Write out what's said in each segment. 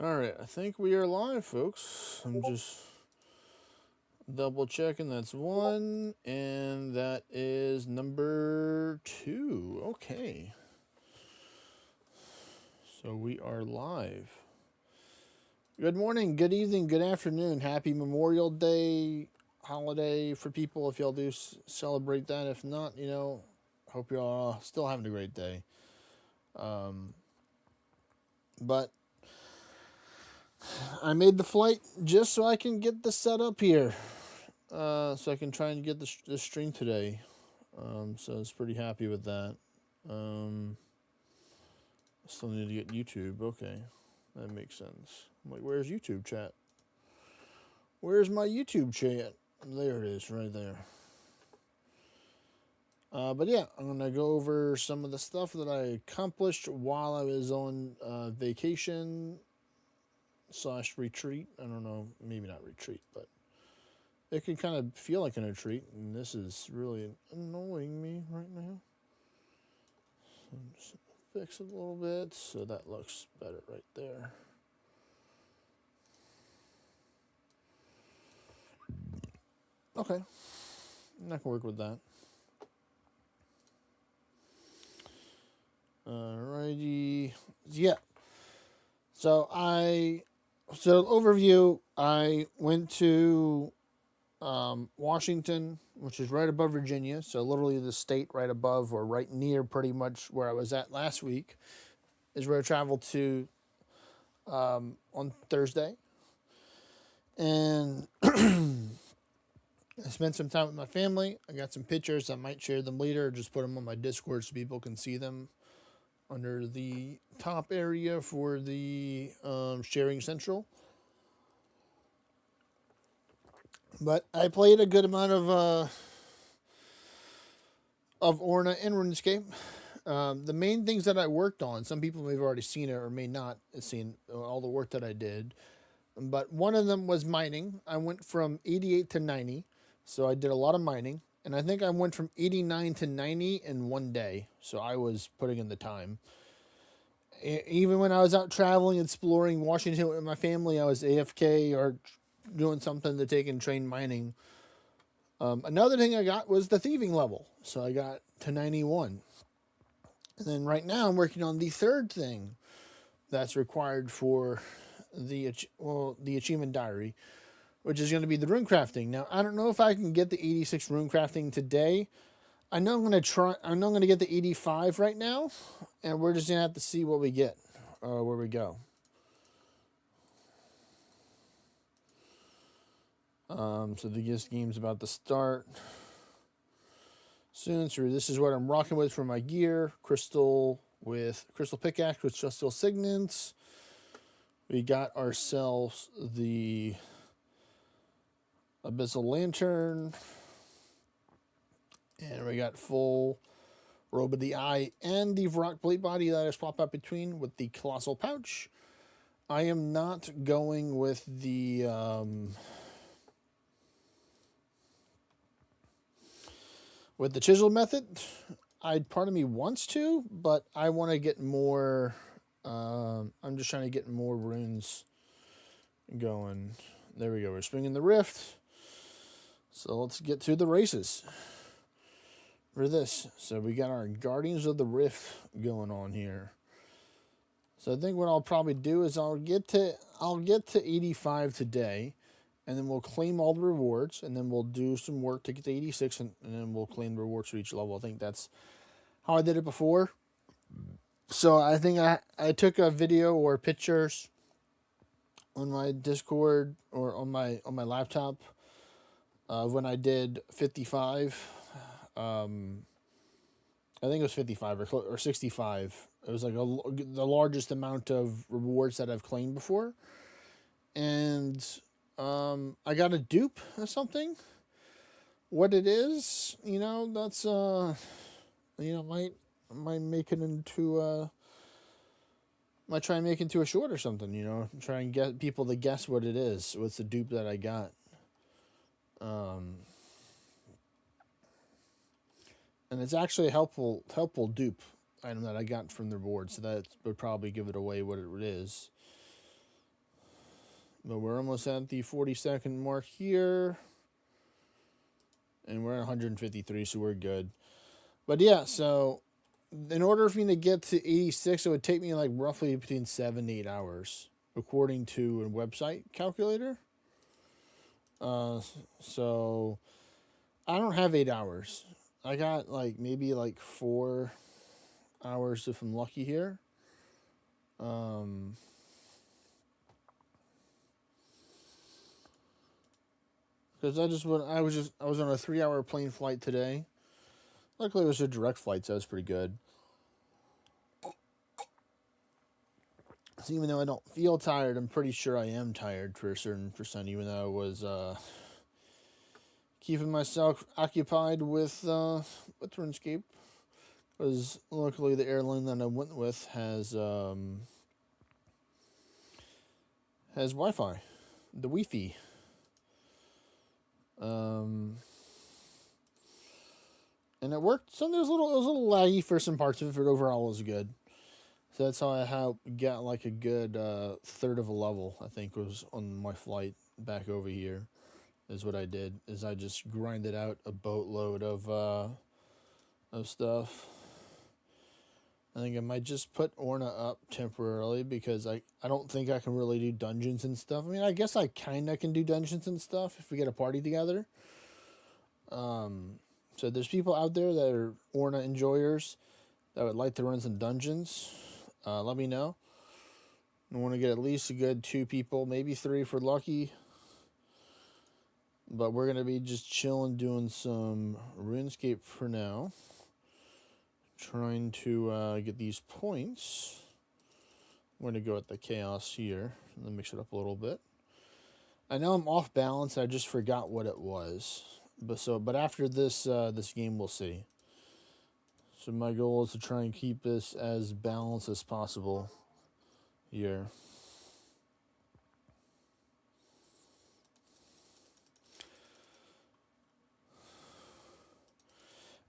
All right, I think we are live, folks. I'm just double checking. That's one, and that is number two. Okay. So we are live. Good morning, good evening, good afternoon. Happy Memorial Day holiday for people if y'all do celebrate that. If not, hope y'all still having a great day. But I made the flight just so I can get this set up here. So I can try and get the stream today. So I was pretty happy with that. Still need to get YouTube. Okay, that makes sense. I'm like, where's YouTube chat? Where's my YouTube chat? There it is, right there. But yeah, I'm gonna go over some of the stuff that I accomplished while I was on vacation / retreat. I don't know, maybe not retreat, but it can kind of feel like an retreat, and this is really annoying me right now. So I'm just fix it a little bit so that looks better right there. Okay, I can work with that. Alrighty, yeah. So overview. I went to Washington, which is right above Virginia, so literally the state right above or right near pretty much where I was at last week, is where I traveled to on Thursday. And I spent some time with my family. I got some pictures. I might share them later or just put them on my Discord so people can see them under the top area for the sharing central. But I played a good amount of Orna and RuneScape. The main things that I worked on, some people may have already seen it or may not have seen all the work that I did. But one of them was mining. I went from 88 to 90. So I did a lot of mining. And I think I went from 89 to 90 in one day. So I was putting in the time. Even when I was out traveling, exploring Washington with my family, I was AFK or doing something to take and train mining. Another thing I got was the thieving level. So I got to 91. And then right now I'm working on the third thing that's required for the achievement diary, which is going to be the rune crafting. Now, I don't know if I can get the 86 rune crafting today. I know I'm going to try. I know I'm going to get the 85 right now, and we're just going to have to see what we get, where we go. So the game's about to start soon. So this is what I'm rocking with for my gear. Crystal pickaxe with Celestial Signets. We got ourselves the Abyssal Lantern. And we got full Robe of the Eye and the Rock Plate Body that I just pop up between with the Colossal Pouch. I am not going with the chisel method. Part of me wants to, but I want to get more. I'm just trying to get more runes going. There we go. We're swinging the rift. So let's get to the races for this. So we got our Guardians of the Rift going on here. So I think what I'll probably do is I'll get to 85 today, and then we'll claim all the rewards, and then we'll do some work to get to 86, and then we'll claim the rewards for each level. I think that's how I did it before. So I think I took a video or pictures on my Discord or on my laptop when I did 55. I think it was 55 or 65. It was like the largest amount of rewards that I've claimed before. And I got a dupe or something. What it is, that's might make it into might try and make it into a short or something, try and get people to guess what it is. What's the dupe that I got? And it's actually a helpful dupe item that I got from the board, so that would probably give it away what it is. But we're almost at the 40-second mark here. And we're at 153, so we're good. But yeah, so in order for me to get to 86, it would take me like roughly between 7 to 8 hours, according to a website calculator. So I don't have 8 hours. I got like maybe like 4 hours if I'm lucky here. Because I was on a 3-hour plane flight today. Luckily, it was a direct flight, so that was pretty good. So even though I don't feel tired, I'm pretty sure I am tired for a certain percent, even though I was keeping myself occupied with RuneScape. Because luckily, the airline that I went with has Wi-Fi, the Wi-Fi. And it worked. Some it was a little laggy for some parts of it, but overall it was good. So that's how I got like a good third of a level, I think, was on my flight back over here. Is what I did. Is I just grinded out a boatload of stuff. I think I might just put Orna up temporarily because I don't think I can really do dungeons and stuff. I mean, I guess I kind of can do dungeons and stuff if we get a party together. So there's people out there that are Orna enjoyers that would like to run some dungeons. Let me know. I want to get at least a good 2 people, maybe 3 for lucky. But we're going to be just chilling, doing some RuneScape for now. Trying to get these points. I'm going to go with the chaos here. Let me mix it up a little bit. I know I'm off balance. I just forgot what it was. But after this game, we'll see. So my goal is to try and keep this as balanced as possible here.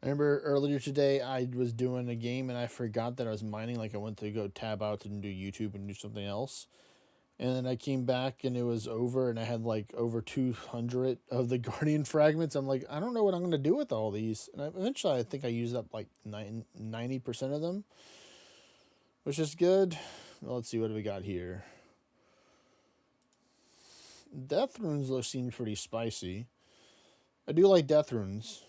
I remember earlier today I was doing a game and I forgot that I was mining. Like I went to go tab out and do YouTube and do something else. And then I came back and it was over and I had like over 200 of the Guardian fragments. I'm like, I don't know what I'm going to do with all these. And eventually I think I used up like 90% of them, which is good. Well, let's see, what do we got here? Death runes seem pretty spicy. I do like death runes.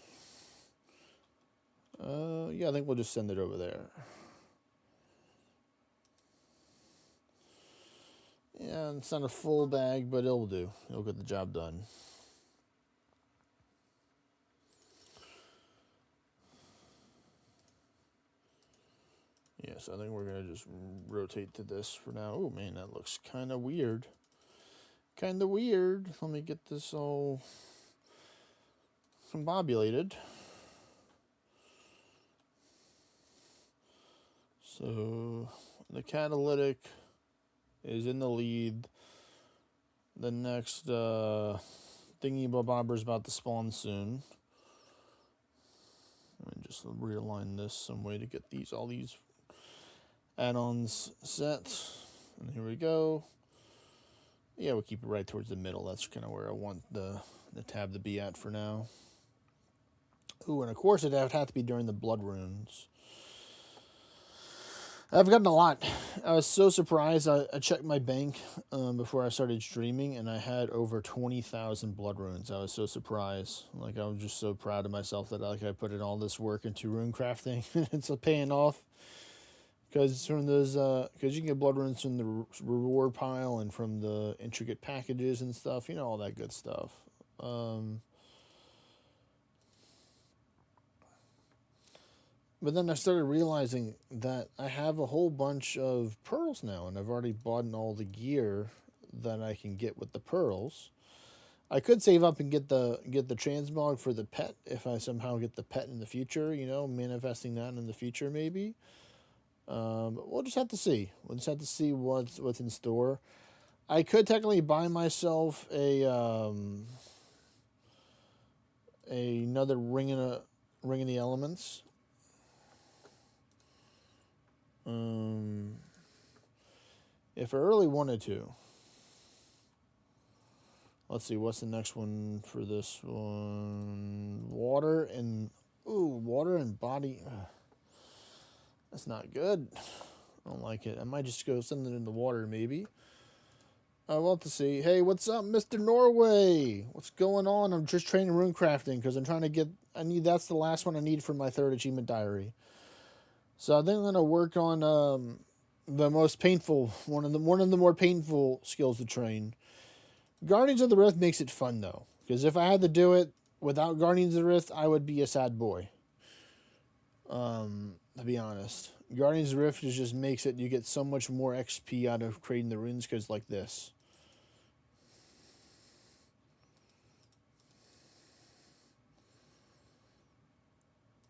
Yeah, I think we'll just send it over there. Yeah, it's not a full bag, but it'll do. It'll get the job done. Yes, I think we're going to just rotate to this for now. Oh, man, that looks kind of weird. Kind of weird. Let me get this all combobulated. So, the catalytic is in the lead. The next thingy bobber is about to spawn soon. Let me just realign this some way to get all these add-ons set. And here we go. Yeah, we'll keep it right towards the middle. That's kind of where I want the tab to be at for now. Ooh, and of course it would have to be during the blood runes. I've gotten a lot. I was so surprised. I checked my bank before I started streaming, and I had over 20,000 blood runes. I was so surprised. Like, I was just so proud of myself that I put in all this work into rune crafting. It's paying off. Because from those, because you can get blood runes from the reward pile and from the intricate packages and stuff. You know, all that good stuff. But then I started realizing that I have a whole bunch of pearls now, and I've already bought all the gear that I can get with the pearls. I could save up and get the transmog for the pet if I somehow get the pet in the future. You know, manifesting that in the future maybe. But we'll just have to see. We'll just have to see what's in store. I could technically buy myself another ring in the elements. If I really wanted to. Let's see, what's the next one for this one? Water and body. Ugh, that's not good. I don't like it. I might just go send it in the water, maybe. We'll have to see. Hey, what's up, Mr. Norway? What's going on? I'm just training rune crafting because I'm trying to get. That's the last one I need for my 3rd achievement diary. So I think I'm gonna work on the most painful one of the more painful skills to train. Guardians of the Rift makes it fun though, because if I had to do it without Guardians of the Rift, I would be a sad boy. To be honest, Guardians of the Rift just makes it. You get so much more XP out of creating the runes because like this.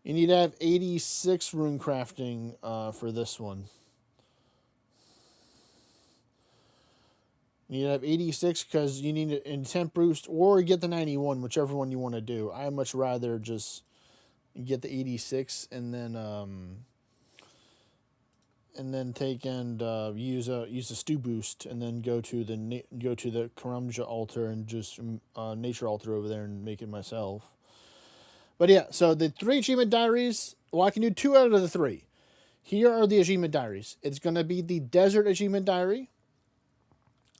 You need to have 86 rune crafting for this one. You need to have 86 because you need an intent boost or get the 91, whichever one you want to do. I much rather just get the 86 and then take and use a stew boost and then go to the Karamja altar and just nature altar over there and make it myself. But yeah, so the 3 achievement diaries, well, I can do 2 out of the 3. Here are the achievement diaries. It's going to be the desert achievement diary,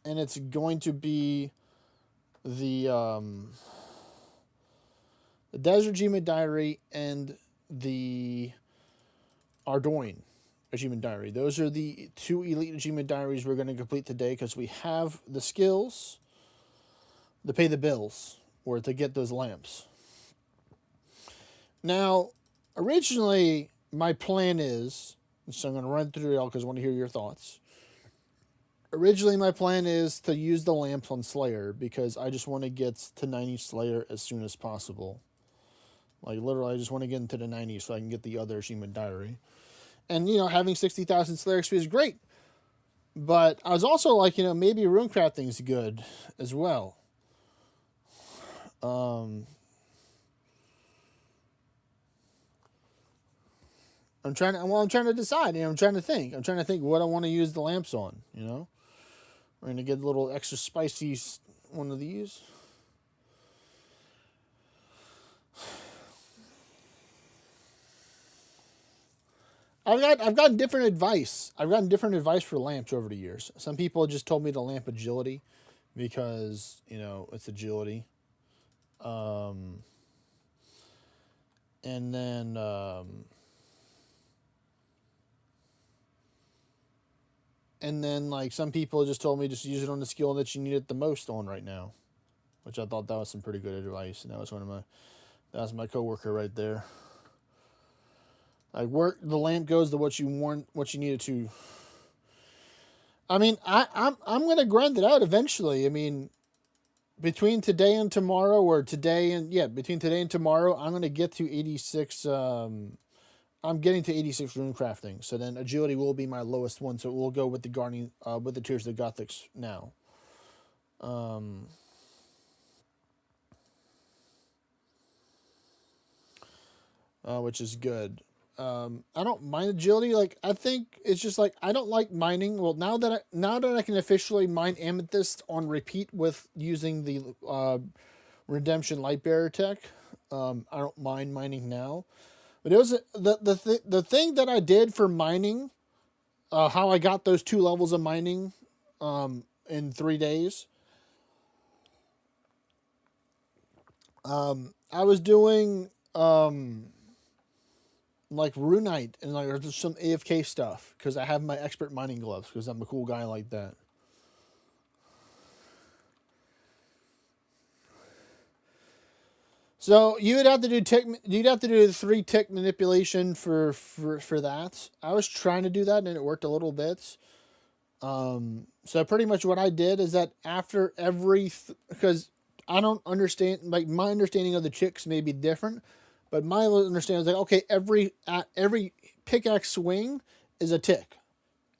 and it's going to be the desert achievement diary and the Ardoin achievement diary. Those are the 2 elite achievement diaries we're going to complete today because we have the skills to pay the bills or to get those lamps. Now, originally, my plan is, so I'm going to run through it all because I want to hear your thoughts. Originally, my plan is to use the lamps on Slayer because I just want to get to 90 Slayer as soon as possible. Like, literally, I just want to get into the 90s so I can get the other achievement diary. And, having 60,000 Slayer XP is great. But I was also like, maybe rune crafting is good as well. I'm trying to decide. I'm trying to think. I'm trying to think what I want to use the lamps on. We're gonna get a little extra spicy one of these. I've gotten different advice. I've gotten different advice for lamps over the years. Some people just told me to lamp agility because it's agility. And then. And then, like, some people just told me just use it on the skill that you need it the most on right now, which I thought that was some pretty good advice. And that was my coworker right there. Like, where the lamp goes to what you need it to. I mean, I'm gonna grind it out eventually. I mean, between today and tomorrow, between today and tomorrow, I'm gonna get to 86. I'm getting to 86 rune crafting, so then agility will be my lowest one, so it will go with the Guardian, with the Tears of the Gothics now. Which is good. I don't mind agility. Like, I think it's just like I don't like mining. Well, now that I can officially mine amethyst on repeat with using the Redemption Lightbearer tech, I don't mind mining now. But it was the thing that I did for mining, how I got those 2 levels of mining in 3 days. I was doing like Runite and like just some AFK stuff because I have my expert mining gloves because I'm a cool guy like that. So you'd have to do the 3 tick manipulation for that. I was trying to do that and it worked a little bit. So pretty much what I did is that after because I don't understand, like my understanding of the chicks may be different, but my understanding is like, okay, every pickaxe swing is a tick.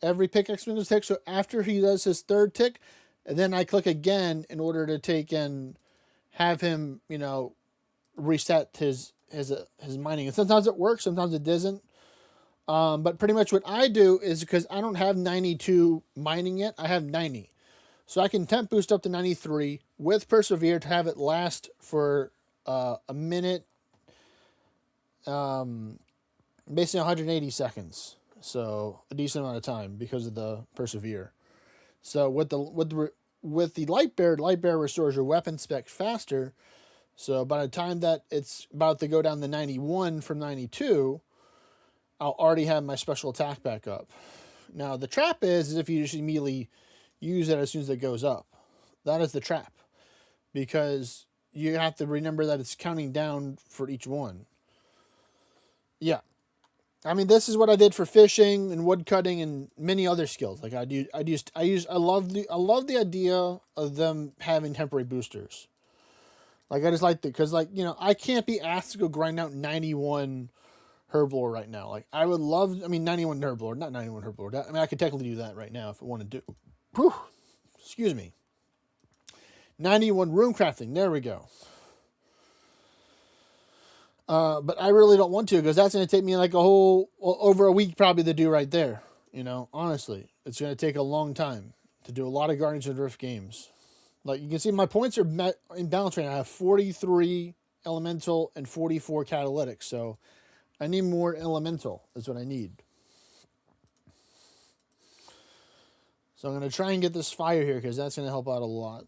Every pickaxe swing is a tick. So after he does his 3rd tick, and then I click again in order to take and have him, reset his mining. And sometimes it works, sometimes it doesn't. But pretty much what I do is because I don't have 92 mining yet, I have 90. So I can temp boost up to 93, with Persevere to have it last for a minute, basically 180 seconds. So a decent amount of time because of the Persevere. So with the Light Bear restores your weapon spec faster. So by the time that it's about to go down to 91 from 92, I'll already have my special attack back up. Now the trap is if you just immediately use it as soon as it goes up. That is the trap. Because you have to remember that it's counting down for each one. Yeah. I mean, this is what I did for fishing and woodcutting and many other skills. Like I love the idea of them having temporary boosters. Like I just like it because I can't be asked to go grind out 91 herblore right now. Like I would love, 91 herblore, not 91 herblore. I could technically do that right now if I wanted to. Whew, excuse me. 91 rune crafting. There we go. But I really don't want to because that's going to take me like over a week probably to do right there. Honestly, it's going to take a long time to do a lot of Guardians of the Rift games. Like you can see my points are met in balance right now. I have 43 elemental and 44 catalytic. So I need more elemental is what I need. So I'm going to try and get this fire here because that's going to help out a lot.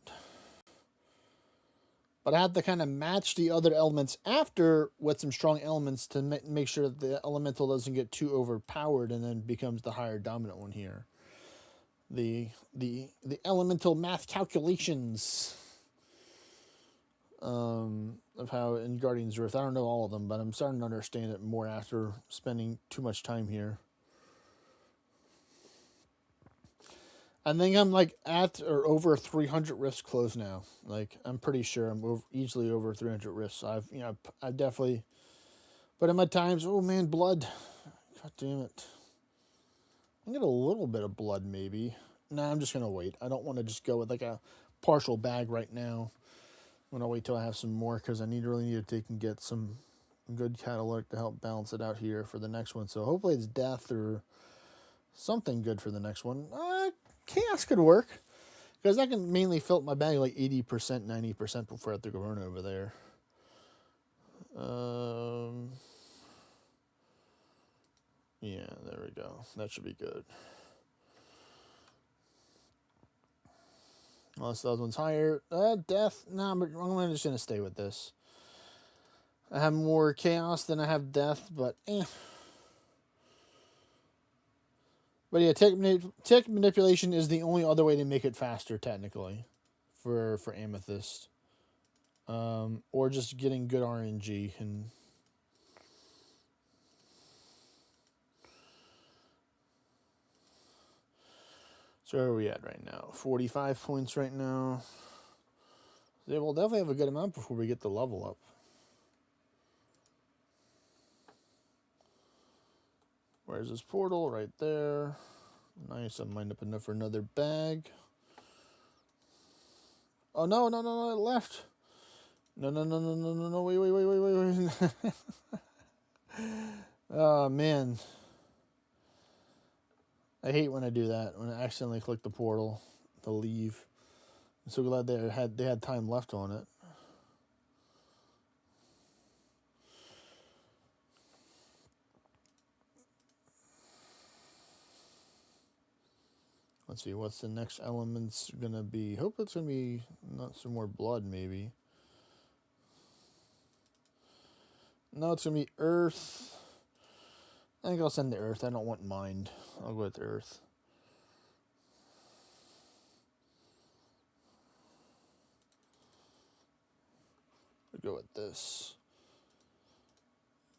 But I have to kind of match the other elements after with some strong elements to make sure that the elemental doesn't get too overpowered and then becomes the higher dominant one here. The elemental math calculations of how in Guardians of Rift. I don't know all of them, but I'm starting to understand it more after spending too much time here. I think I'm like at or over 300 rifts close now. Like I'm pretty sure I'm easily over 300 rifts. I've definitely, but in my times, oh man, blood. God damn it. I get a little bit of blood maybe. Nah, I'm just gonna wait. I don't want to just go with like a partial bag right now. I'm gonna wait till I have some more because I really need to take and get some good catalytic to help balance it out here for the next one. So hopefully it's death or something good for the next one. Chaos could work because I can mainly fill up my bag like 80%, 90% before I have to go run over there. Yeah, there we go. That should be good. Unless the other one's higher. Death. Nah, I'm just going to stay with this. I have more chaos than I have death, but But yeah, tech manipulation is the only other way to make it faster, technically, for Amethyst. Or just getting good RNG. And so where are we at right now? 45 points right now. Yeah, we'll definitely have a good amount before we get the level up. Where's this portal? Right there. Nice, I'm lined up enough for another bag. Oh, no, it left. No, wait. Oh, man. I hate when I do that, when I accidentally click the portal to leave. I'm so glad they had time left on it. Let's see, what's the next element's gonna be? Hope it's gonna be not some more blood, maybe. No, it's gonna be earth. I think I'll send the earth. I don't want mind. I'll go with earth. I'll go with this.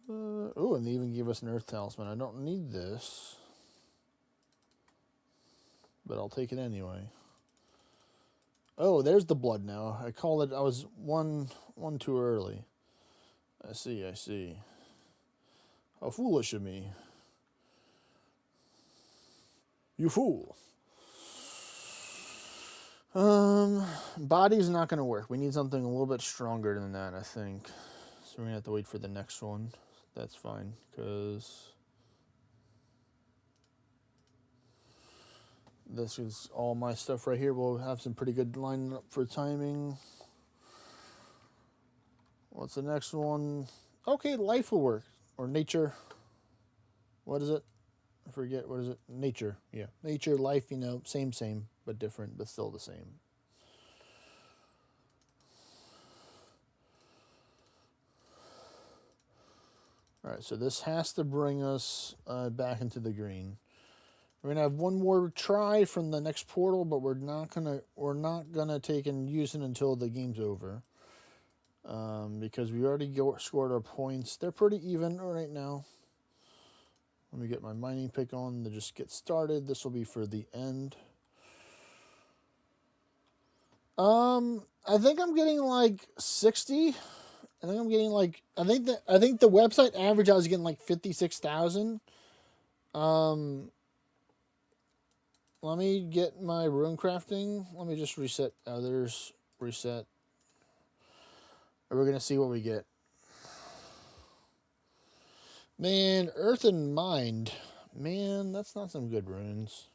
Oh, and they even gave us an earth talisman. I don't need this, but I'll take it anyway. Oh, there's the blood now. I called it. I was one too early. I see. How foolish of me. You fool. Body's not going to work. We need something a little bit stronger than that, I think. So we're going to have to wait for the next one. That's fine, because This is all my stuff right here. We'll have some pretty good line up for timing. What's the next one? Okay, life will work. Or nature. What is it? I forget. What is it? Nature. Yeah. Nature, life, you know, same, but different, but still the same. All right, so this has to bring us back into the green. We're gonna have one more try from the next portal, but we're not gonna take and use it until the game's over. Because we already scored our points. They're pretty even right now. Let me get my mining pick on to just get started. This will be for the end. I think I'm getting like 60. I think I'm getting like I think the website average I was getting like 56,000. Let me get my rune crafting. Let me just reset others. Reset. And we're gonna see what we get. Man, Earth and Mind. Man, that's not some good runes.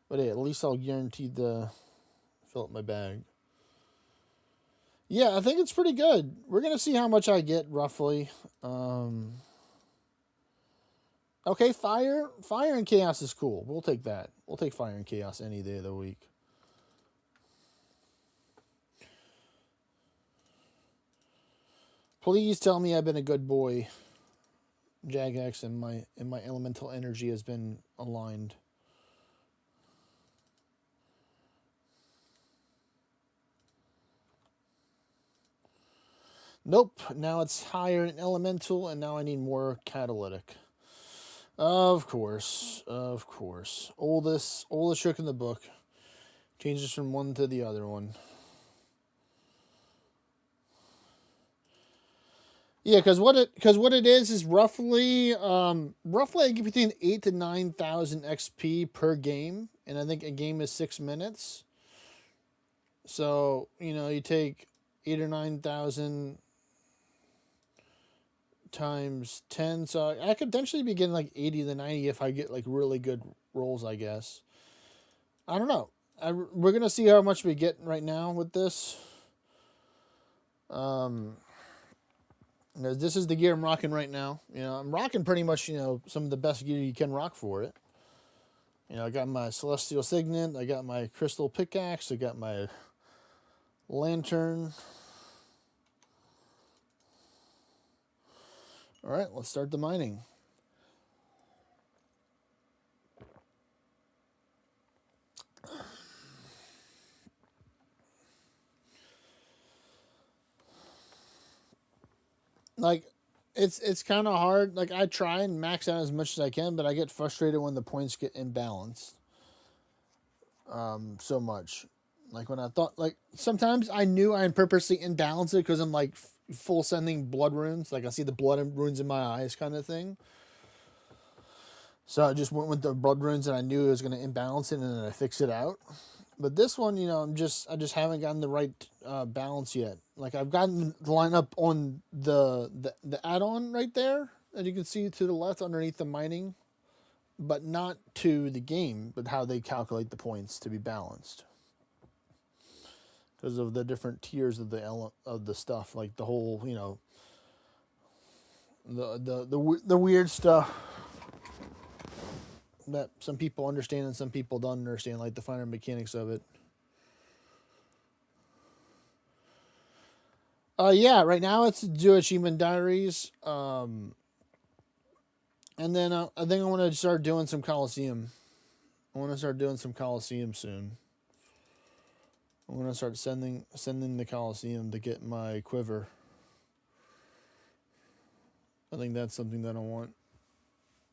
But hey, at least I'll guarantee to fill up my bag. Yeah, I think it's pretty good. We're going to see how much I get, roughly. Okay, Fire and Chaos is cool. We'll take that. We'll take Fire and Chaos any day of the week. Please tell me I've been a good boy. Jagex and my elemental energy has been aligned. Nope. Now it's higher in elemental, and now I need more catalytic. Of course. Oldest trick in the book. Changes from one to the other one. Yeah, because what it is roughly I get between 8,000 to 9,000 XP per game, and I think a game is 6 minutes. So you take 8,000 or 9,000 times 10. So I could potentially be getting like 80 to 90 if I get like really good rolls, I guess. I don't know. We're gonna see how much we get right now with this. This is the gear I'm rocking right now. I'm rocking pretty much, some of the best gear you can rock for it. I got my Celestial Signet, I got my Crystal Pickaxe, I got my Lantern. All right, let's start the mining. Like, it's kind of hard. Like, I try and max out as much as I can, but I get frustrated when the points get imbalanced. So much. Like, when I thought, like, sometimes I knew I purposely imbalanced it because I'm, like, full sending blood runes. Like, I see the blood runes in my eyes kind of thing. So I just went with the blood runes and I knew it was going to imbalance it, and then I fixed it out. But this one, I just haven't gotten the right balance yet. Like, I've gotten the lineup on the add-on right there, as you can see to the left underneath the mining, but not to the game, but how they calculate the points to be balanced. Because of the different tiers of the stuff, like the whole, the weird stuff that some people understand and some people don't understand, like the finer mechanics of it. Yeah, right now it's do Achievement Diaries. And then I think I want to start doing some Coliseum. I want to start doing some Coliseum soon. I'm going to start sending the Coliseum to get my quiver. I think that's something that I want.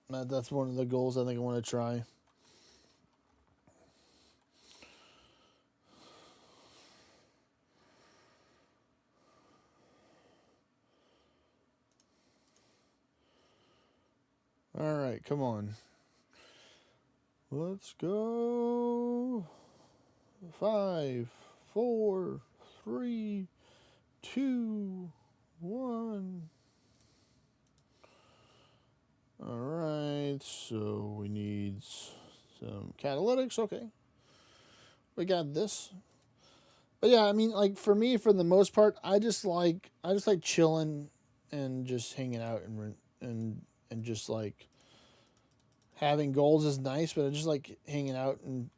That's one of the goals I think I want to try. All right, come on. Let's go. 5, 4, 3, 2, 1. All right, so we need So catalytics, okay. We got this. But yeah, I mean, like for me, for the most part, I just like chilling and just hanging out and just like having goals is nice, but I just like hanging out and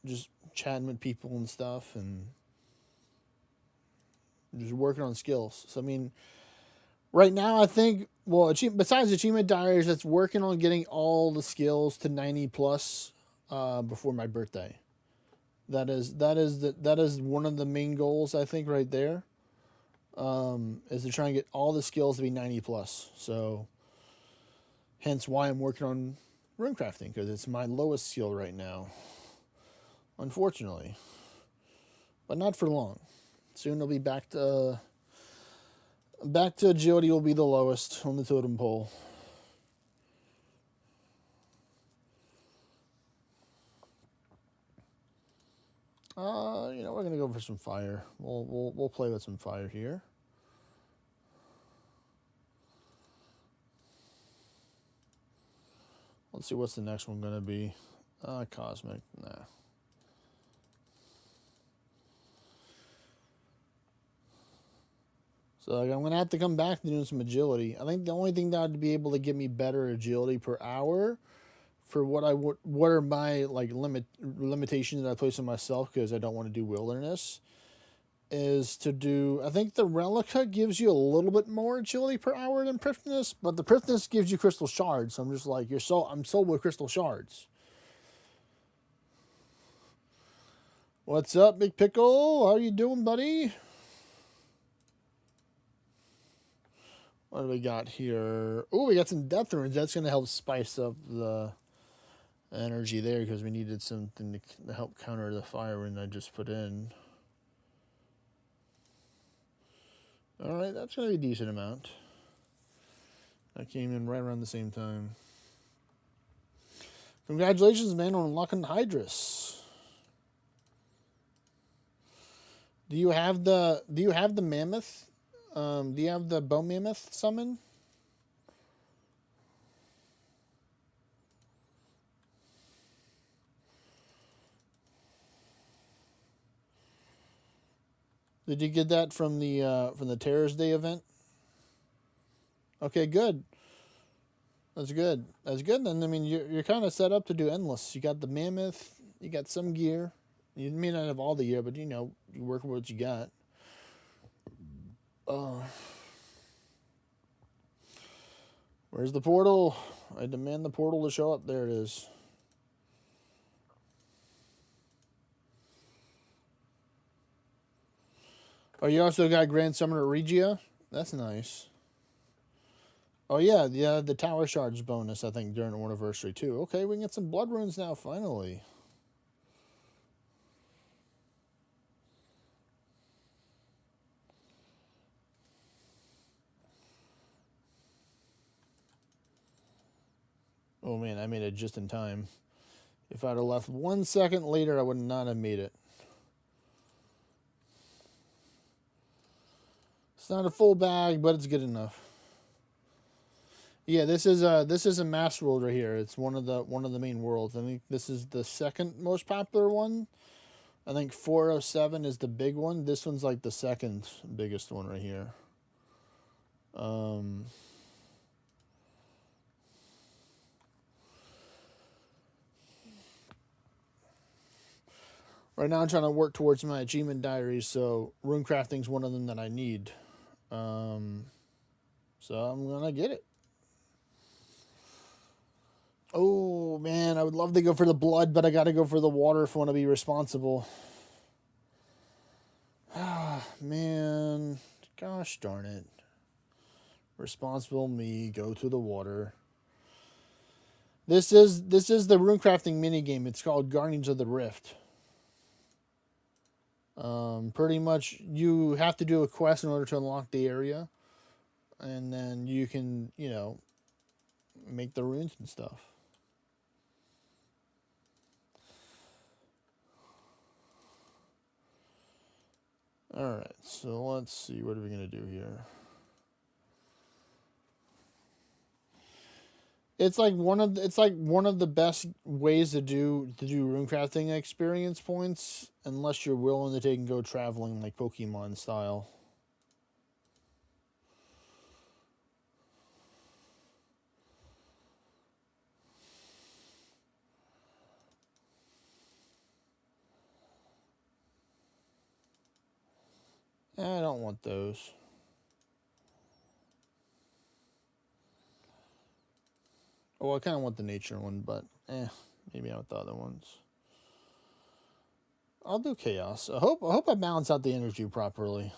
just chatting with people and stuff and just working on skills. So I mean, right now I think besides achievement diaries, that's working on getting all the skills to 90 plus before my birthday. That is one of the main goals I think right there. Is to try and get all the skills to be 90 plus. So, hence why I'm working on rune crafting, because it's my lowest skill right now. Unfortunately, but not for long. Soon it'll be back to agility. Will be the lowest on the totem pole. We're gonna go for some fire. We'll play with some fire here. Let's see what's the next one gonna be. Cosmic. Nah. So I'm going to have to come back to doing some agility. I think the only thing that would be able to give me better agility per hour for what are my like limitations that I place on myself because I don't want to do wilderness is to do, I think the Relica gives you a little bit more agility per hour than Priftness, but the Priftness gives you crystal shards. So I'm just like, I'm sold with crystal shards. What's up, Big Pickle? How you doing, buddy? What do we got here? Oh, we got some death runes. That's going to help spice up the energy there because we needed something to help counter the fire rune I just put in. All right, that's going to be a decent amount. That came in right around the same time. Congratulations, man, on unlocking Hydrus. Do you have the mammoth? Do you have the bone mammoth summon? Did you get that from the Terror's Day event? Okay, good. That's good. That's good. Then I mean, you're kind of set up to do endless. You got the mammoth. You got some gear. You may not have all the gear, but you work with what you got. Where's the portal? I demand the portal to show up. There it is. Oh, you also got Grand Summoner Regia? That's nice. Oh, yeah, the Tower Shards bonus, I think, during Ornaversary, too. Okay, we can get some blood runes now, finally. Oh, man, I made it just in time. If I'd have left 1 second later, I would not have made it. It's not a full bag, but it's good enough. Yeah, this is a master world right here. It's one of the main worlds. I think this is the second most popular one. I think 407 is the big one. This one's like the second biggest one right here. Right now I'm trying to work towards my achievement diaries, so rune crafting's one of them that I need. So I'm gonna get it. Oh man, I would love to go for the blood, but I gotta go for the water if I want to be responsible. Ah, man, gosh darn it. Responsible me, go to the water. This is the rune crafting minigame. It's called Guardians of the Rift. Pretty much you have to do a quest in order to unlock the area, and then you can make the runes and stuff. Alright, so let's see, what are we going to do here? It's like one of the best ways to do rune crafting experience points, unless you're willing to take and go traveling like Pokemon style. I don't want those. Well, I kind of want the nature one, but maybe I want the other ones. I'll do chaos. I hope I balance out the energy properly.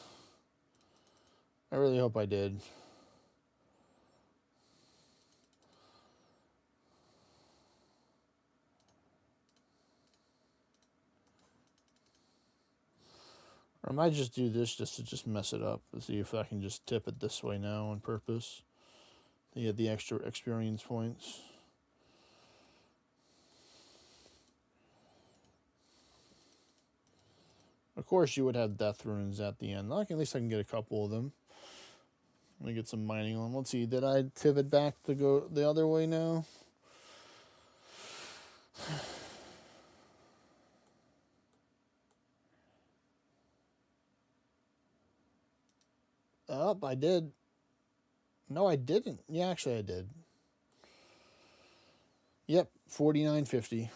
I really hope I did. Or I might just do this just to just mess it up. Let's see if I can just tip it this way now on purpose. To get the extra experience points. Of course, you would have death runes at the end. Like, at least I can get a couple of them. Let me get some mining on. Let's see. Did I pivot back to go the other way now? Oh, I did. No, I didn't. Yeah, actually, I did. Yep, 49.50.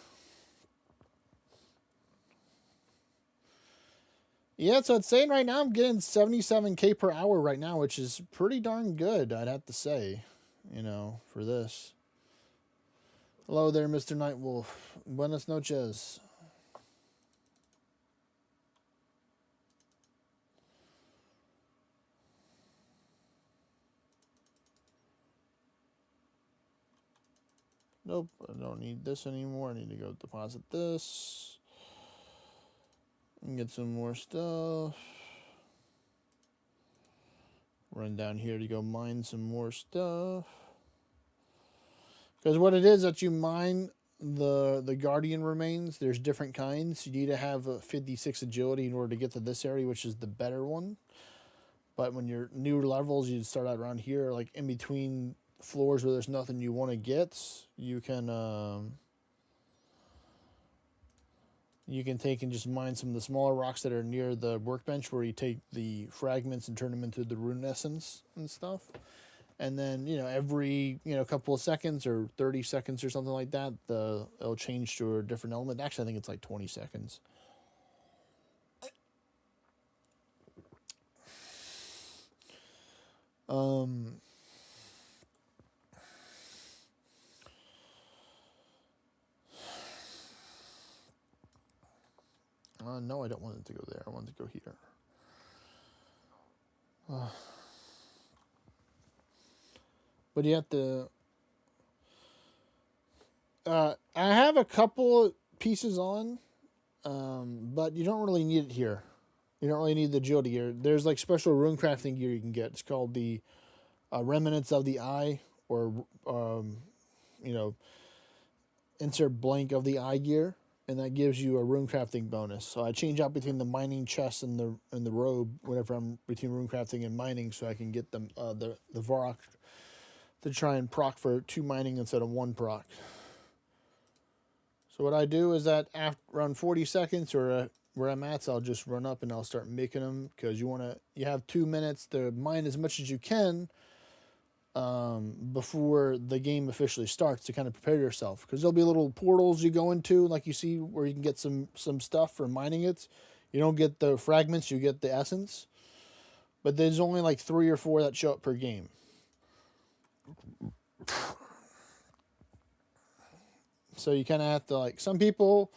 Yeah, so it's saying right now I'm getting 77k per hour right now, which is pretty darn good, I'd have to say, for this. Hello there, Mr. Nightwolf. Buenas noches. Nope, I don't need this anymore. I need to go deposit this. And get some more stuff. Run down here to go mine some more stuff. Because what it is that you mine the guardian remains, there's different kinds. You need to have a 56 agility in order to get to this area, which is the better one. But when you're newer levels, you start out around here, like in between floors where there's nothing you want to get. You can take and just mine some of the smaller rocks that are near the workbench, where you take the fragments and turn them into the rune essence and stuff. And then, every, couple of seconds or 30 seconds or something like that, it'll change to a different element. Actually, I think it's like 20 seconds. No, I don't want it to go there. I want it to go here. But you have to... I have a couple pieces on, but you don't really need it here. You don't really need the agility gear. There's like special rune crafting gear you can get. It's called the Remnants of the Eye, or insert blank of the eye gear, and that gives you a rune crafting bonus. So I change out between the mining chest and the robe whenever I'm between rune crafting and mining, so I can get them the Varrock to try and proc for 2 mining instead of 1 proc. So what I do is that after around 40 seconds or where I'm at, so I'll just run up and I'll start making them, because you have 2 minutes to mine as much as you can before the game officially starts, to kind of prepare yourself, because there'll be little portals you go into, like you see, where you can get some stuff for mining it. You don't get the fragments, you get the essence, but there's only like 3 or 4 that show up per game. So you kind of have to, like, some people,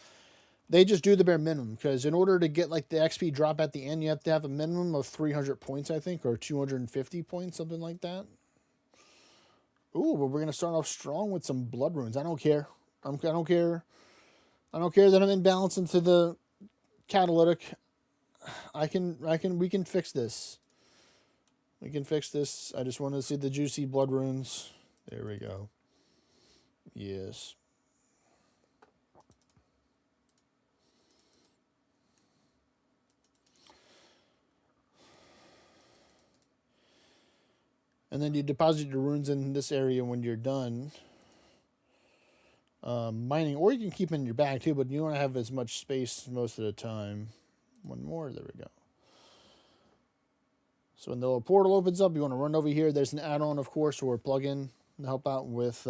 they just do the bare minimum, because in order to get like the XP drop at the end, you have to have a minimum of 300 points, I think, or 250 points, something like that. Ooh, but we're gonna start off strong with some blood runes. I don't care. I don't care. I don't care that I'm imbalanced into the catalytic. We can fix this. We can fix this. I just want to see the juicy blood runes. There we go. Yes. And then you deposit your runes in this area when you're done. mining, or you can keep it in your bag too, but you don't have as much space most of the time. One more, there we go. So when the little portal opens up, you want to run over here. There's an add-on, of course, or a plug-in to help out with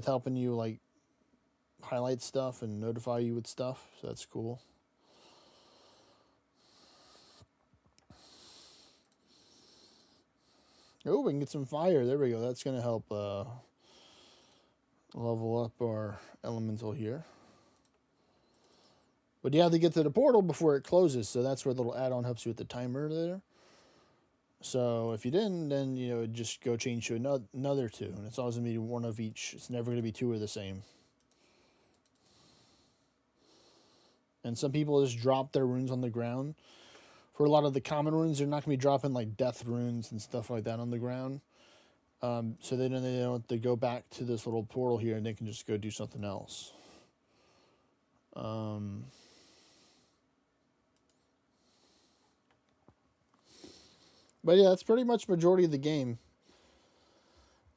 helping you like highlight stuff and notify you with stuff. So that's cool. Oh, we can get some fire. There we go. That's going to help level up our elemental here. But you have to get to the portal before it closes, so that's where the little add-on helps you with the timer there. So if you didn't, then you know, just go change to another two, and it's always gonna be one of each. It's never gonna be two of the same. And some people just drop their runes on the ground. For a lot of the common runes, they're not gonna be dropping like death runes and stuff like that on the ground. So they don't have to go back to this little portal here, and they can just go do something else. But yeah, that's pretty much majority of the game.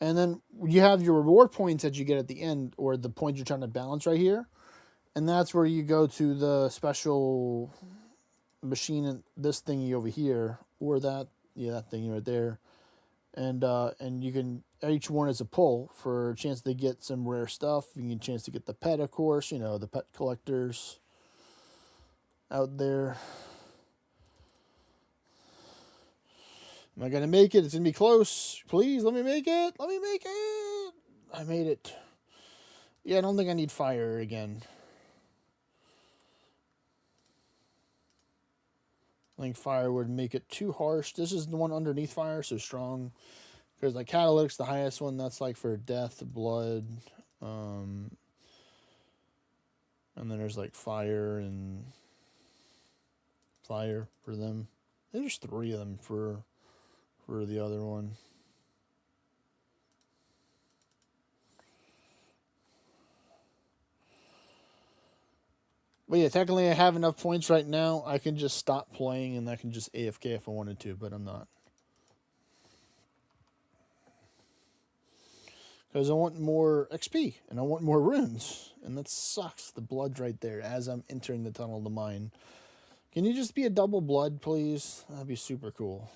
And then you have your reward points that you get at the end, or the points you're trying to balance right here. And that's where you go to the special machine, this thingy over here, or that thingy right there. And you can, each one is a pull for a chance to get some rare stuff. You get a chance to get the pet, of course, you know, the pet collectors out there. Am I going to make it? It's going to be close. Please, let me make it. Let me make it. I made it. Yeah, I don't think I need fire again. I think fire would make it too harsh. This is the one underneath fire, so strong. Because like catalytic's the highest one. That's like for death, blood. And then there's like fire and fire for them. There's 3 of them for the other one. But yeah, technically I have enough points right now. I can just stop playing and I can just AFK if I wanted to, but I'm not. Because I want more XP and I want more runes. And that sucks. The blood's right there as I'm entering the tunnel of the mine. Can you just be a double blood, please? That'd be super cool.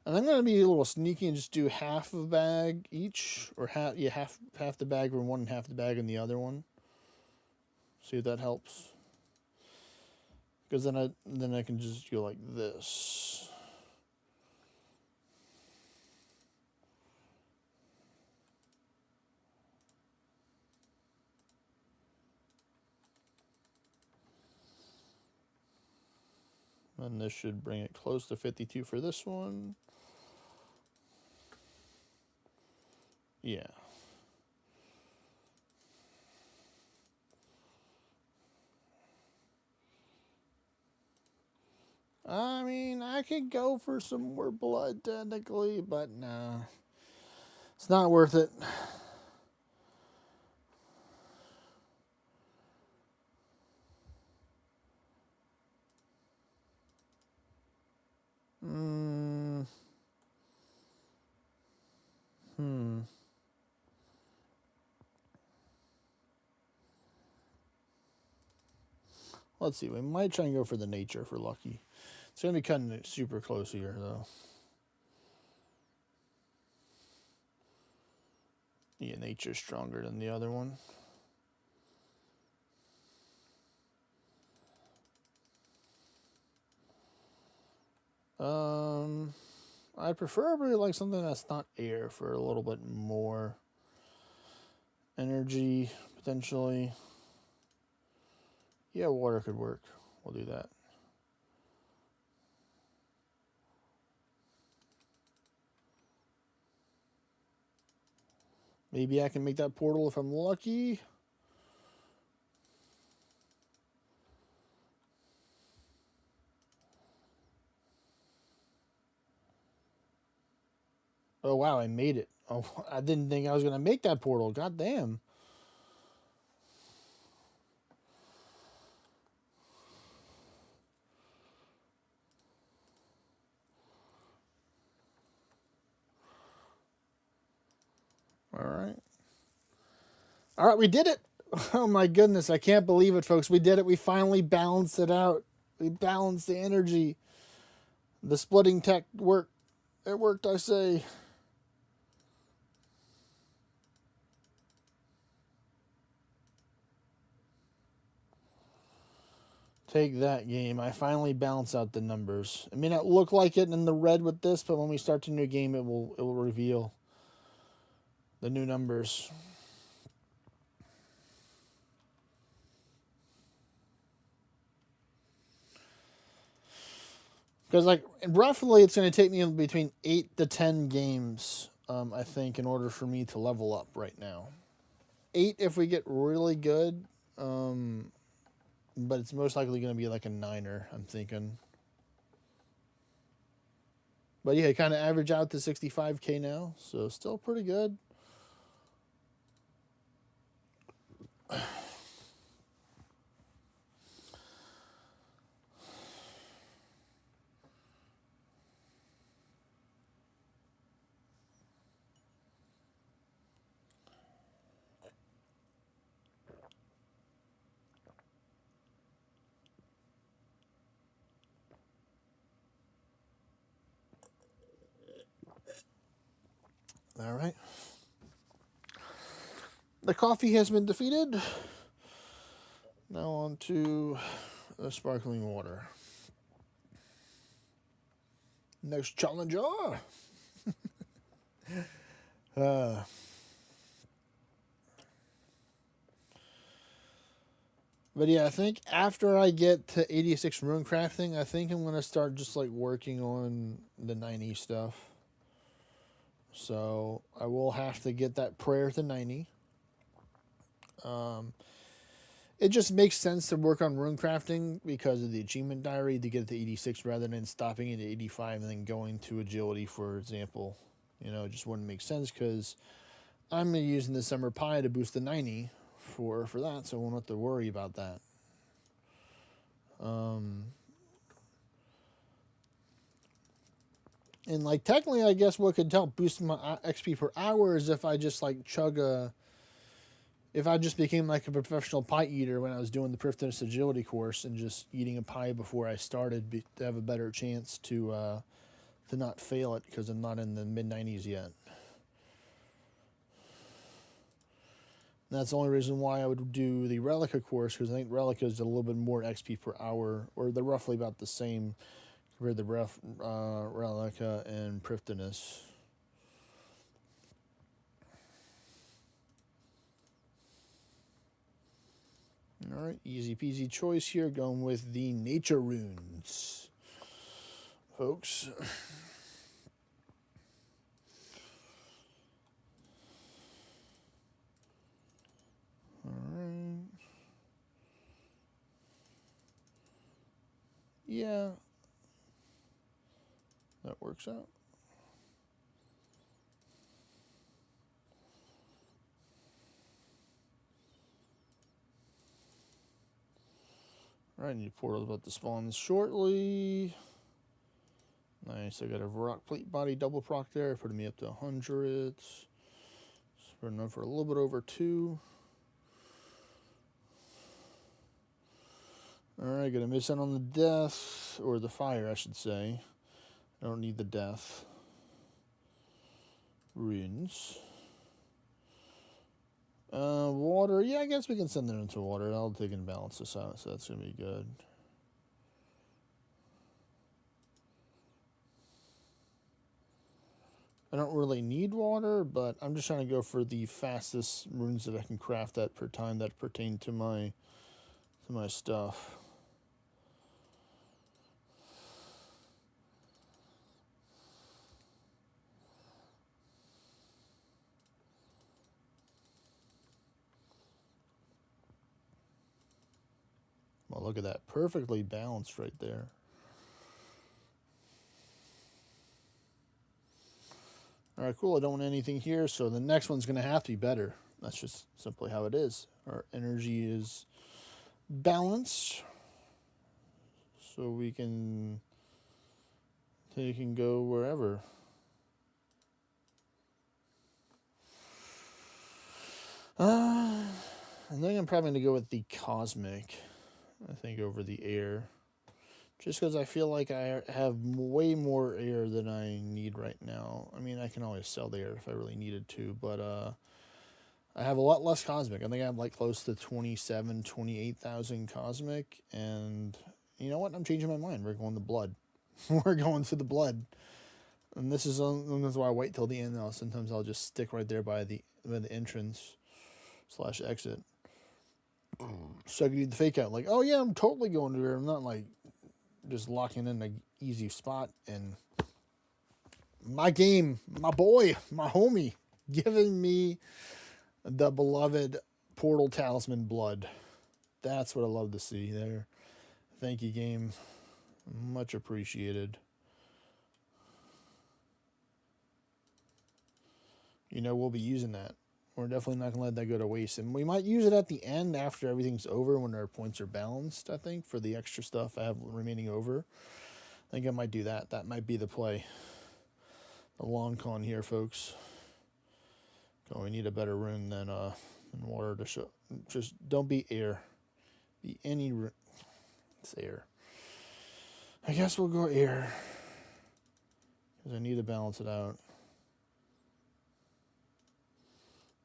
And I'm gonna be a little sneaky and just do half a bag each, or half the bag for one and half the bag in the other one. See if that helps. Because then I can just go like this. And this should bring it close to 52 for this one. Yeah. I mean, I could go for some more blood technically, but nah. It's not worth it. Let's see. We might try and go for the nature for lucky. It's going to be kind of super close here, though. Yeah, nature's stronger than the other one. I preferably like something that's not air for a little bit more energy, potentially. Yeah, water could work. We'll do that. Maybe I can make that portal if I'm lucky. Oh, wow, I made it. Oh, I didn't think I was going to make that portal. God damn. All right. All right, we did it. Oh, my goodness. I can't believe it, folks. We did it. We finally balanced it out. We balanced the energy. The splitting tech worked. It worked, I say. Take that, game. I finally balance out the numbers. It may not look like it in the red with this, but when we start the new game, it will reveal the new numbers. Because, like, roughly it's going to take me between 8 to 10 games, I think, in order for me to level up right now. 8 if we get really good, but it's most likely going to be like a 9er, I'm thinking. But yeah, kind of average out to 65K now, so still pretty good. All right. The coffee has been defeated. Now on to the sparkling water. Next challenger. uh, but yeah, I think after I get to 86 rune crafting, I think I'm going to start just like working on the 90 stuff. So I will have to get that prayer to 90. It just makes sense to work on rune crafting because of the achievement diary to get to 86 rather than stopping at 85 and then going to agility, for example. You know, it just wouldn't make sense because I'm using the summer pie to boost the 90 for that, so I won't have to worry about that. And like technically, I guess what could help boost my XP per hour is if I just like if I just became like a professional pie eater when I was doing the Prifdinous Agility course and just eating a pie before I started to have a better chance to not fail it because I'm not in the mid-90s yet. And that's the only reason why I would do the Relica course, because I think Relica is a little bit more XP per hour, or they're roughly about the same compared to Relica and Prifdinous. Alright, easy peasy choice here, going with the nature runes, folks. Alright. Yeah. That works out. Alright, new portal about to spawn shortly. Nice, I got a rock plate body double proc there, putting me up to 100. Spreading up for a little bit over 2. Alright, gonna miss out on the death, or the fire, I should say. I don't need the death. Runes. Water, yeah, I guess we can send it into water. I'll take and balance this out, so that's gonna be good. I don't really need water, but I'm just trying to go for the fastest runes that I can craft that per time that pertain to my stuff. Well, look at that. Perfectly balanced right there. All right, cool. I don't want anything here, so the next one's going to have to be better. That's just simply how it is. Our energy is balanced, so we can take and go wherever. I think I'm probably going to go with the cosmic, I think, over the air. Just because I feel like I have way more air than I need right now. I mean, I can always sell the air if I really needed to, but I have a lot less cosmic. I think I have like close to 28,000 cosmic, and you know what? I'm changing my mind. We're going to blood. We're going to the blood. And this is why I wait till the end. Now, sometimes I'll just stick right there by the entrance / exit. So I can do the fake out. Like, oh yeah, I'm totally going to here. I'm not like just locking in an easy spot. And my game, my boy, my homie, giving me the beloved Portal Talisman blood. That's what I love to see there. Thank you, game. Much appreciated. You know, we'll be using that. We're definitely not going to let that go to waste. And we might use it at the end after everything's over when our points are balanced, I think, for the extra stuff I have remaining over. I think I might do that. That might be the play. The long con here, folks. Oh, we need a better rune than water to show. Just don't be air. Be any rune. It's air. I guess we'll go air. Because I need to balance it out.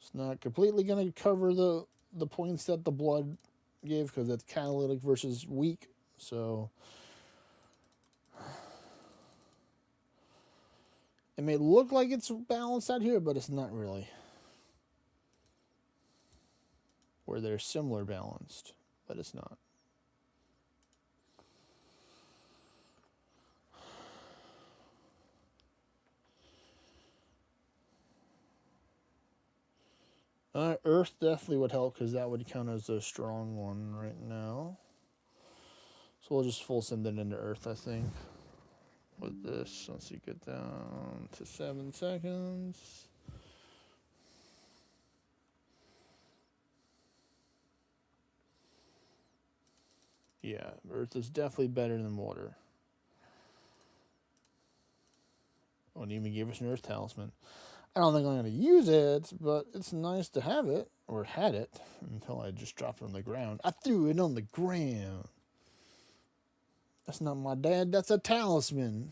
It's not completely going to cover the points that the blood gave because it's catalytic versus weak. So it may look like it's balanced out here, but it's not really. Where they're similar balanced, but it's not. Earth definitely would help because that would count as a strong one right now. So we'll just full send it into Earth, I think. With this, once you get down to 7 seconds. Yeah, Earth is definitely better than water. Won't even give us an Earth Talisman. I don't think I'm going to use it, but it's nice to have it, or had it, until I just dropped it on the ground. I threw it on the ground. That's not my dad, that's a talisman.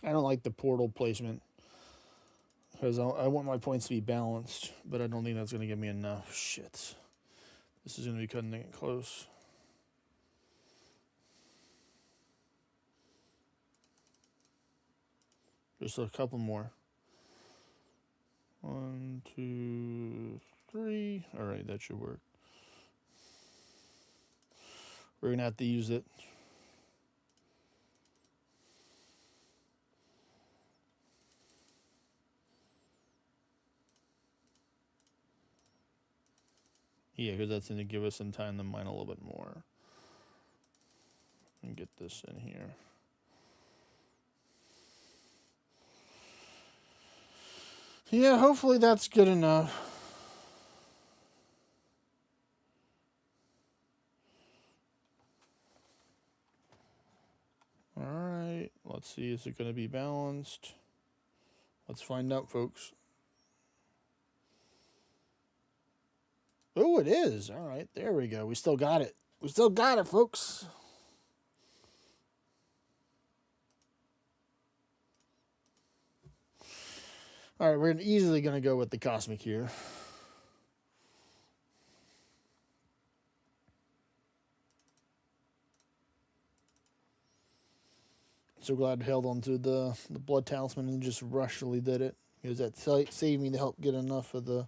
I don't like the portal placement because I want my points to be balanced, but I don't think that's going to give me enough. Shit. This is going to be cutting it close. Just a couple more. 1, 2, 3. All right, that should work. We're going to have to use it. Yeah, because that's going to give us some time to mine a little bit more. And get this in here. Yeah, hopefully that's good enough. Alright, let's see, is it going to be balanced? Let's find out, folks. Oh, it is. Alright, there we go. We still got it. We still got it, folks. Alright, we're easily going to go with the cosmic here. So glad I held on to the blood talisman and just rushily did it. Because that saved me to help get enough of the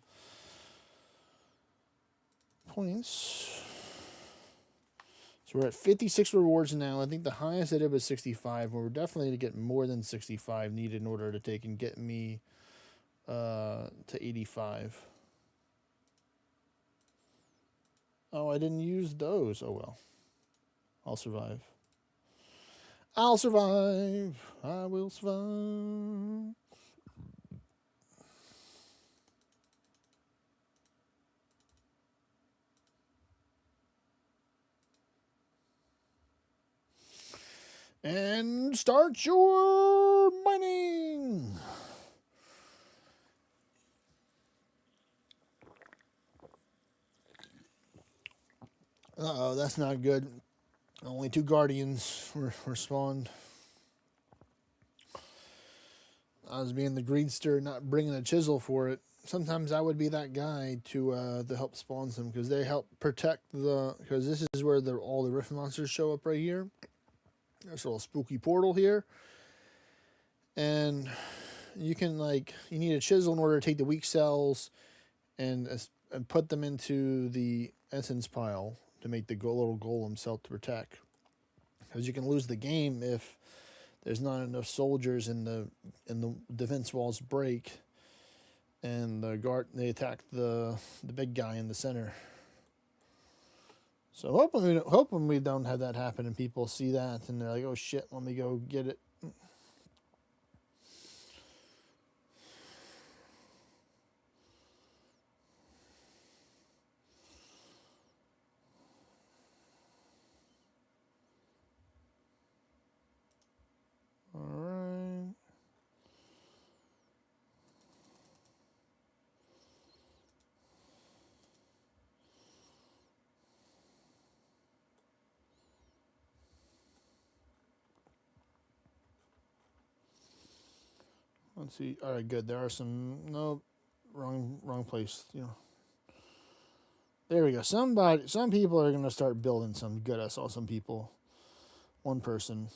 points. So we're at 56 rewards now. I think the highest I did was 65. We're definitely going to get more than 65 needed in order to take and get me to 85. Oh, I didn't use those. Oh well. I'll survive. I'll survive. I will survive. And start your mining. Uh-oh, that's not good. Only 2 guardians were spawned. I was being the greedster, not bringing a chisel for it. Sometimes I would be that guy to help spawn them because they help protect the. Because this is where all the rift monsters show up right here. There's a little spooky portal here, and you can you need a chisel in order to take the weak cells and put them into the essence pile to make the little golem cell to protect. Because you can lose the game if there's not enough soldiers and the defense walls break, and they attack the big guy in the center. So hoping we don't have that happen and people see that and they're like, oh shit, let me go get it. Alright. Let's see. All right, good. There are some wrong place. There we go. Some people are gonna start building some good. I saw some people. One person.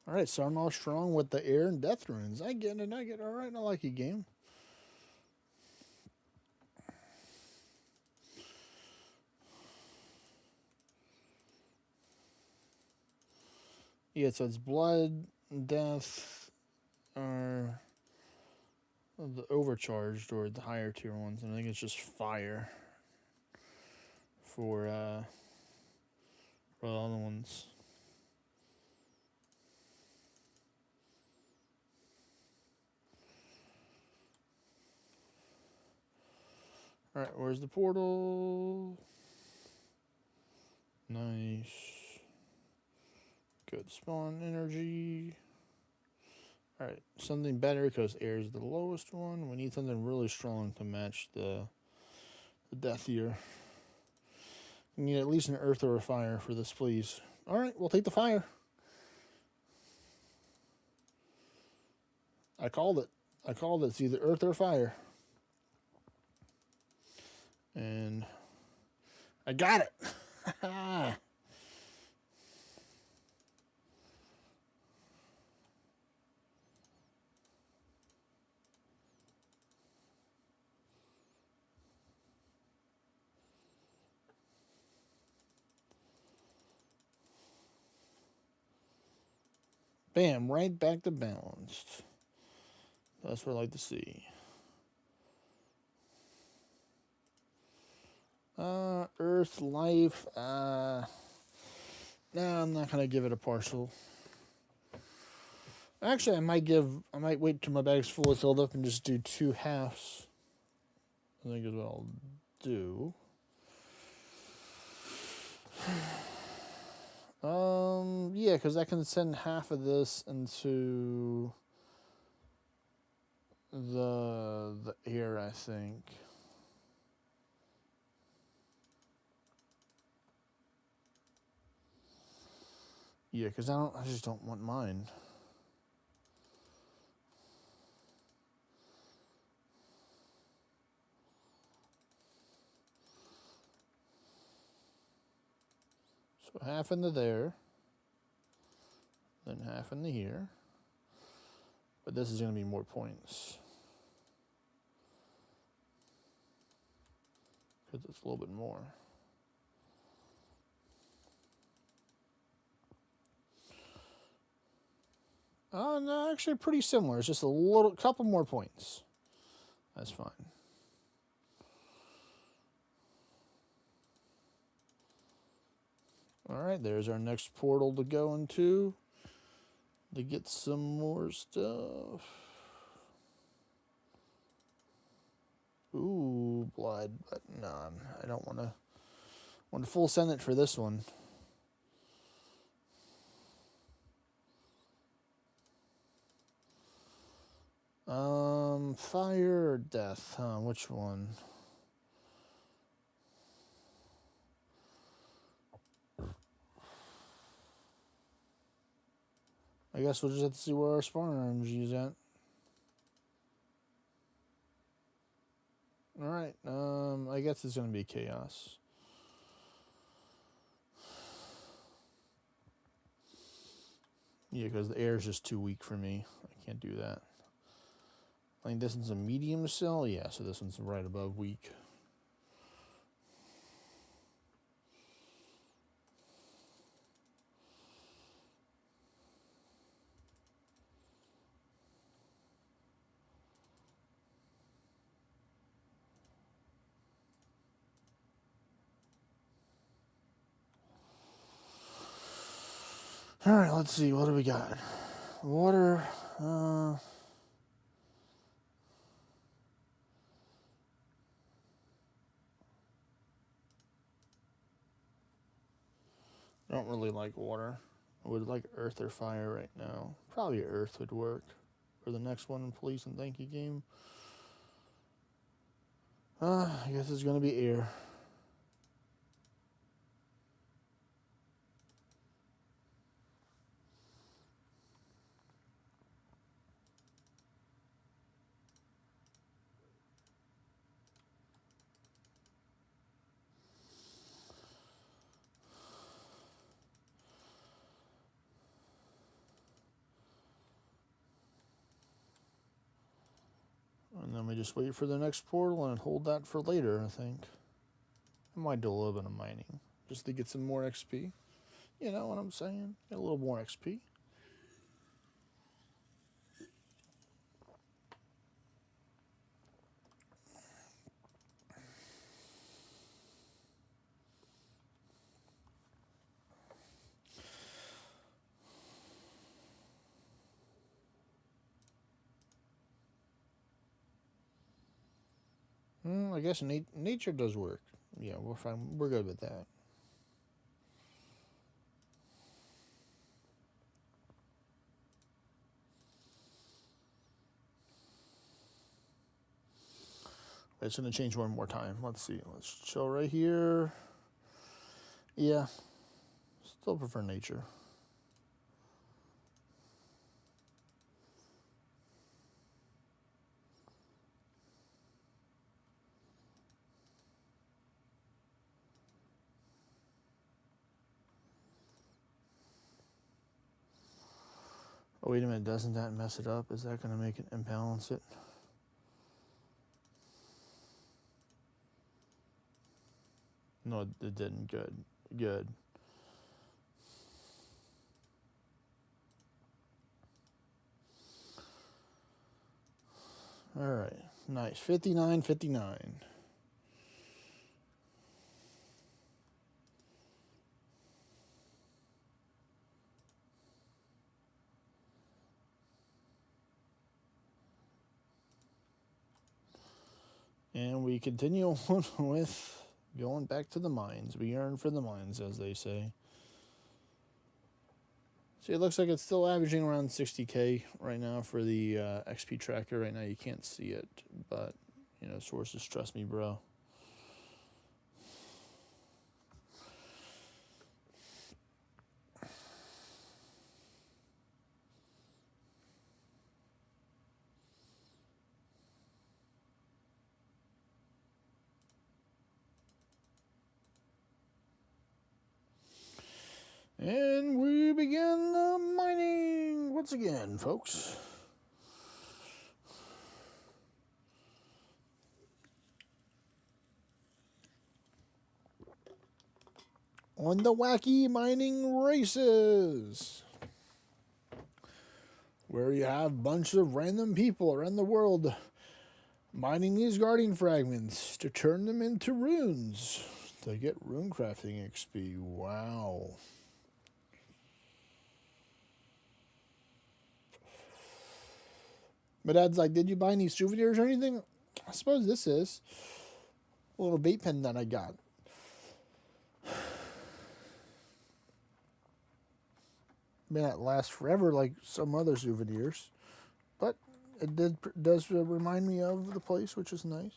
All right, so I'm all strong with the air and death runes. I get it. All right, I like your game. Yeah, so it's blood, death, or the overcharged or the higher tier ones. And I think it's just fire for the other ones. All right, where's the portal? Nice. Good spawn energy. All right, something better because air is the lowest one. We need something really strong to match the death here. We need at least an earth or a fire for this, please. All right, we'll take the fire. I called it. It's either earth or fire. And I got it. Bam, right back to balanced. That's what I like to see. Earth, life, no, I'm not gonna give it a partial. Actually, I might wait till my bag's fully filled up and just do 2 halves. I think is what I'll do. Yeah, because I can send half of this into the air, I think. Yeah, because I just don't want mine. So half into there, then half into here. But this is going to be more points. Because it's a little bit more. Oh, no, actually pretty similar. It's just a couple more points. That's fine. All right, there's our next portal to go into to get some more stuff. Ooh, blood, but none. I don't want to full send it for this one. Fire or death? Huh? Which one? I guess we'll just have to see where our spawner energy is at. Alright, I guess it's gonna be chaos. Yeah, because the air is just too weak for me. I can't do that. I think this one's a medium cell. Yeah, so this one's right above weak. Alright, let's see. What do we got? Water. I don't really like water. I would like earth or fire right now. Probably earth would work for the next one in Police and Thank You game. I guess it's going to be air. And then we just wait for the next portal and hold that for later, I think. I might do a little bit of mining just to get some more XP. You know what I'm saying? Get a little more XP. I guess nature does work. Yeah, we're fine. We're good with that. It's going to change one more time. Let's see. Let's chill right here. Yeah. Still prefer nature. Oh, wait a minute. Doesn't that mess it up? Is that going to make it imbalance it? No, it didn't. Good. Good. All right. Nice. 59-59. And we continue on with going back to the mines. We yearn for the mines, as they say. See, it looks like it's still averaging around 60k right now for the XP tracker. Right now you can't see it, but, you know, sources trust me, bro. And we begin the mining once again, folks. On the wacky mining races, where you have a bunch of random people around the world mining these guardian fragments to turn them into runes to get rune crafting XP. Wow. My dad's like, did you buy any souvenirs or anything? I suppose this is a little bait pen that I got. May not last forever like some other souvenirs, but it does remind me of the place, which is nice.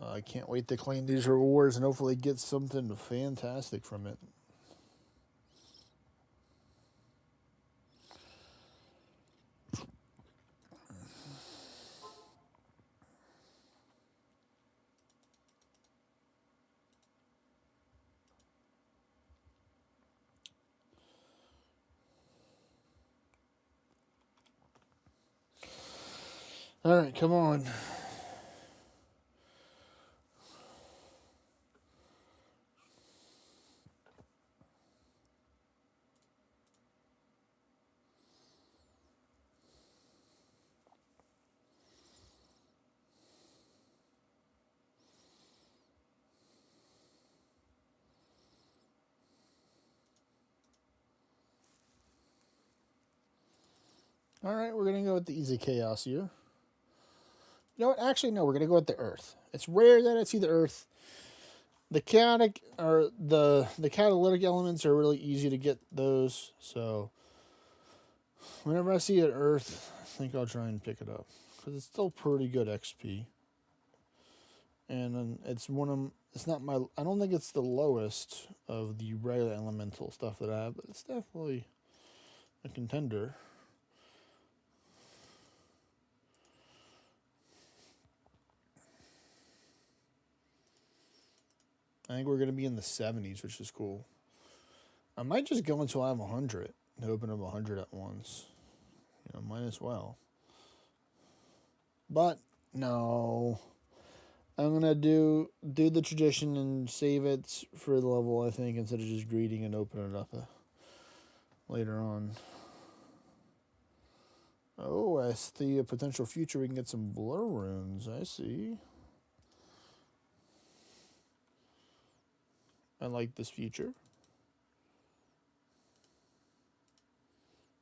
I can't wait to claim these rewards and hopefully get something fantastic from it. All right, come on. All right, we're going to go with the easy chaos here. You know what? Actually, no, we're going to go with the earth. It's rare that I see the earth. The chaotic or the catalytic elements are really easy to get those. So whenever I see an earth, I think I'll try and pick it up because it's still pretty good XP. And it's it's not my, I don't think it's the lowest of the regular elemental stuff that I have, but it's definitely a contender. I think we're going to be in the 70s, which is cool. I might just go until I have 100 and open up 100 at once. You know, might as well. But, no. I'm going to do the tradition and save it for the level, I think, instead of just greeting and opening it up later on. Oh, I see a potential future we can get some blur runes. I see. I like this future.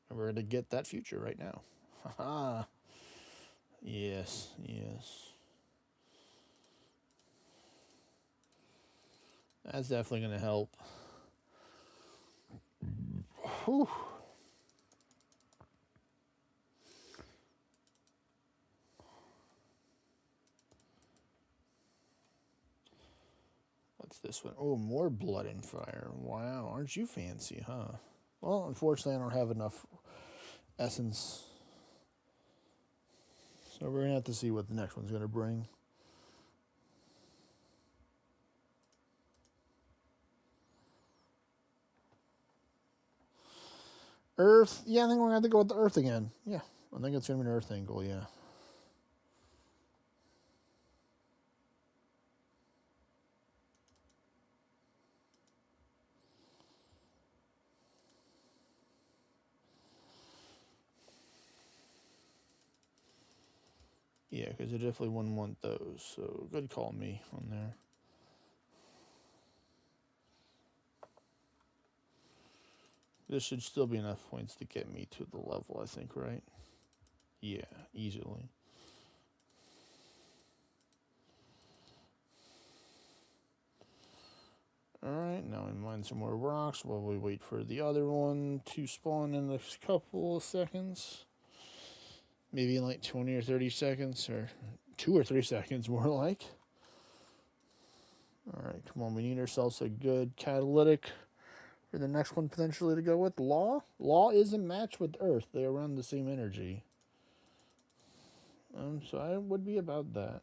And we're going to get that future right now. Haha. Yes, yes. That's definitely going to help. Whew. What's this one? Oh, more blood and fire. Wow, aren't you fancy, huh? Well, unfortunately, I don't have enough essence. So we're going to have to see what the next one's going to bring. Earth. Yeah, I think we're going to have to go with the Earth again. Yeah, I think it's going to be an Earth angle, yeah. Yeah, because I definitely wouldn't want those. So good call me on there. This should still be enough points to get me to the level, I think, right? Yeah, easily. Alright, now we mine some more rocks while we wait for the other one to spawn in a couple of seconds. Maybe in like 20 or 30 seconds, or 2 or 3 seconds more like. Alright, come on, we need ourselves a good catalytic For the next one potentially to go with Law. Law is a match with Earth. They are around the same energy. So I would be about that.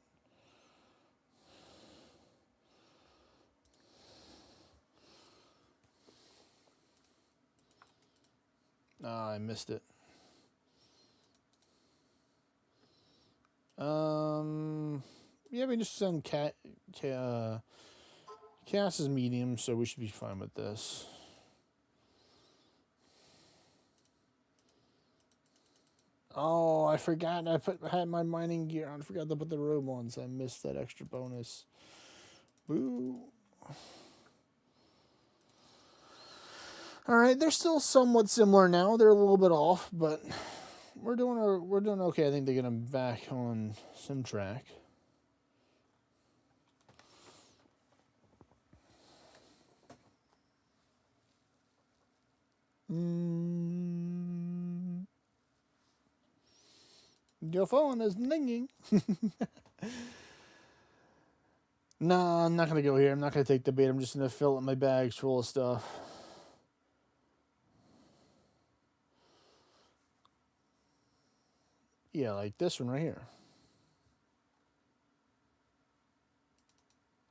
Ah, I missed it. Yeah, we just send Chaos is medium, so we should be fine with this. Oh, I forgot. I had my mining gear on. I forgot to put the robe on, so I missed that extra bonus. Boo. All right, they're still somewhat similar now. They're a little bit off, but we're doing okay. I think to get them back on sim track. Your phone is dinging. Nah, I'm not gonna go here. I'm not gonna take the bait. I'm just gonna fill up my bags full of stuff. Yeah, like this one right here.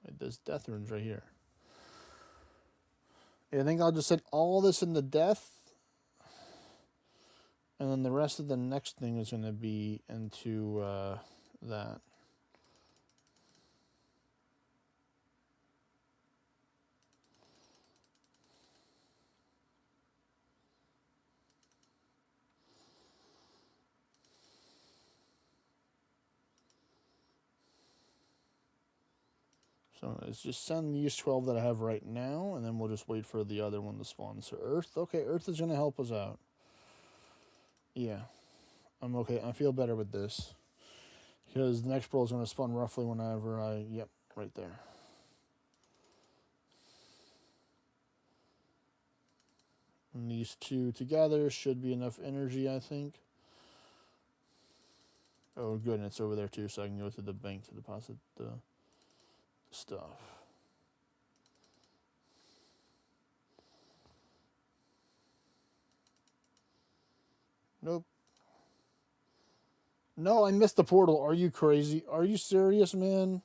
Like this death rune's right here. Yeah, I think I'll just set all this in the death. And then the rest of the next thing is going to be into that. So let's just send these 12 that I have right now, and then we'll just wait for the other one to spawn. So Earth, okay, Earth is going to help us out. Yeah, I'm okay. I feel better with this. Because the next brawl is going to spawn roughly whenever yep, right there. And these two together should be enough energy, I think. Oh, good, and it's over there too, so I can go to the bank to deposit the stuff. Nope. No, I missed the portal. Are you crazy? Are you serious, man?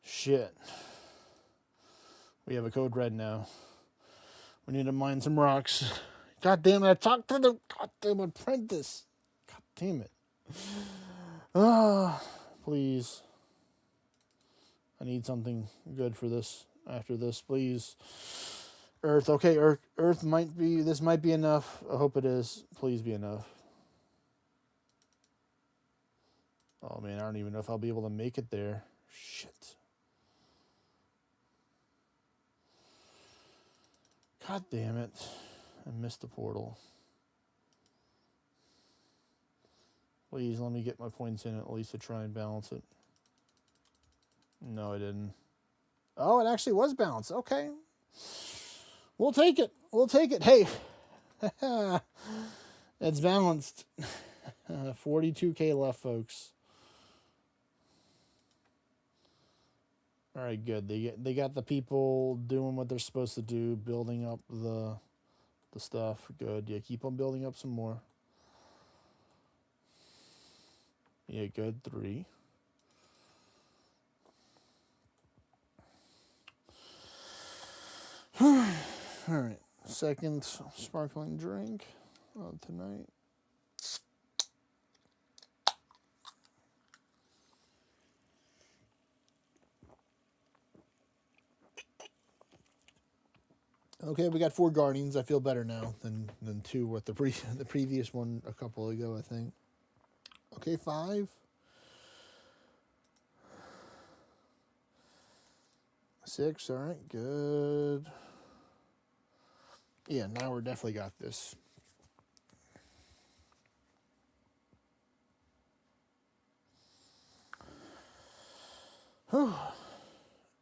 Shit. We have a code red now. We need to mine some rocks. God damn it, I talked to the goddamn apprentice. God damn it. Ah, please. I need something good for this after this, please. Earth, okay, Earth might be, this might be enough. I hope it is. Please be enough. Oh man, I don't even know if I'll be able to make it there. Shit. God damn it. I missed the portal. Please let me get my points in at least to try and balance it. No, I didn't. Oh, it actually was balanced. Okay. We'll take it. We'll take it. Hey. It's balanced. 42K left, folks. All right, good. They got the people doing what they're supposed to do, building up the stuff. Good. Yeah, keep on building up some more. Yeah, good. 3. All right. Second sparkling drink of tonight. Okay, we got 4 Guardians. I feel better now than 2 with the previous one a couple ago, I think. Okay, 5. 6, all right, good. Yeah, now we're definitely got this. Whew.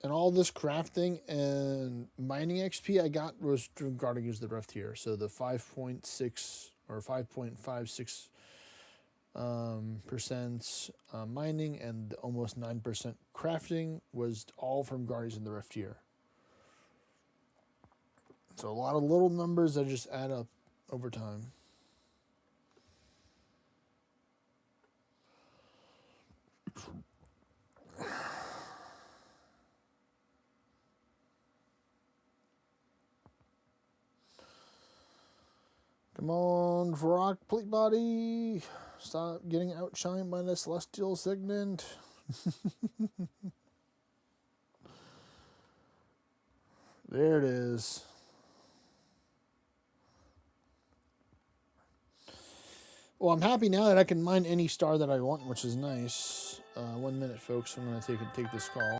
And all this crafting and mining XP I got was regarding as the Rift here. So the 5.6 or 5.56 percent mining and almost 9% crafting was all from Guardians in the Rift here. So a lot of little numbers that just add up over time. Come on, Rock Plate Body. Stop getting outshined by the Celestial Signet. There it is. Well, I'm happy now that I can mine any star that I want, which is nice. 1 minute, folks. I'm going to take this call.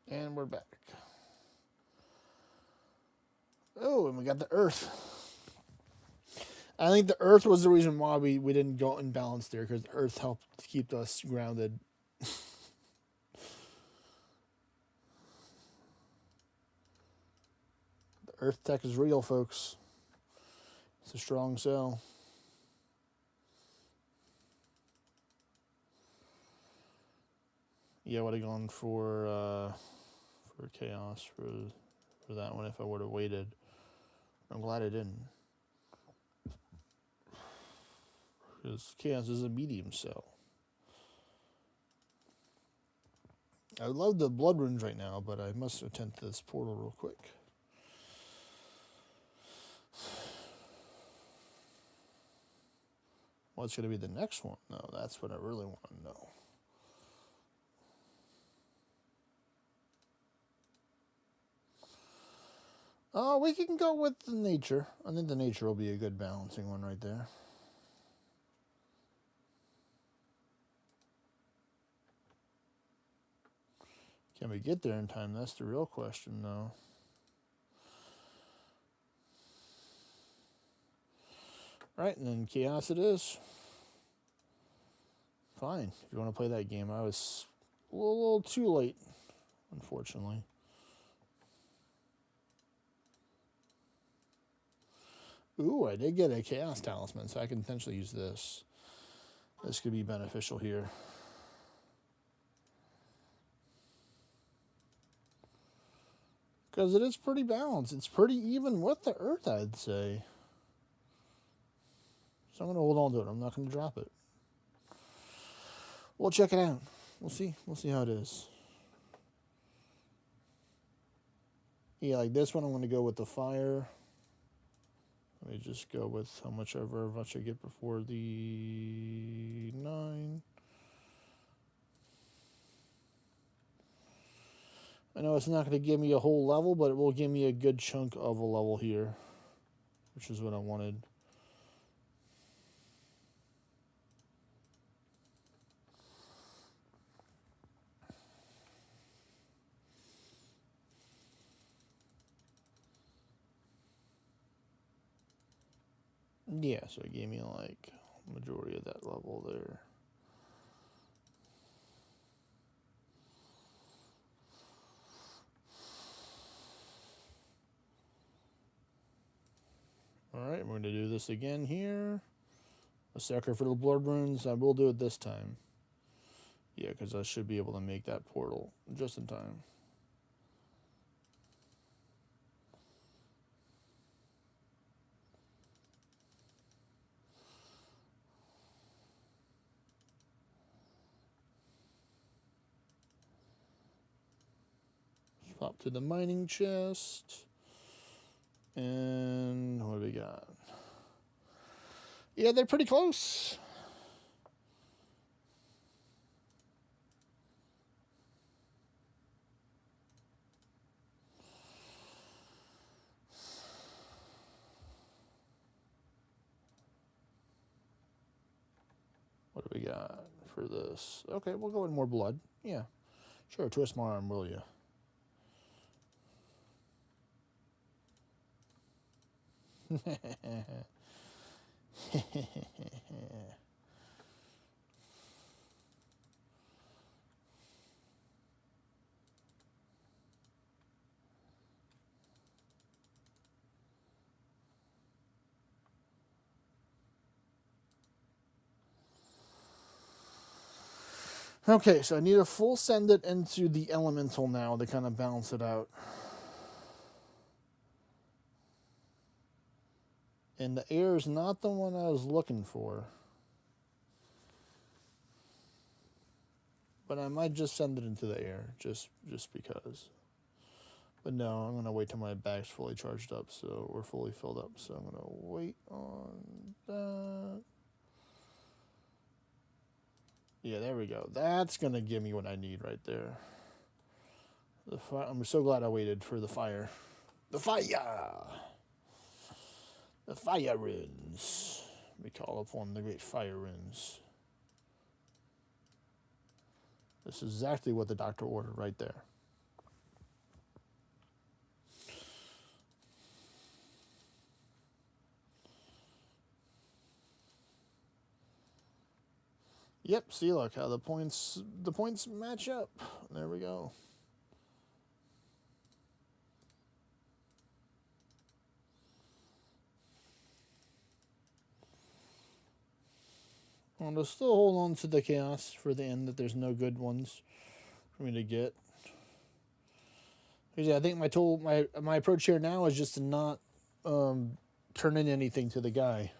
And we're back. Oh, and we got the Earth. I think the Earth was the reason why we didn't go imbalanced there, because the Earth helped keep us grounded. The Earth tech is real, folks. It's a strong sell. Yeah, I would have gone for chaos for that one if I would have waited. I'm glad I didn't. Because chaos is a medium sell. I would love the blood runes right now, but I must attempt this portal real quick. What's going to be the next one? No, that's what I really want to know. Oh, we can go with the nature. I think the nature will be a good balancing one right there. Can we get there in time? That's the real question, though. Right, and then chaos it is. Fine, if you want to play that game. I was a little too late, unfortunately. Ooh, I did get a Chaos Talisman, so I can potentially use this. This could be beneficial here. Because it is pretty balanced. It's pretty even with the Earth, I'd say. So I'm going to hold on to it. I'm not going to drop it. We'll check it out. We'll see. We'll see how it is. Yeah, like this one, I'm going to go with the fire. Let me just go with how much I get before the 9. I know it's not going to give me a whole level, but it will give me a good chunk of a level here, which is what I wanted. Yeah, so it gave me like majority of that level there. Alright, we're going to do this again here. A sucker for the blood runes. I will do it this time. Yeah, because I should be able to make that portal just in time. Swap to the mining chest. And what do we got? Yeah, they're pretty close. What do we got for this? Okay, we'll go with more blood. Yeah, sure. Twist my arm, will you? Okay, so I need to full send it into the elemental now to kind of balance it out. And the air is not the one I was looking for. But I might just send it into the air, just because. But no, I'm going to wait till my bag's fully charged up, so we're fully filled up. So I'm going to wait on that. Yeah, there we go. That's going to give me what I need right there. I'm so glad I waited for the fire. The fire! The fire runes. We call upon the great fire runes. This is exactly what the doctor ordered right there. Yep, see, look how the points match up. There we go. I'm to still hold on to the chaos for the end that there's no good ones for me to get. Because yeah, I think my approach here now is just to not turn in anything to the guy.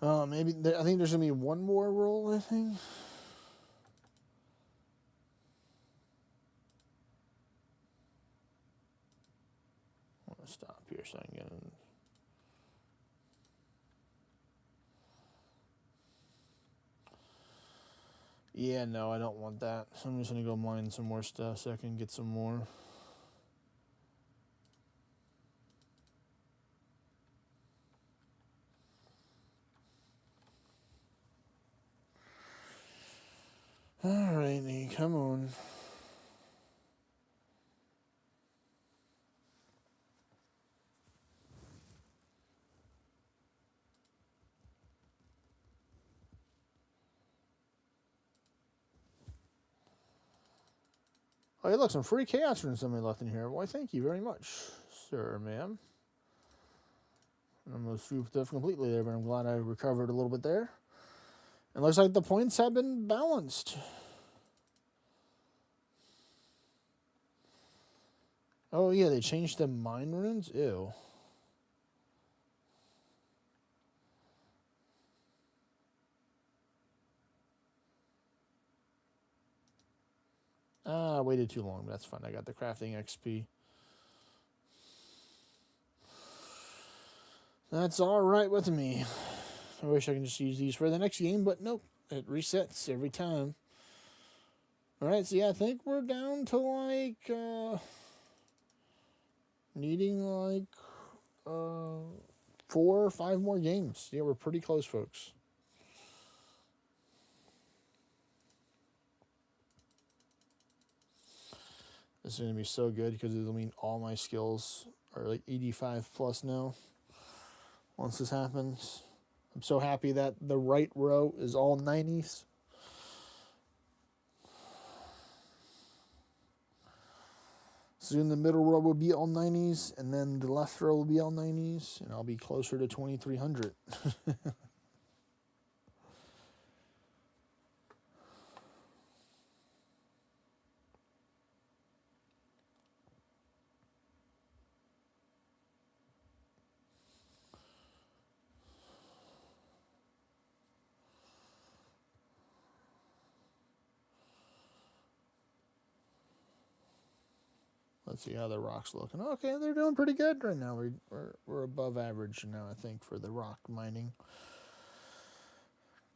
Maybe I think there's gonna be one more roll. I think. I'm gonna stop here so I can get in. Yeah, no, I don't want that. So I'm just gonna go mine some more stuff so I can get some more. Alrighty, come on. Oh, hey, look, some free chaos runes somebody left in here. Why, thank you very much, sir, ma'am. I almost swooped off completely there, but I'm glad I recovered a little bit there. It looks like the points have been balanced. Oh, yeah, they changed the mine runes? Ew. I waited too long, but that's fine. I got the crafting XP. That's alright with me. I wish I could just use these for the next game, but nope. It resets every time. Alright, so yeah, I think we're down to like, needing like, 4 or 5 more games. Yeah, we're pretty close, folks. This is going to be so good because it'll mean all my skills are like 85 plus now once this happens. I'm so happy that the right row is all 90s. Soon the middle row will be all 90s, and then the left row will be all 90s, and I'll be closer to 2300. Let's see how the rock's looking. Okay, they're doing pretty good right now. We're above average now, I think, for the rock mining.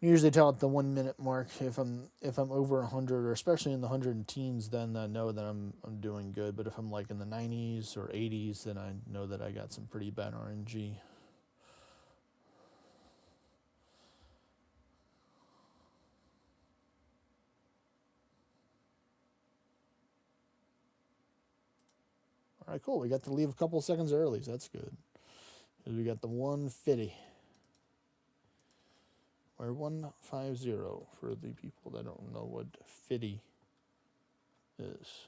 Usually tell at the 1 minute mark if I'm over 100, or especially in the 100 teens, then I know that I'm doing good. But if I'm like in the 90s or 80s, then I know that I got some pretty bad RNG. right, cool. We got to leave a couple seconds early, so that's good. We got the 150. Or 150 for the people that don't know what fitty is.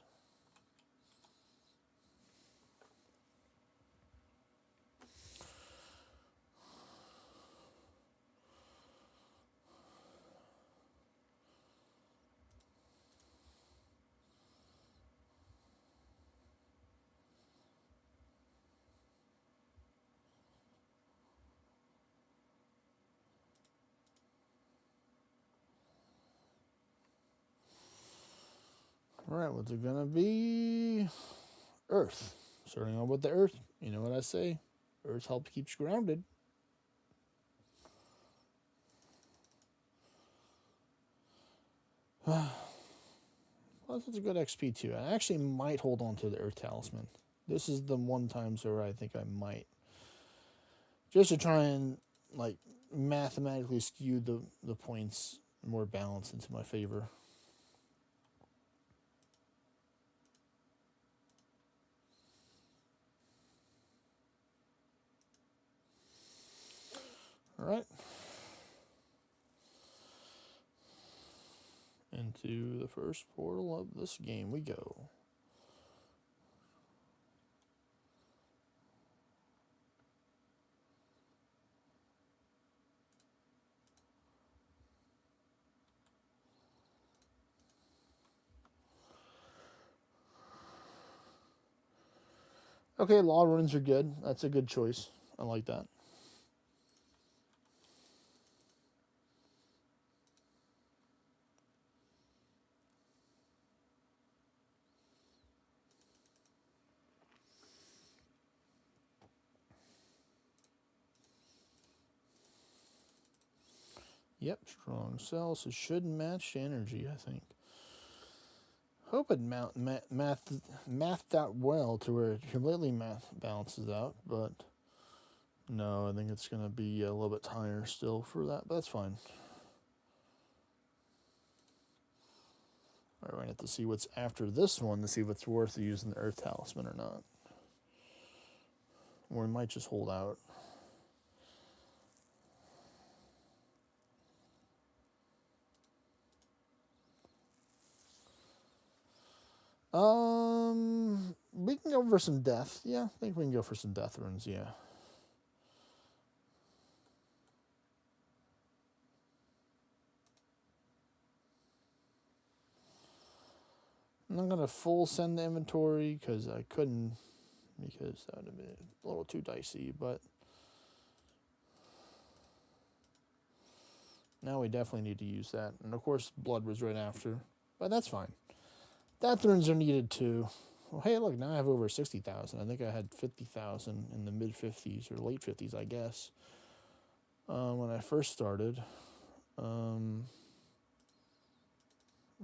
All right, what's it gonna be? Earth. Starting on with the earth. You know what I say? Earth helps keeps you grounded. Plus, it's a good XP too. I actually might hold on to the Earth Talisman. This is the one time where I think I might. Just to try and, like, mathematically skew the points more balanced into my favor. Alright. Into the first portal of this game we go. Okay, law runes are good. That's a good choice. I like that. Yep, strong cells. So it should match energy, I think. Hope it mathed out well to where it completely balances out, but no, I think it's going to be a little bit higher still for that, but that's fine. All right, we're going to have to see what's after this one to see if it's worth using the Earth Talisman or not. Or we might just hold out. We can go for some death. Yeah, I think we can go for some death runes, yeah. I'm not going to full send the inventory because I couldn't, because that would have been a little too dicey, but now we definitely need to use that. And of course, blood was right after, but that's fine. Death runes are needed too. Well, hey, look, now I have over 60,000. I think I had 50,000 in the mid-50s or late 50s, I guess, when I first started. All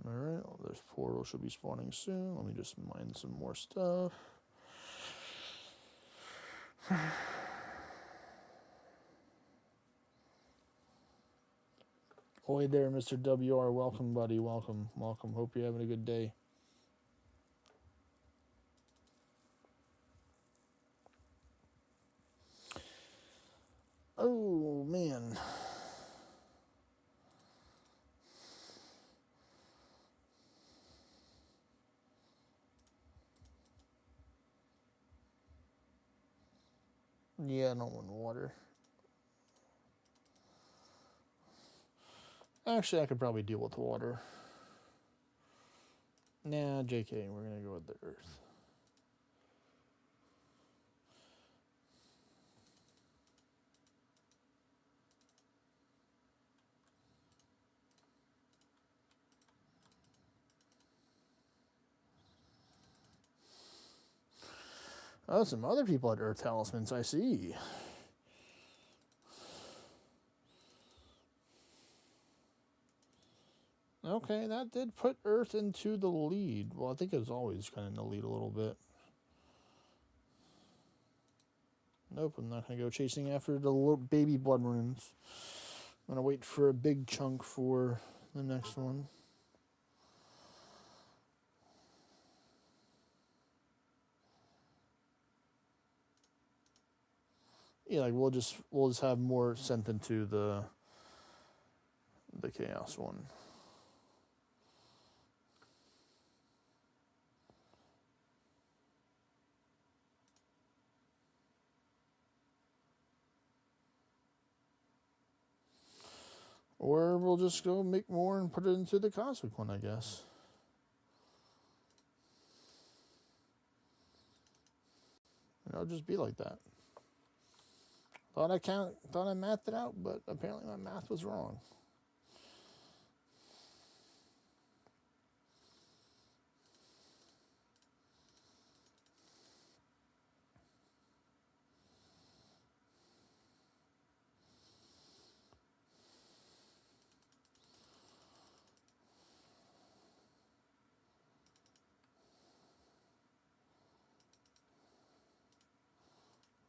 right, well, this portal should be spawning soon. Let me just mine some more stuff. Oi there, Mr. WR. Welcome, buddy. Welcome, welcome. Hope you're having a good day. Oh, man. Yeah, I don't want water. Actually, I could probably deal with water. Nah, JK, we're going to go with the earth. Oh, some other people had earth talismans, I see. Okay, that did put Earth into the lead. Well, I think it was always kind of in the lead a little bit. Nope, I'm not going to go chasing after the little baby blood runes. I'm going to wait for a big chunk for the next one. Yeah, like we'll just have more sent into the chaos one. Or we'll just go make more and put it into the cosmic one, I guess. And it'll just be like that. Thought I mathed it out, but apparently my math was wrong.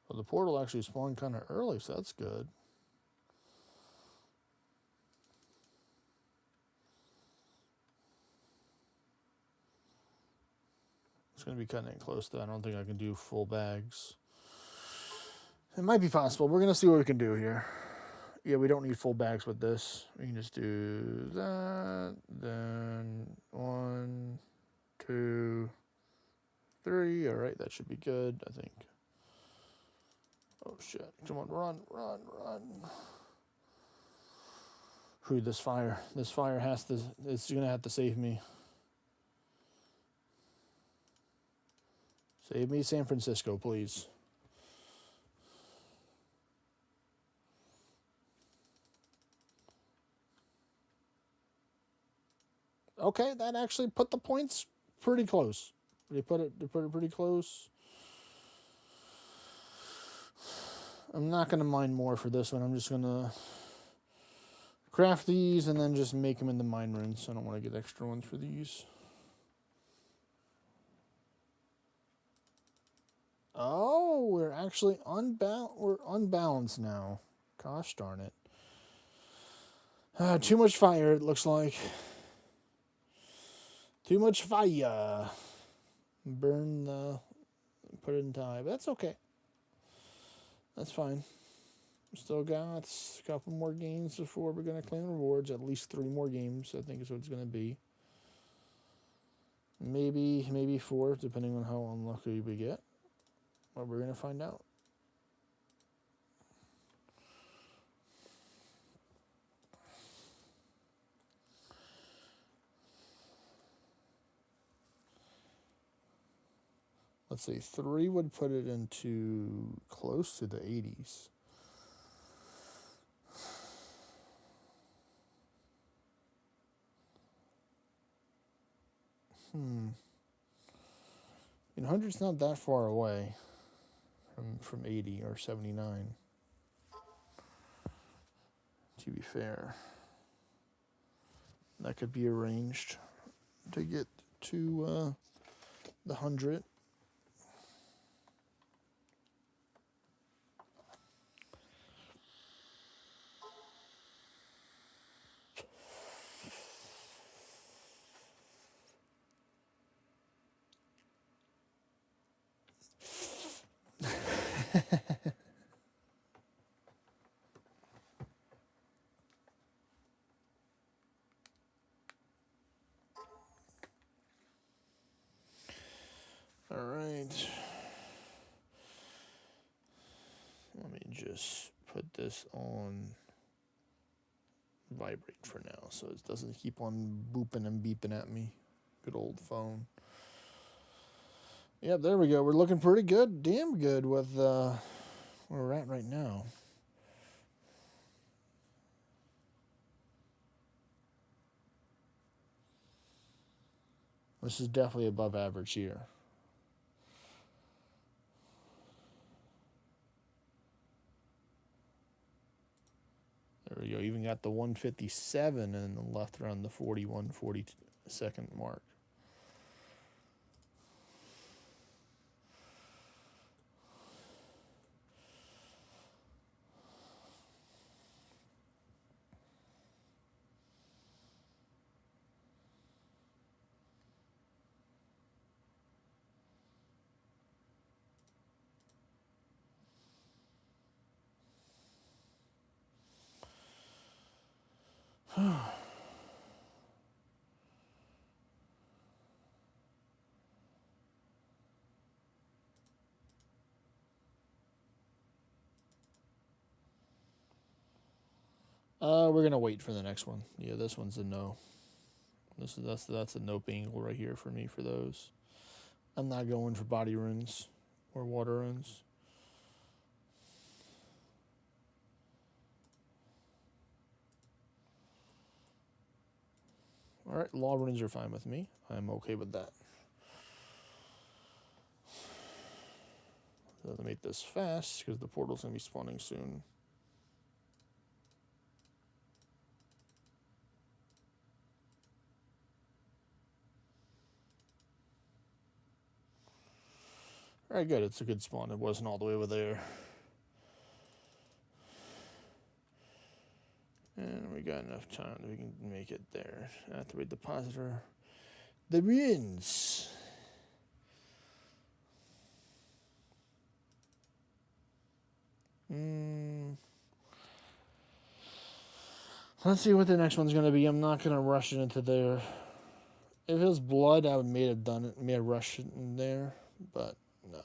Well, the portal actually spawned kind of early, so that's good. It's going to be cutting it close, though. I don't think I can do full bags. It might be possible. We're going to see what we can do here. Yeah, we don't need full bags with this. We can just do that. Then 1, 2, 3. All right, that should be good, I think. Oh, shit. Come on, run. Whew, this fire has to, it's going to have to save me. Save me, San Francisco, please. Okay, that actually put the points pretty close. They put it pretty close. I'm not going to mine more for this one. I'm just going to craft these and then just make them into mine runes. I don't want to get extra ones for these. Oh, we're actually unbalanced now. Gosh darn it. Too much fire, it looks like. Too much fire. Burn put it in time. But that's okay. That's fine. Still got a couple more games before we're going to claim rewards. At least 3 more games, I think is what it's going to be. Maybe 4, depending on how unlucky we get. But we're going to find out. Let's see, 3 would put it into close to the 80s. You know, 100's not that far away from 80 or 79. To be fair, that could be arranged to get to the 100. All right. Let me just put this on vibrate for now so it doesn't keep on booping and beeping at me. Good old phone. Yep, there we go. We're looking pretty good, damn good with where we're at right now. This is definitely above average here. There we go. Even got the 157 and left around the 41, 42nd mark. We're gonna wait for the next one. Yeah, this one's a no. That's a nope angle right here for me for those. I'm not going for body runes or water runes. All right, law runes are fine with me. I'm okay with that. So let me make this fast because the portal's gonna be spawning soon. All right, good. It's a good spawn. It wasn't all the way over there. And we got enough time that we can make it there. Activate depositor. The runes. Let's see what the next one's gonna be. I'm not gonna rush it into there. If it was blood, I would may have done it, may have rushed it in there, but no.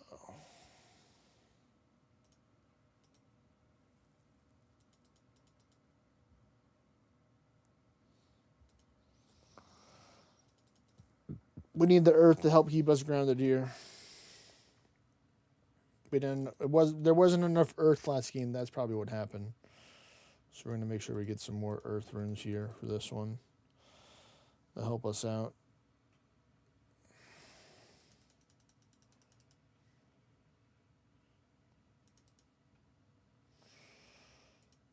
We need the earth to help keep us grounded here. We didn't. There wasn't enough earth last game. That's probably what happened. So we're gonna make sure we get some more earth runes here for this one to help us out.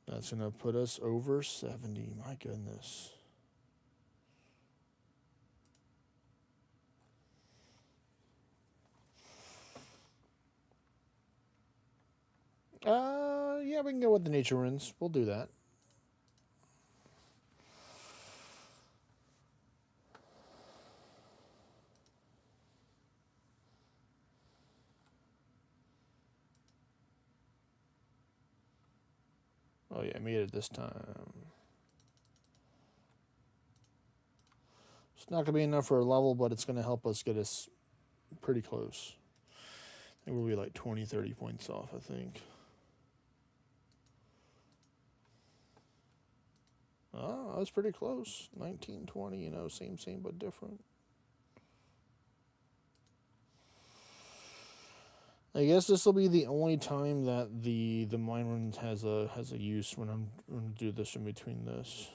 That's gonna put us over 70. My goodness. Yeah, we can go with the nature runes. We'll do that. Oh yeah, I made it this time. It's not gonna be enough for a level, but it's gonna help us get us pretty close. I think we'll be like 20, 30 points off, I think. Oh, that was pretty close. 19, 20, you know, same, but different. I guess this will be the only time that the mine run has a use when I'm going to do this in between this.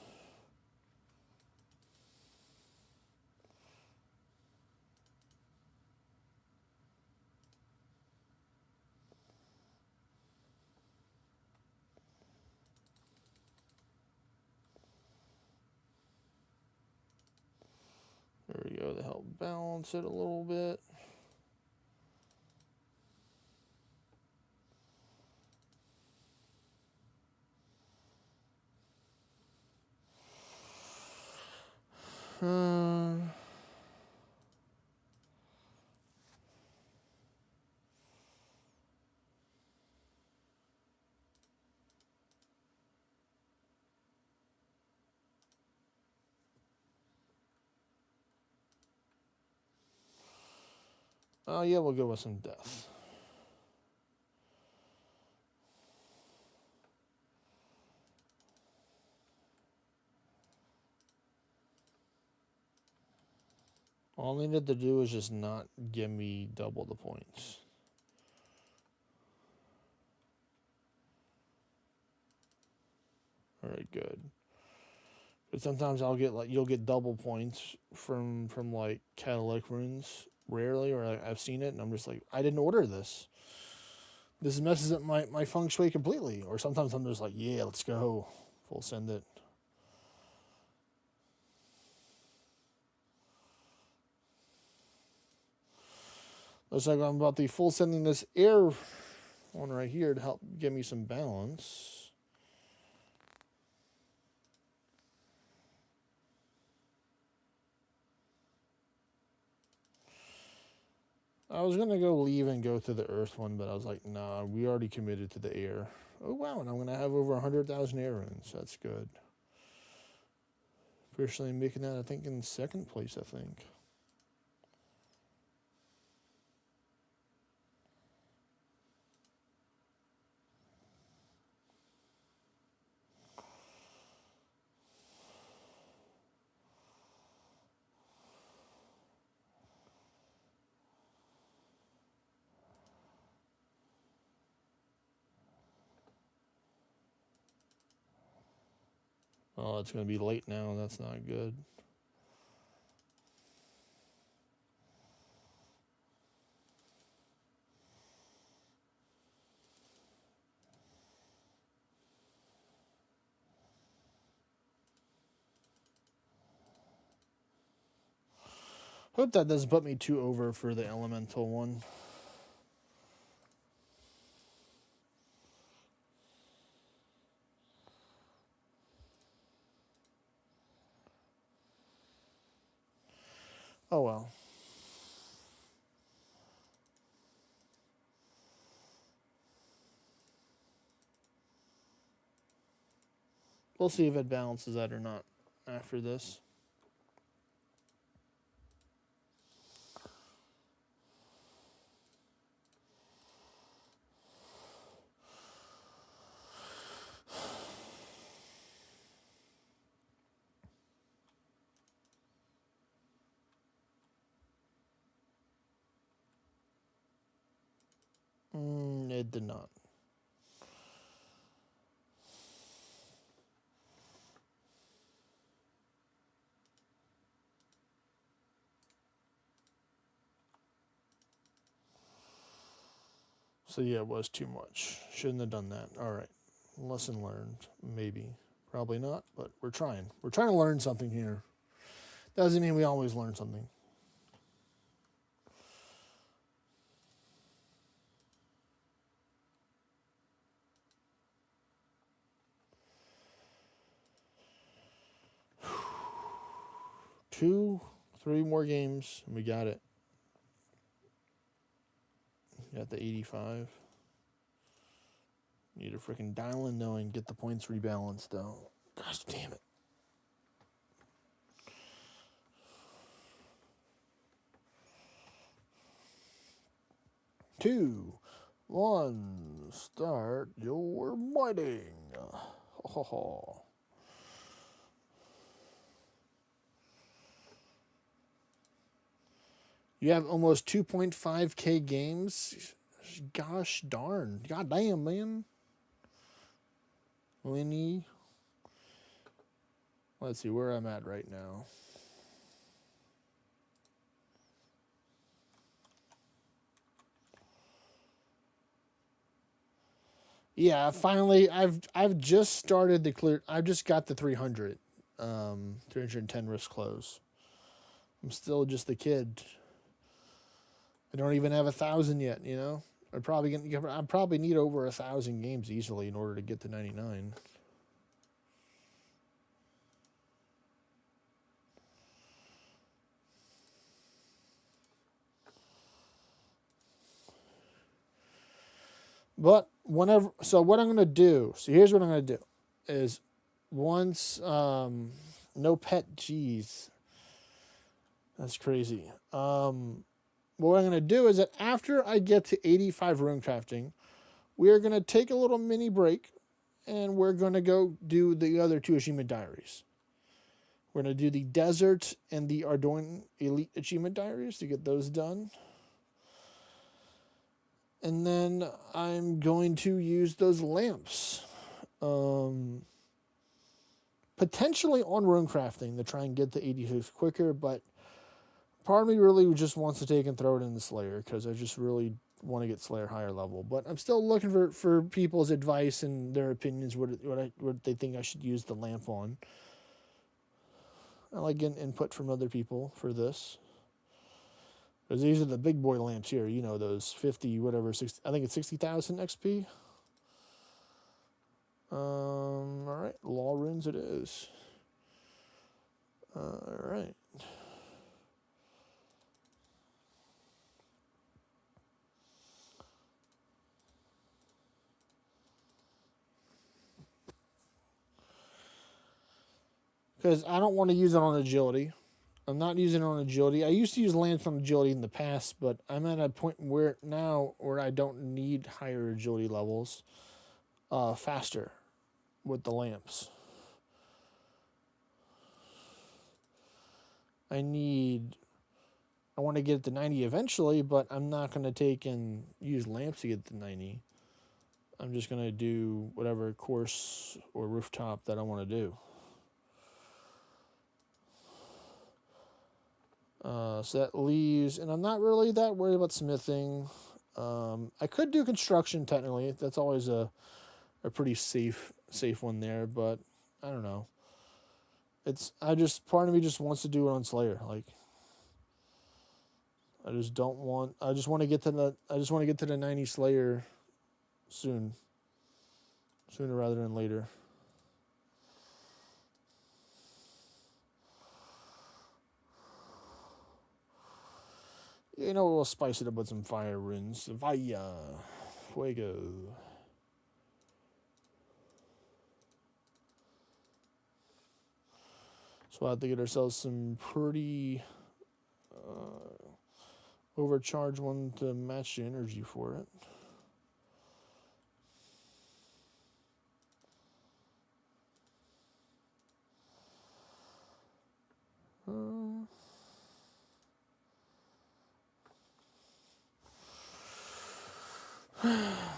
There we go, to help balance it a little bit. Yeah, we'll go with some death. All I needed to do is just not give me double the points. All right, good. But sometimes you'll get double points from like catalytic runes. Rarely, or I've seen it, and I'm just like, I didn't order this. This messes up my feng shui completely. Or sometimes I'm just like, yeah, let's go. Full send it. Looks like I'm about to be full sending this air one right here to help give me some balance. I was going to go leave and go to the earth one, but I was like, nah, we already committed to the air. Oh, wow, and I'm going to have over 100,000 air runes. That's good. Officially making that, I think, in second place, I think. Oh, it's going to be late now. That's not good. Hope that doesn't put me too over for the elemental one. Oh well. We'll see if it balances that or not after this. It did not. So yeah, it was too much. Shouldn't have done that. All right. Lesson learned. Maybe. Probably not, but we're trying. We're trying to learn something here. Doesn't mean we always learn something. Three more games, and we got it. Got the 85. Need to freaking dial in though and get the points rebalanced though. Gosh damn it. Two, one, start your biting. Ho ho ho. You have almost 2.5K games. Gosh darn. God damn, man. Winnie. Let's see where I'm at right now. Yeah, finally, I've just started the clear. I've just got the 300, 310 risk close. I'm still just a kid. I don't even have 1,000 yet. You know, I probably need over 1,000 games easily in order to get to 99. But whenever, so what I'm gonna do. So here's what I'm gonna do, is once no pet. Jeez, that's crazy. What I'm gonna do is that after I get to 85 rune crafting, we are gonna take a little mini break, and we're gonna go do the other two achievement diaries. We're gonna do the desert and the Ardoin Elite achievement diaries to get those done. And then I'm going to use those lamps. Potentially on rune crafting to try and get the 86 quicker, but part of me really just wants to take and throw it in the Slayer because I just really want to get Slayer higher level. But I'm still looking for people's advice and their opinions, what they think I should use the lamp on. I like getting input from other people for this. Because these are the big boy lamps here, you know, those 50, whatever, 60, I think it's 60,000 XP. All right, law runes it is. All right. Because I don't want to use it on agility. I'm not using it on agility. I used to use lamps on agility in the past, but I'm at a point where now where I don't need higher agility levels faster with the lamps. I want to get it to 90 eventually, but I'm not going to take and use lamps to get to 90. I'm just going to do whatever course or rooftop that I want to do. So that leaves, and I'm not really that worried about smithing. I could do construction technically. That's always a pretty safe one there, but I don't know. Part of me just wants to do it on Slayer. Like, I just want to get to the 90 Slayer sooner rather than later. You know, we'll spice it up with some fire runes. Fire. Fuego. So we'll have to get ourselves some pretty overcharged one to match the energy for it.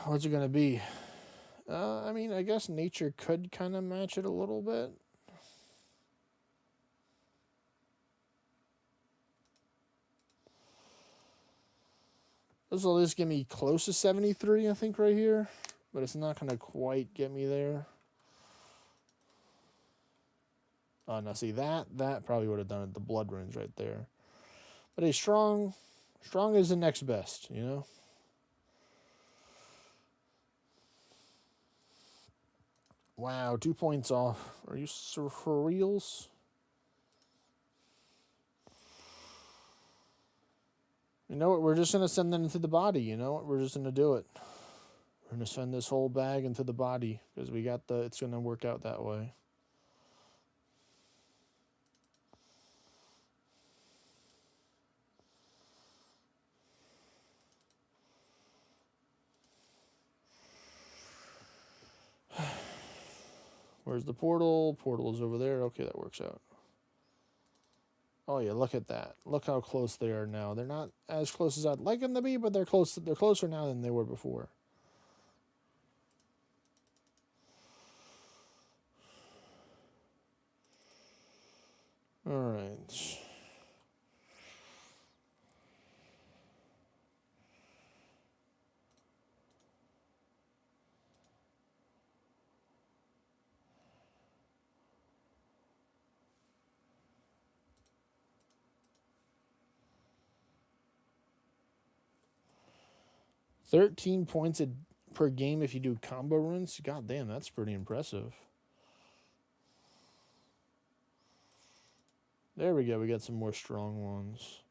What's it going to be? I mean, I guess nature could kind of match it a little bit. This will at least get me close to 73, I think, right here. But it's not going to quite get me there. Oh, now see, that probably would have done it. The blood runes right there. But a strong is the next best, you know? Wow, 2 points off. Are you for reals? You know what? We're just going to send that into the body. You know what? We're just going to do it. We're going to send this whole bag into the body because it's going to work out that way. Where's the portal? Portal is over there. Okay, that works out. Oh yeah, look at that. Look how close they are now. They're not as close as I'd like them to be, but they're close. They're closer now than they were before. All right. $13 points per game if you do combo runes. God damn, that's pretty impressive. There we go. We got some more strong ones.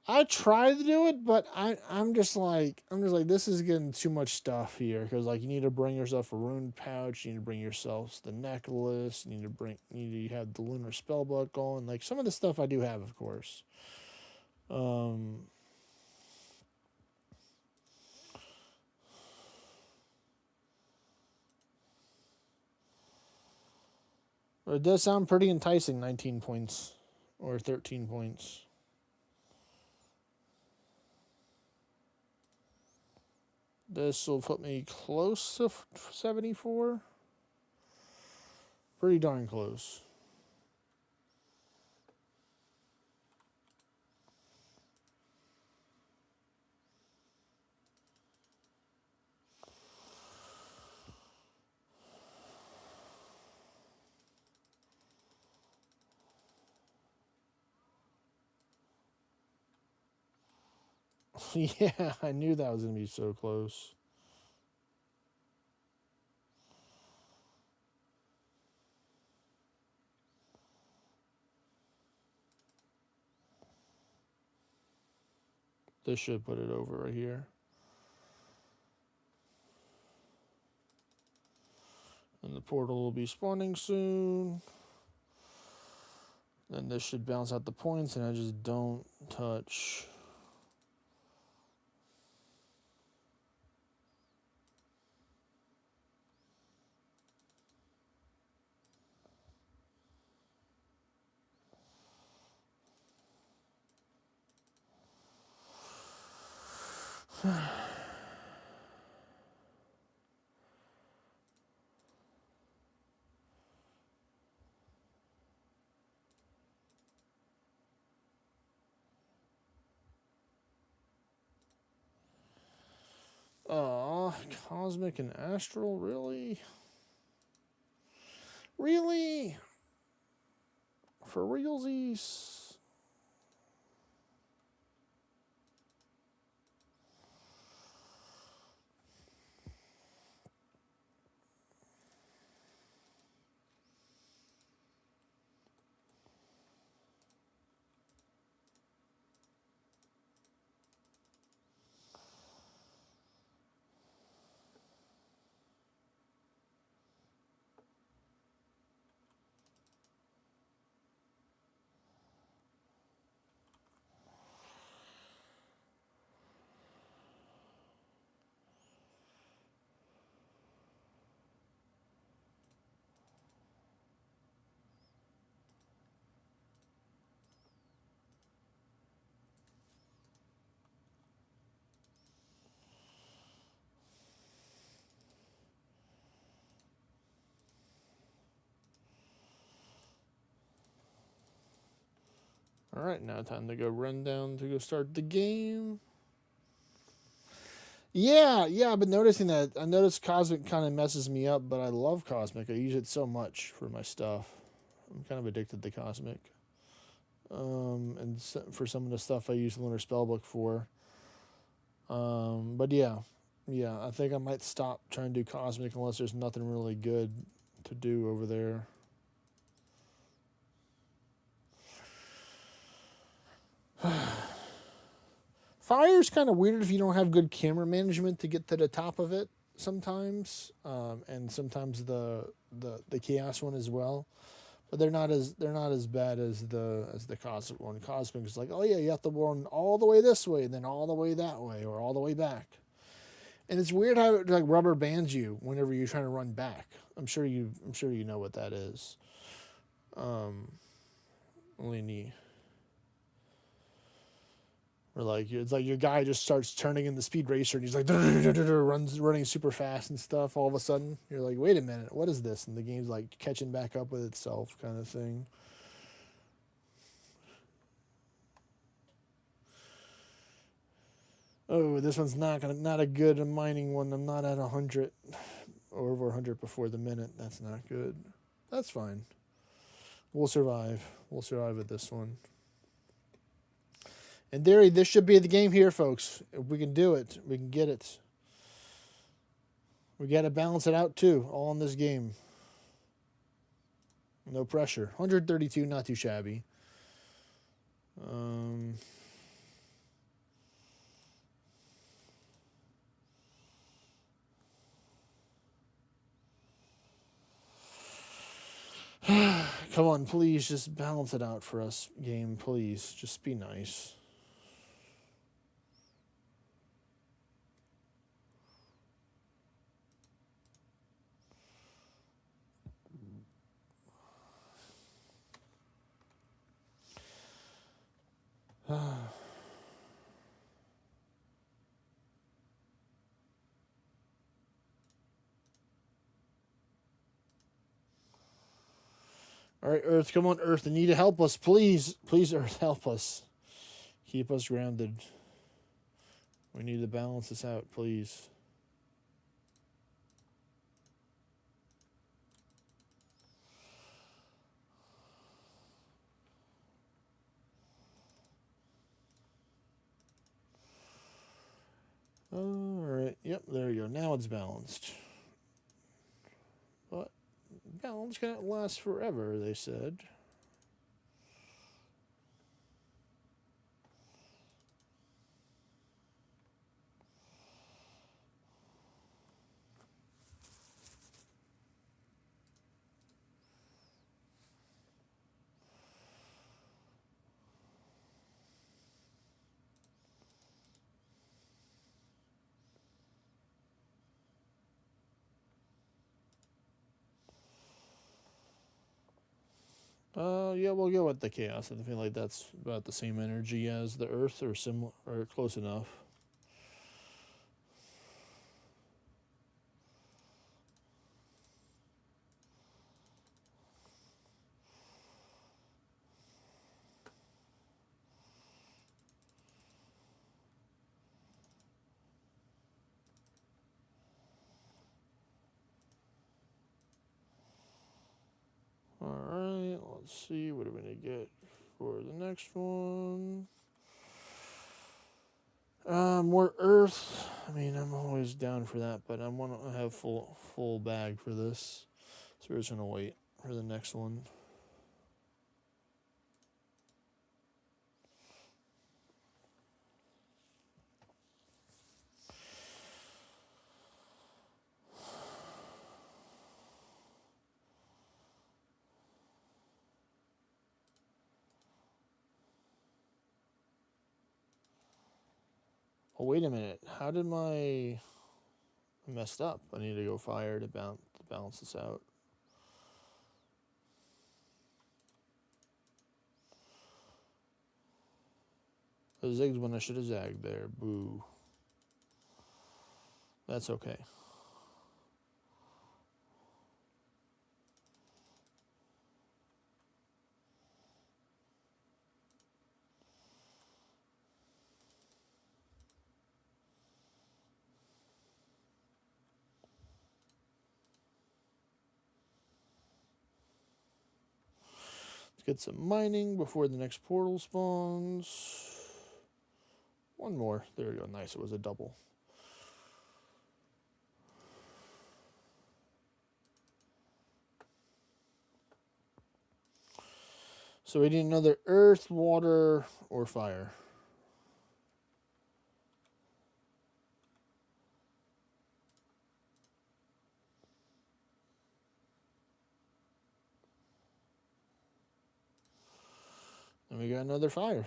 I tried to do it, but I'm just like this is getting too much stuff here because like you need to bring yourself a rune pouch, you need to bring yourself the necklace, you need to have the lunar spellbook on. Like some of the stuff I do have, of course. But it does sound pretty enticing. 19 points or 13 points. This will put me close to 74. Pretty darn close. Yeah, I knew that was going to be so close. This should put it over right here. And the portal will be spawning soon. Then this should bounce out the points, and I just don't touch. Cosmic and Astral, really? Really? For realsies? All right, now time to go run down to go start the game. Yeah, I've been noticing that. I noticed Cosmic kind of messes me up, but I love Cosmic. I use it so much for my stuff. I'm kind of addicted to Cosmic. And for some of the stuff I use Lunar Spellbook for. But yeah, I think I might stop trying to do Cosmic unless there's nothing really good to do over there. Fire's kind of weird if you don't have good camera management to get to the top of it sometimes, and sometimes the chaos one as well. But they're not as bad as the Cosmic one. Cosmic is like, oh yeah, you have to run all the way this way, and then all the way that way, or all the way back. And it's weird how it like rubber bands you whenever you're trying to run back. I'm sure you know what that is. Only neat. Or like it's like your guy just starts turning in the speed racer and he's like running super fast and stuff. All of a sudden you're like, wait a minute, what is this? And the game's like catching back up with itself, kind of thing. Oh, this one's not a good mining one. I'm not at 100 or over 100 before the minute. That's not good. That's fine. We'll survive. We'll survive with this one. In theory, this should be the game here, folks. If we can do it, we can get it. We got to balance it out, too, all in this game. No pressure. 132, not too shabby. Come on, please, just balance it out for us, game, please. Just be nice. All right, Earth, come on, Earth. I need to help us, please. Please, Earth, help us. Keep us grounded. We need to balance this out, please. All right, yep, there you go. Now it's balanced. But balance can't last forever, they said. Yeah, we'll go with the chaos. I feel like that's about the same energy as the earth, or similar, or close enough. Alright, let's see. What are we going to get for the next one? More earth. I mean, I'm always down for that, but I want to have full bag for this. So we're just going to wait for the next one. Oh, wait a minute. How did I messed up? I need to go fire to balance this out. I zigged when I should have zagged there. Boo. That's okay. Let's get some mining before the next portal spawns. One more. There we go. Nice. It was a double. So we need another earth, water, or fire. And we got another fire.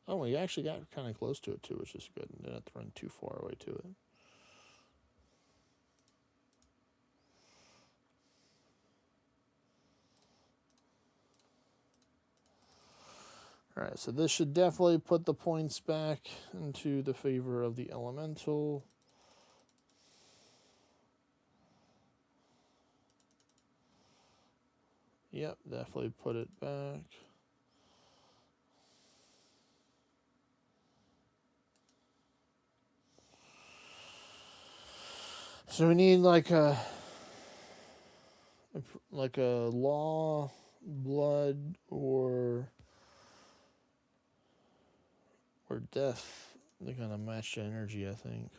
Oh, we actually got kind of close to it too, which is good. Didn't have to run too far away to it. Alright, so this should definitely put the points back into the favor of the elemental. Yep, definitely put it back. So we need like a law, blood, or death. They kind of match the energy, I think.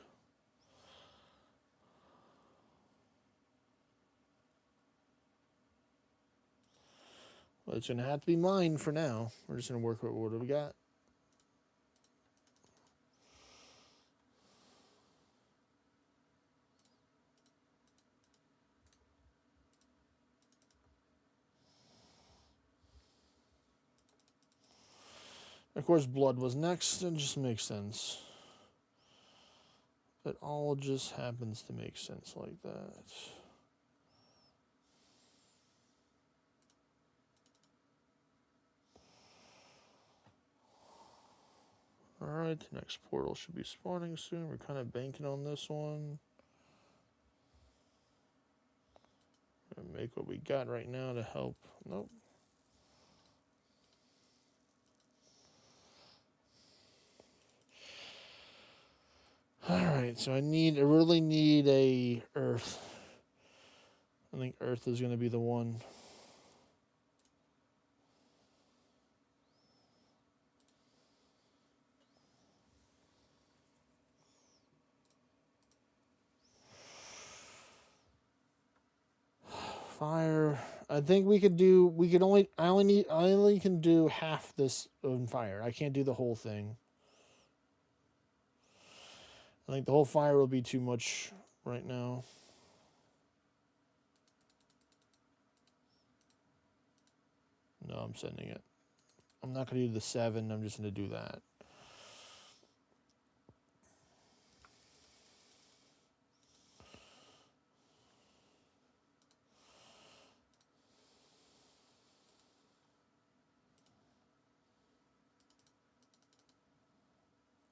Well, it's going to have to be mine for now. We're just going to work with what we got. Of course, blood was next. It just makes sense. It all just happens to make sense like that. Alright, the next portal should be spawning soon. We're kind of banking on this one. Gonna make what we got right now to help. Nope. Alright, so I really need a earth. I think earth is going to be the one. Fire. I think we could do. I only can do half this on fire. I can't do the whole thing. I think the whole fire will be too much right now. No, I'm sending it. I'm not going to do the 7. I'm just going to do that.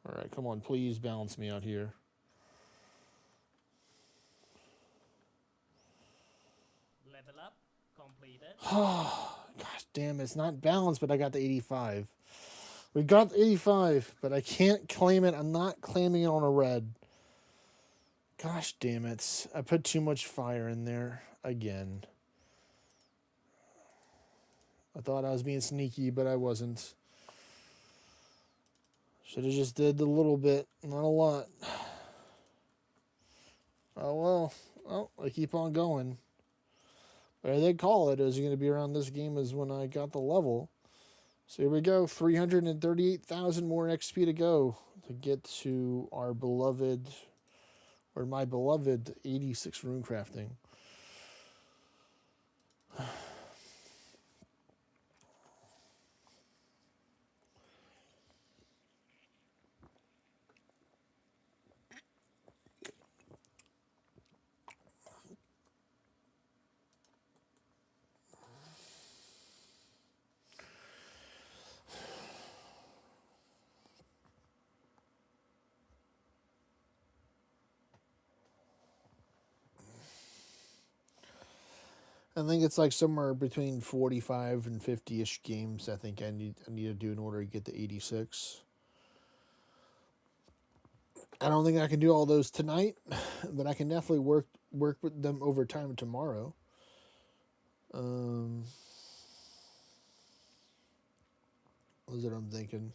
All right, come on, please balance me out here. Level up completed. Gosh damn, it's not balanced, but I got the 85. We got the 85, but I can't claim it. I'm not claiming it on a red. Gosh damn it. I put too much fire in there again. I thought I was being sneaky, but I wasn't. Should have just did a little bit, not a lot. Oh well. Well, I keep on going. Whatever they call it is going to be around this game is when I got the level. So here we go. 338,000 more XP to go to get to our beloved, or my beloved 86 rune crafting. I think it's like somewhere between 45 and 50-ish games I think I need to do in order to get to 86. I don't think I can do all those tonight, but I can definitely work with them over time tomorrow. That's what I'm thinking.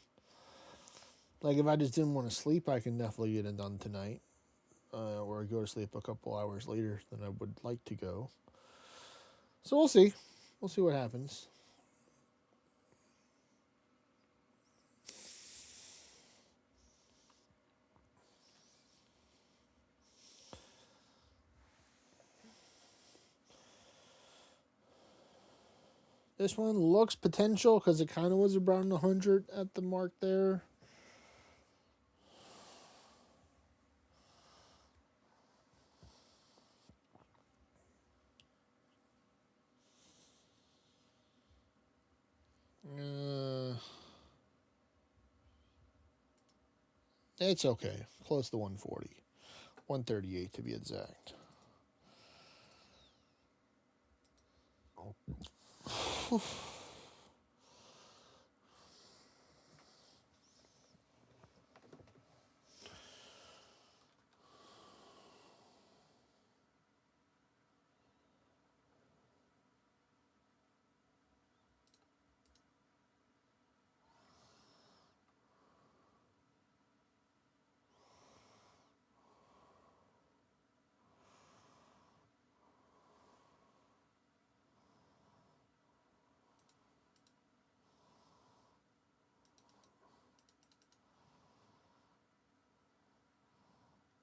Like if I just didn't want to sleep, I can definitely get it done tonight. Or go to sleep a couple hours later than I would like to go. So we'll see. We'll see what happens. This one looks potential because it kind of was around 100 at the mark there. It's okay. Close to 140. 138 to be exact.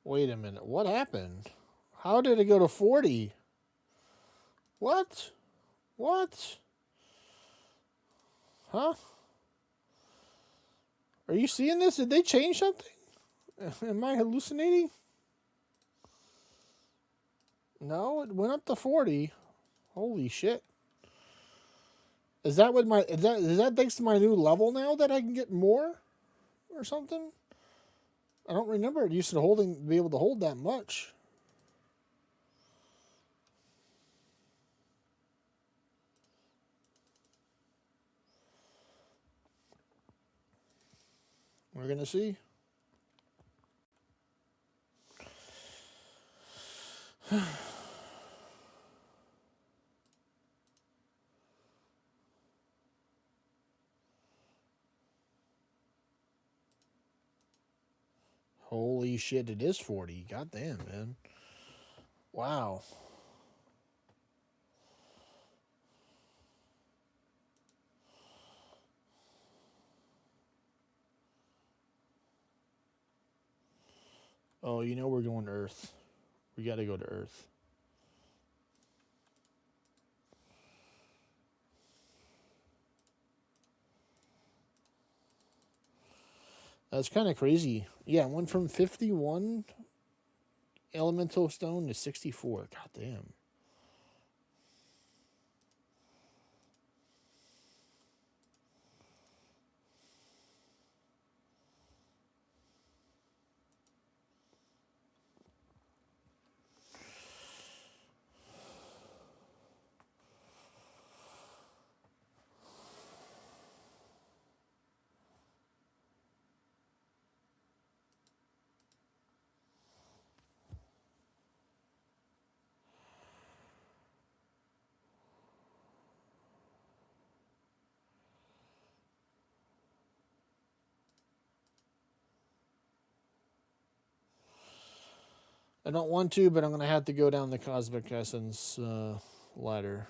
Wait a minute. What happened? How did it go to 40? What? What? Huh? Are you seeing this? Did they change something? Am I hallucinating? No, it went up to 40. Holy shit. Is that what my is that thanks to my new level now that I can get more or something? I don't remember it used to be able to hold that much. We're gonna see. Holy shit, it is 40. Goddamn, man. Wow. Oh, you know we're going to Earth. We gotta go to Earth. That's kind of crazy. Yeah, it went from 51 elemental stone to 64. God damn. I don't want to, but I'm going to have to go down the Cosmic Essence ladder.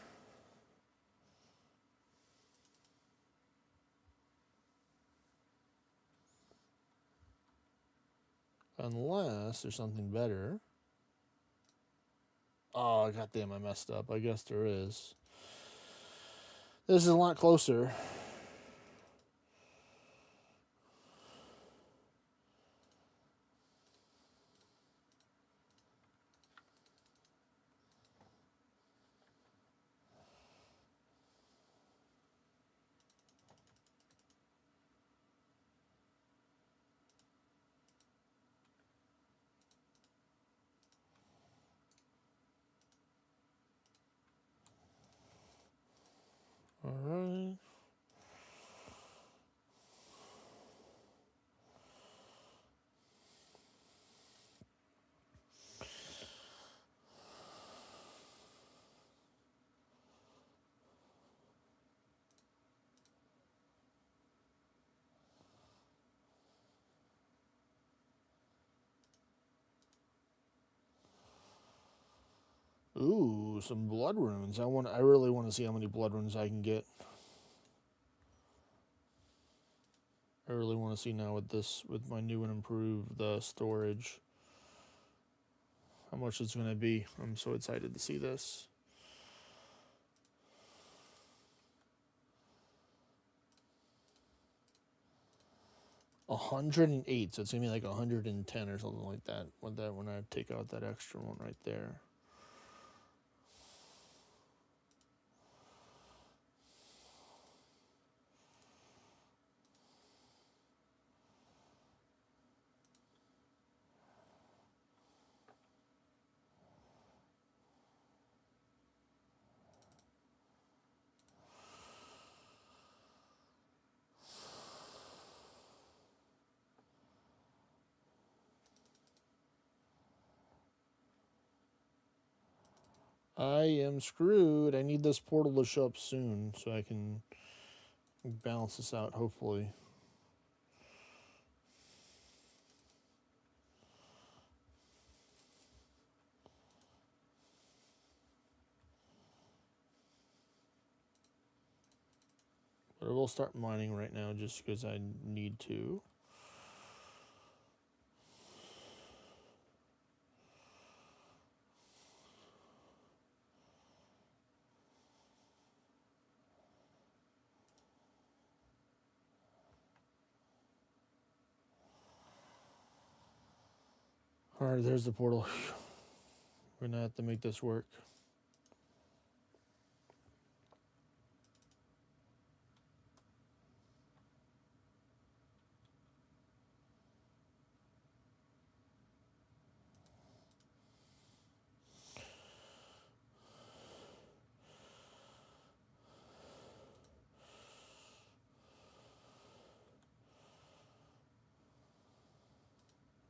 Unless there's something better. Oh, goddamn, I messed up. I guess there is. This is a lot closer. All right. Ooh, some blood runes. I really want to see how many blood runes I can get. I really want to see now with my new and improved storage, how much it's going to be. I'm so excited to see this. 108, so it's gonna be like 110 or something like that. When I take out that extra one right there. I am screwed. I need this portal to show up soon so I can balance this out, hopefully. But I will start mining right now just because I need to. Alright, there's the portal. We're gonna have to make this work.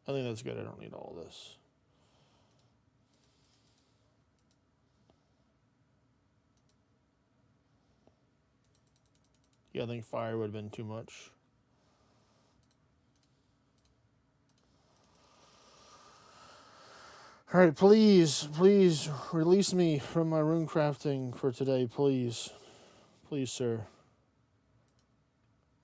I think that's good. I don't need all of this. Yeah, I think fire would have been too much. Alright, please release me from my rune crafting for today, please. Please, sir.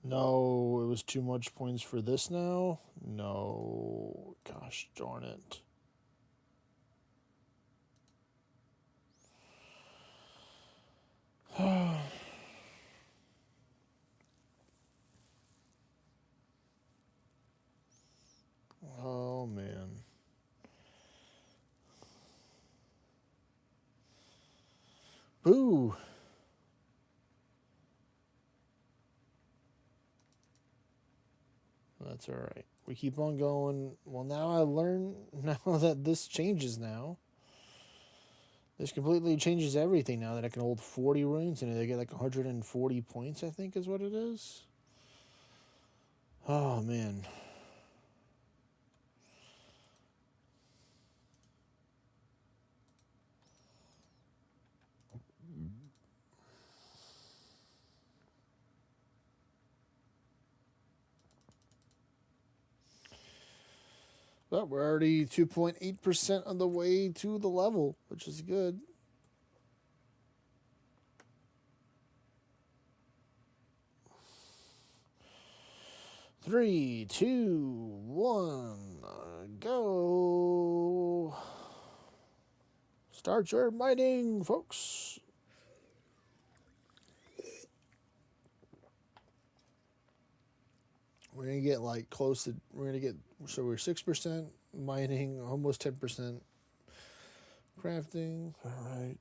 No, it was too much points for this now? No. Gosh darn it. Oh, man. Boo! That's alright. We keep on going. Well, now I learn now that this changes now. This completely changes everything now that I can hold 40 runes and they get like 140 points, I think is what it is. Oh, man. But we're already 2.8% of the way to the level, which is good. Three, two, one, go. Start your mining, folks. We're gonna get like close to. We're gonna get. So we're 6% mining, almost 10% crafting. All right.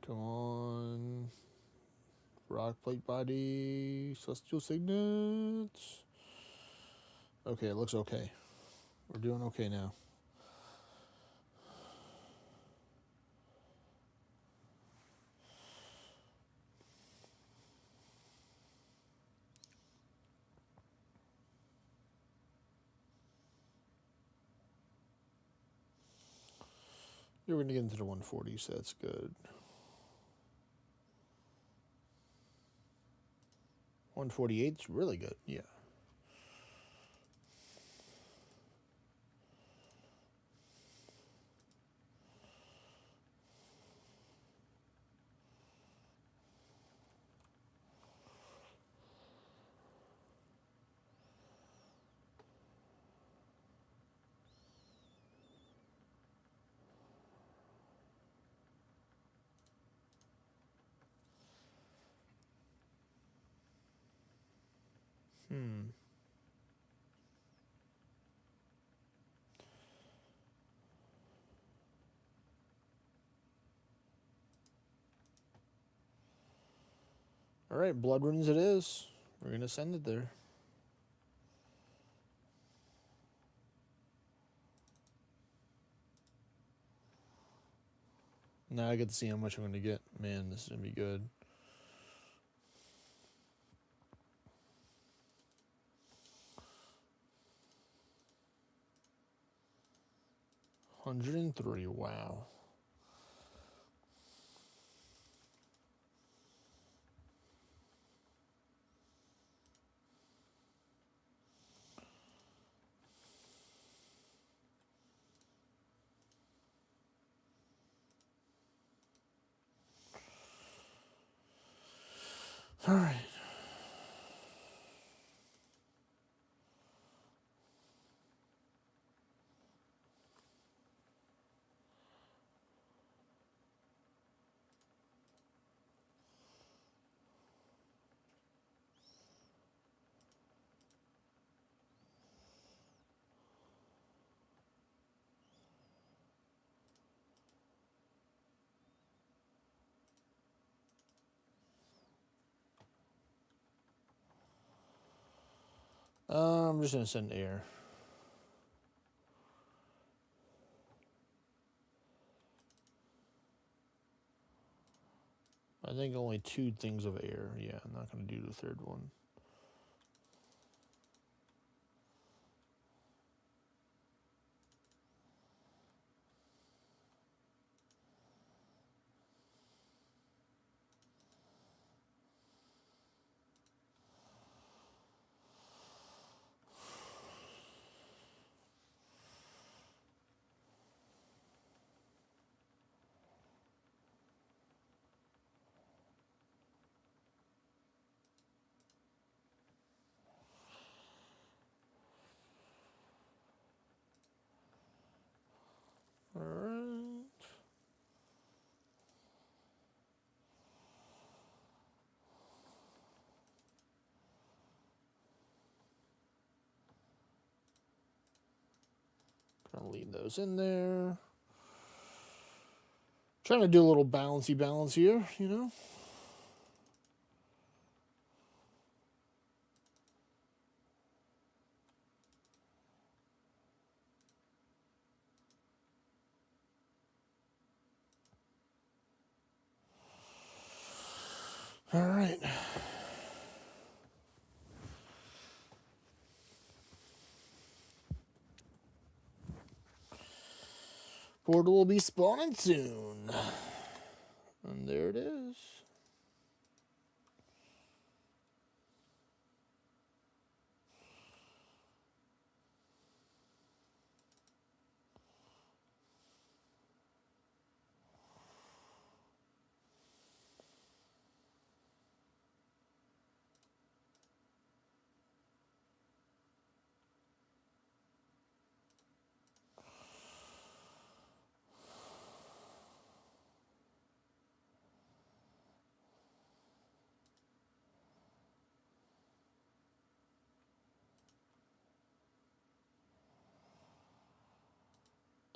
Come on. Rock plate body. Celestial signets. Okay, it looks okay. We're doing okay now. You're going to get into the 140, so that's good. 148 is really good, yeah. All right, blood runes it is. We're going to send it there. Now I get to see how much I'm going to get. Man, this is going to be good. $103, wow. All right. I'm just going to send air. I think only 2 things of air. Yeah, I'm not going to do the third one. All right. Gonna leave those in there. Trying to do a little balance here, you know? All right. Portal will be spawning soon. And there it is.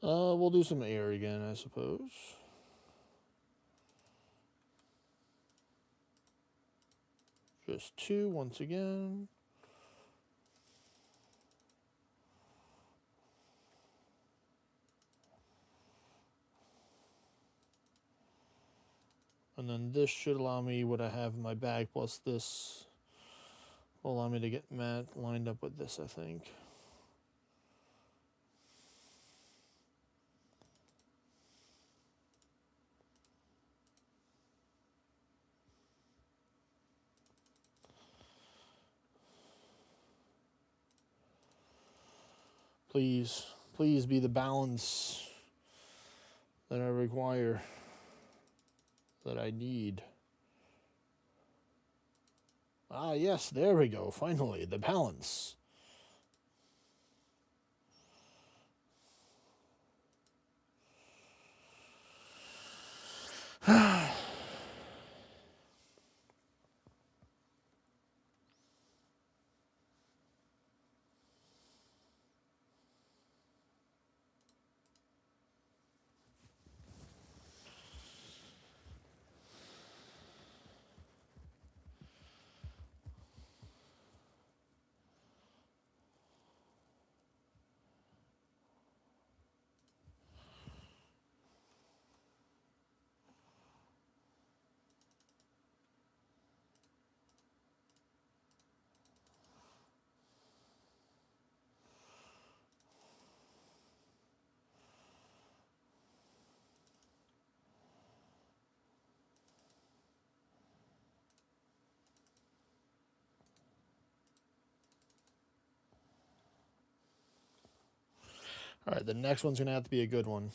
We'll do some air again, I suppose. Just 2 once again. And then this should allow me what I have in my bag, plus this will allow me to get Matt lined up with this, I think. Please, please be the balance that I require, that I need. Ah, yes, there we go. Finally, the balance. All right, the next one's going to have to be a good one.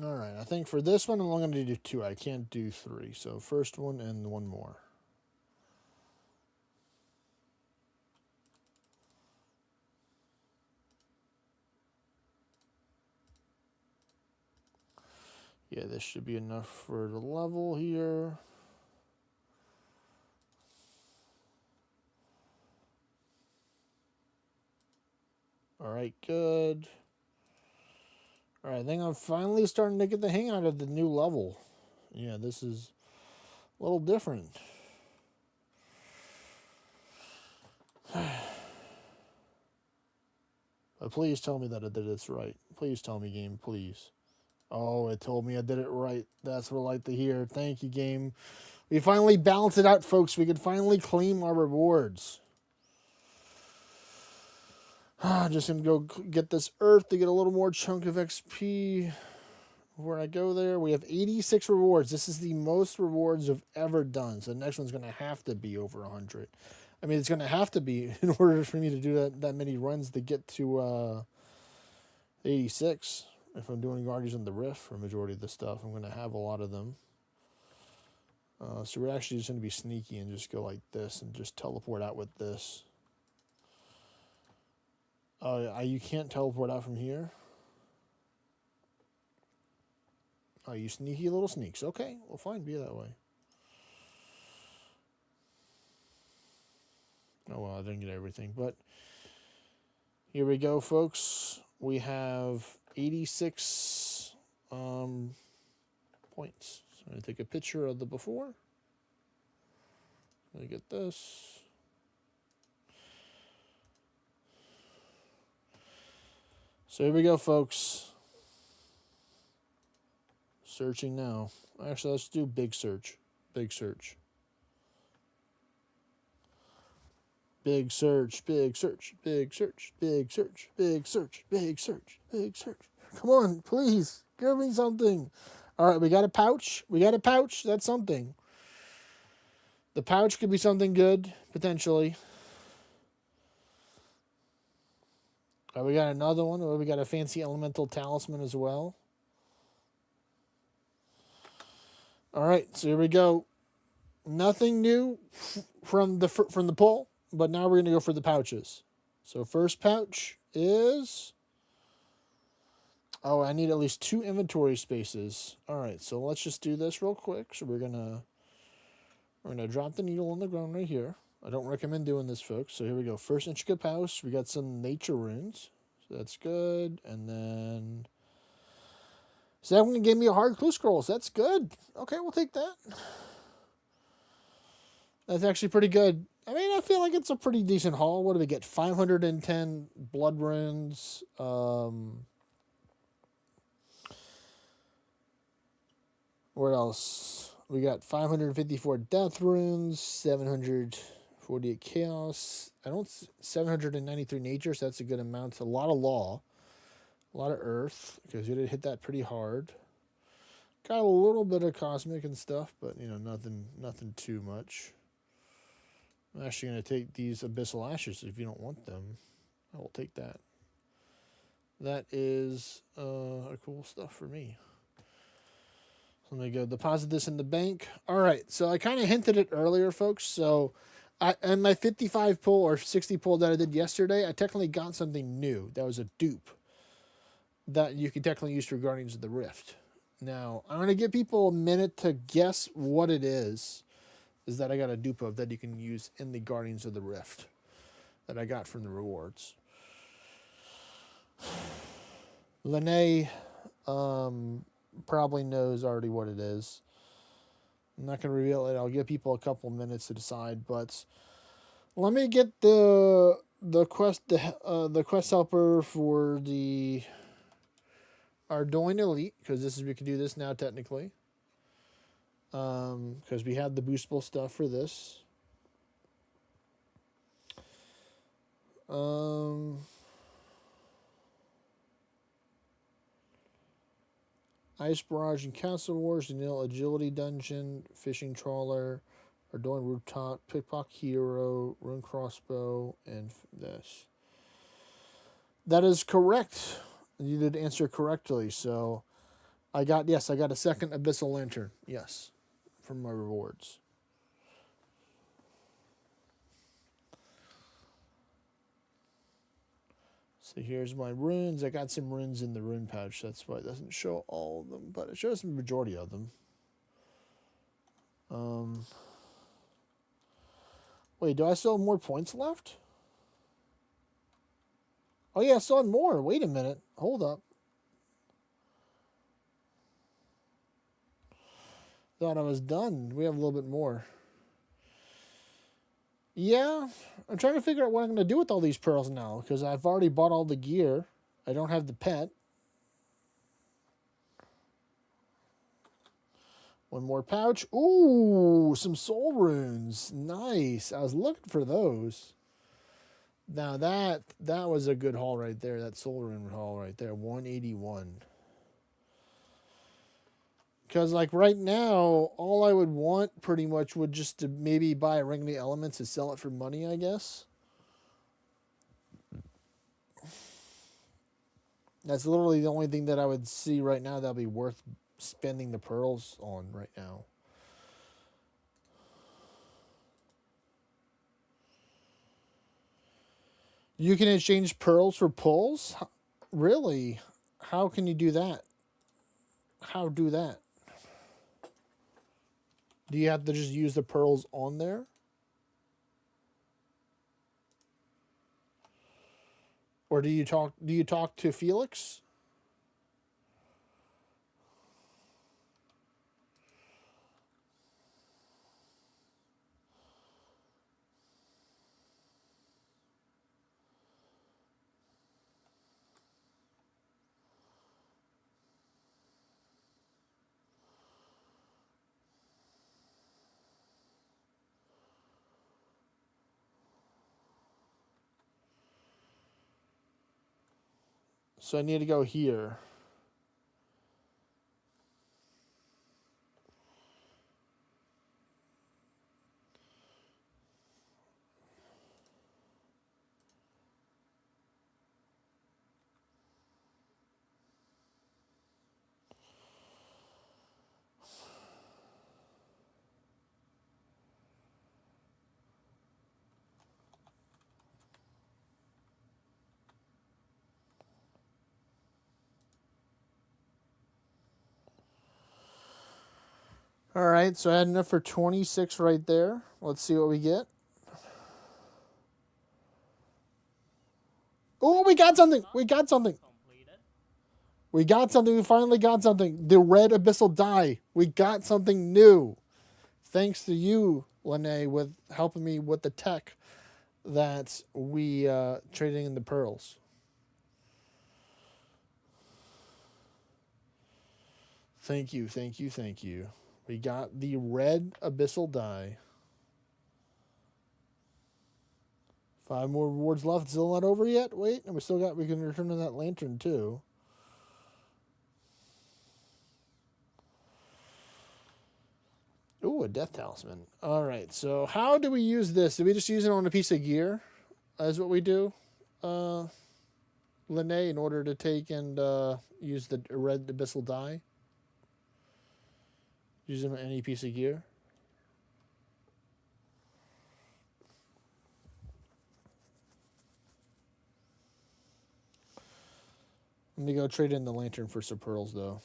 All right, I think for this one, I'm only going to do 2. I can't do 3. So first one and one more. Yeah, this should be enough for the level here. All right, good. All right, I think I'm finally starting to get the hang out of the new level. Yeah, this is a little different. But please tell me that I did this right. Please tell me, game, please. Oh, it told me I did it right. That's what I like to hear. Thank you, game. We finally balanced it out, folks. We can finally claim our rewards. Just going to go get this earth to get a little more chunk of XP. Before I go there, we have 86 rewards. This is the most rewards I've ever done. So the next one's going to have to be over 100. I mean, it's going to have to be in order for me to do that many runs to get to 86. If I'm doing Guardians of the Rift for a majority of the stuff, I'm going to have a lot of them. So we're actually just going to be sneaky and just go like this and just teleport out with this. You can't teleport out from here? Oh, you sneaky little sneaks. Okay, well, fine, be that way. Oh, well, I didn't get everything, but here we go, folks. We have 86 points. So I'm going to take a picture of the before. Let me get this. So here we go, folks. Searching now. Actually, let's do big search. Big search. Big search, big search, big search, big search, big search, big search, big search. Come on, please. Give me something. All right, we got a pouch. We got a pouch. That's something. The pouch could be something good, potentially. We got another one. We got a fancy elemental talisman as well. All right, so here we go. Nothing new from the pull, but now we're going to go for the pouches. So first pouch is... Oh, I need at least 2 inventory spaces. All right, so let's just do this real quick. So we're gonna drop the needle on the ground right here. I don't recommend doing this, folks. So here we go. First intricate pouch. We got some nature runes, so that's good. And then second one gave me a hard clue scroll. So that's good. Okay, we'll take that. That's actually pretty good. I mean, I feel like it's a pretty decent haul. What do we get? 510 blood runes. What else? We got 554 death runes, 748 chaos. 793 nature, so that's a good amount. A lot of law, a lot of earth, because you did hit that pretty hard. Got a little bit of cosmic and stuff, but nothing too much. I'm actually going to take these abyssal ashes if you don't want them. I will take that. That is a cool stuff for me. Let me go deposit this in the bank. All right, so I kind of hinted it earlier, folks. So in my 55 pull or 60 pull that I did yesterday, I technically got something new. That was a dupe that you can technically use for Guardians of the Rift. Now, I'm going to give people a minute to guess what it is that I got a dupe of that you can use in the Guardians of the Rift that I got from the rewards. Lene probably knows already what it is. I'm not going to reveal it. I'll give people a couple minutes to decide, but let me get the quest helper for the Ardoin Elite, because we can do this now technically. Because we have the boostable stuff for this. Ice Barrage and Castle Wars, Vanilla Agility Dungeon, Fishing Trawler, Ardoin Rooftop, Pickpocket Hero, Rune Crossbow, and this. That is correct. You did answer correctly. So I got a second Abyssal Lantern. Yes. From my rewards. So here's my runes. I got some runes in the rune pouch. That's why it doesn't show all of them, but it shows the majority of them. Wait, do I still have more points left? Oh yeah, I still have more. Wait a minute. Hold up. Thought I was done. We have a little bit more. Yeah, I'm trying to figure out what I'm going to do with all these pearls now, because I've already bought all the gear. I don't have the pet. One more pouch. Ooh, some soul runes. Nice. I was looking for those. Now that was a good haul right there. That soul rune haul right there. 181. Because, like, right now, all I would want pretty much would just to maybe buy a Ring of the Elements and sell it for money, I guess. That's literally the only thing that I would see right now that would be worth spending the pearls on right now. You can exchange pearls for pulls? Really? How can you do that? How do that? Do you have to just use the pearls on there? Or do you talk to Felix? So I need to go here. All right, so I had enough for 26 right there. Let's see what we get. Oh, we got something. We got something. Completed. We got something. We finally got something. The red abyssal die. We got something new. Thanks to you, Lene, with helping me with the tech that we trading in the pearls. Thank you, thank you, thank you. We got the red abyssal die. 5 more rewards left. Still not over yet. Wait, and we can return to that lantern too. Ooh, a death talisman. All right, so how do we use this? Do we just use it on a piece of gear? Is what we do, Lene, in order to take and use the red abyssal die? Use it on any piece of gear? Let me go trade in the lantern for some pearls, though.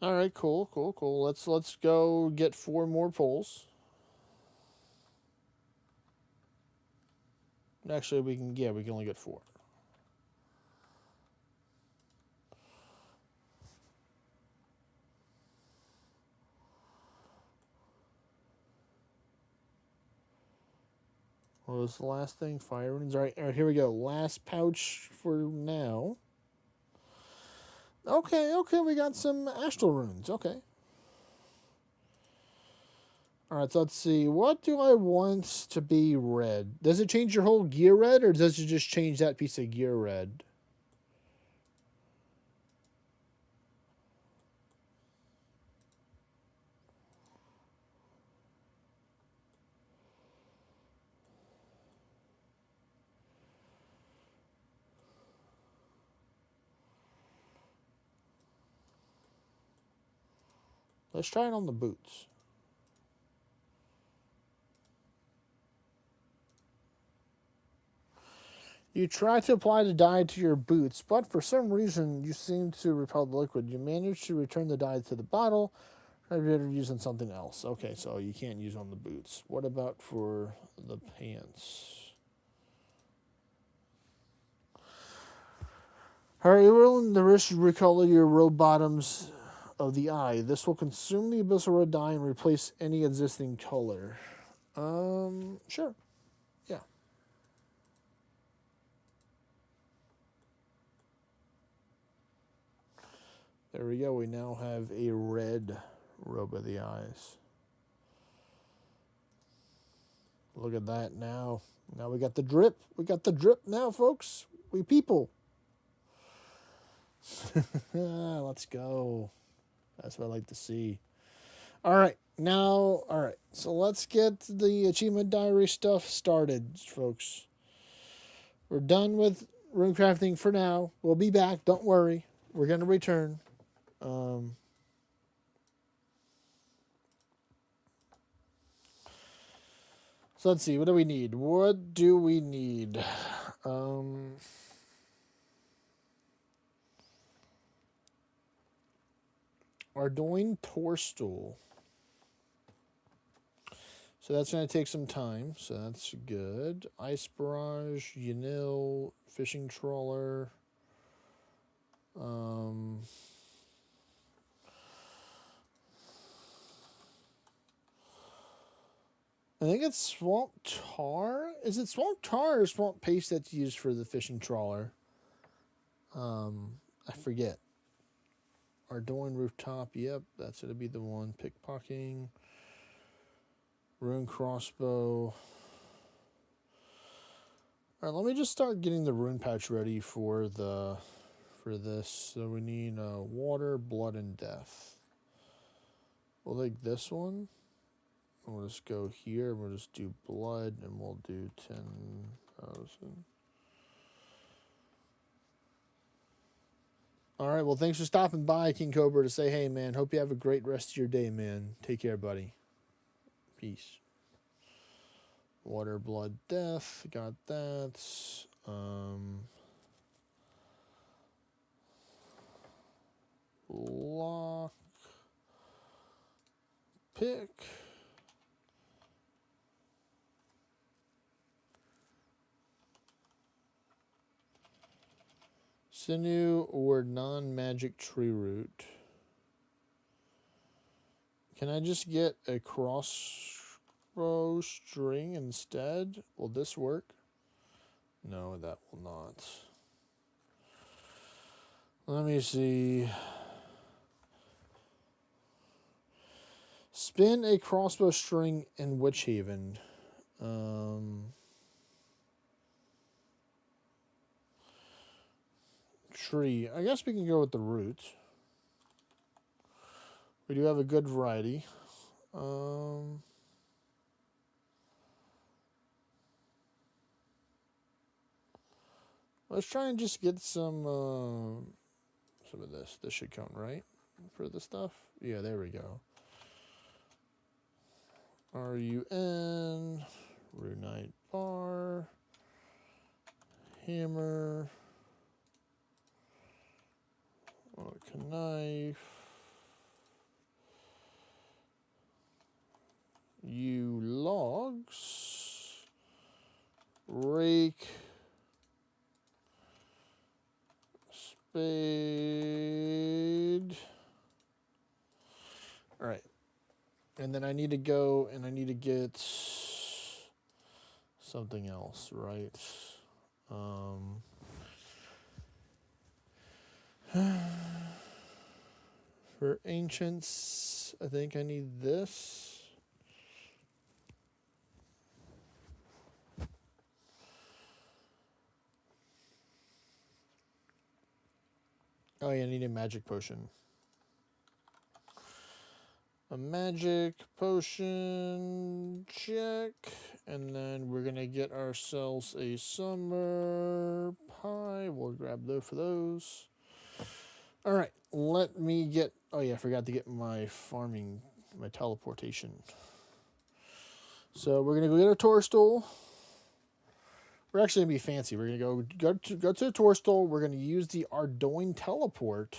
All right, cool. Let's go get 4 more poles. Actually, we can only get 4. What was the last thing? Fire runes. All right, here we go. Last pouch for now. Okay, we got some astral runes. Okay. All right, so let's see. What do I want to be red? Does it change your whole gear red, or does it just change that piece of gear red? Let's try it on the boots. You try to apply the dye to your boots, but for some reason you seem to repel the liquid. You manage to return the dye to the bottle. Try to use on something else. Okay, so you can't use on the boots. What about for the pants? Alright, you're willing to risk recolor your robe bottoms of the eye. This will consume the abyssal red dye and replace any existing color. Sure. Yeah. There we go. We now have a red robe of the eyes. Look at that now. Now we got the drip. We got the drip now, folks. We people. Let's go. That's what I like to see. All right. So let's get the achievement diary stuff started, folks. We're done with rune crafting for now. We'll be back. Don't worry. We're going to return. So let's see. What do we need? Ardoin Tourstool. So that's going to take some time. So that's good. Ice Barrage, Yanil, Fishing Trawler. I think it's Swamp Tar. Is it Swamp Tar or Swamp Paste that's used for the fishing trawler? I forget. Ardoin Rooftop. Yep, that's going to be the one. Pickpocketing. Rune Crossbow. All right, let me just start getting the rune patch ready for this. So we need water, blood, and death. We'll take this one. We'll just go here. We'll just do blood, and we'll do 10,000. All right. Well, thanks for stopping by, King Cobra, to say, hey, man, hope you have a great rest of your day, man. Take care, buddy. Peace. Water, blood, death. Got that. Lock. Pick. Sinew or non-magic tree root. Can I just get a crossbow string instead? Will this work? No, that will not. Let me see. Spin a crossbow string in Witch Haven. Tree. I guess we can go with the root. We do have a good variety. Let's try and just get some of this. This should count, right? For the stuff? Yeah, there we go. RUN, Runite Bar, Hammer, Knife, U Logs, Rake, Spade. All right. And then I need to go and I need to get something else, right? For ancients, I think I need this. Oh yeah, I need a magic potion. A magic potion check, and then we're gonna get ourselves a summer pie. We'll grab those for those. All right, let me get. Oh yeah, I forgot to get my farming, my teleportation. So we're gonna go get our tourstool. We're actually gonna be fancy. We're gonna go to the tourstool. We're gonna use the Ardoin teleport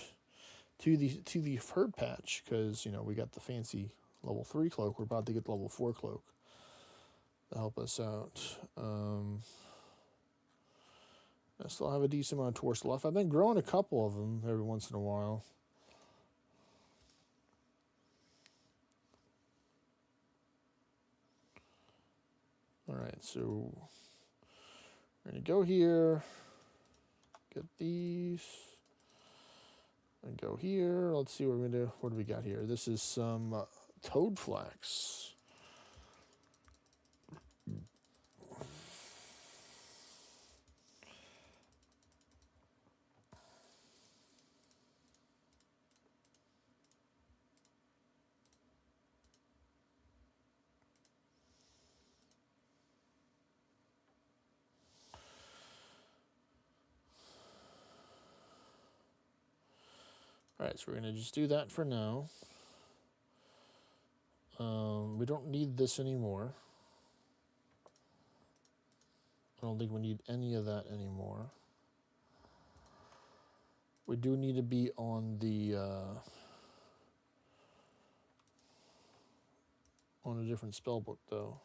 to the herd patch, because we got the fancy level 3 cloak. We're about to get the level 4 cloak to help us out. I still have a decent amount of tours left. I've been growing a couple of them every once in a while. All right, so we're gonna go here, get these. And go here. Let's see what we're gonna do. What do we got here? This is some toad flax. All right, so we're gonna just do that for now. We don't need this anymore. I don't think we need any of that anymore. We do need to be on the on a different spell book, though.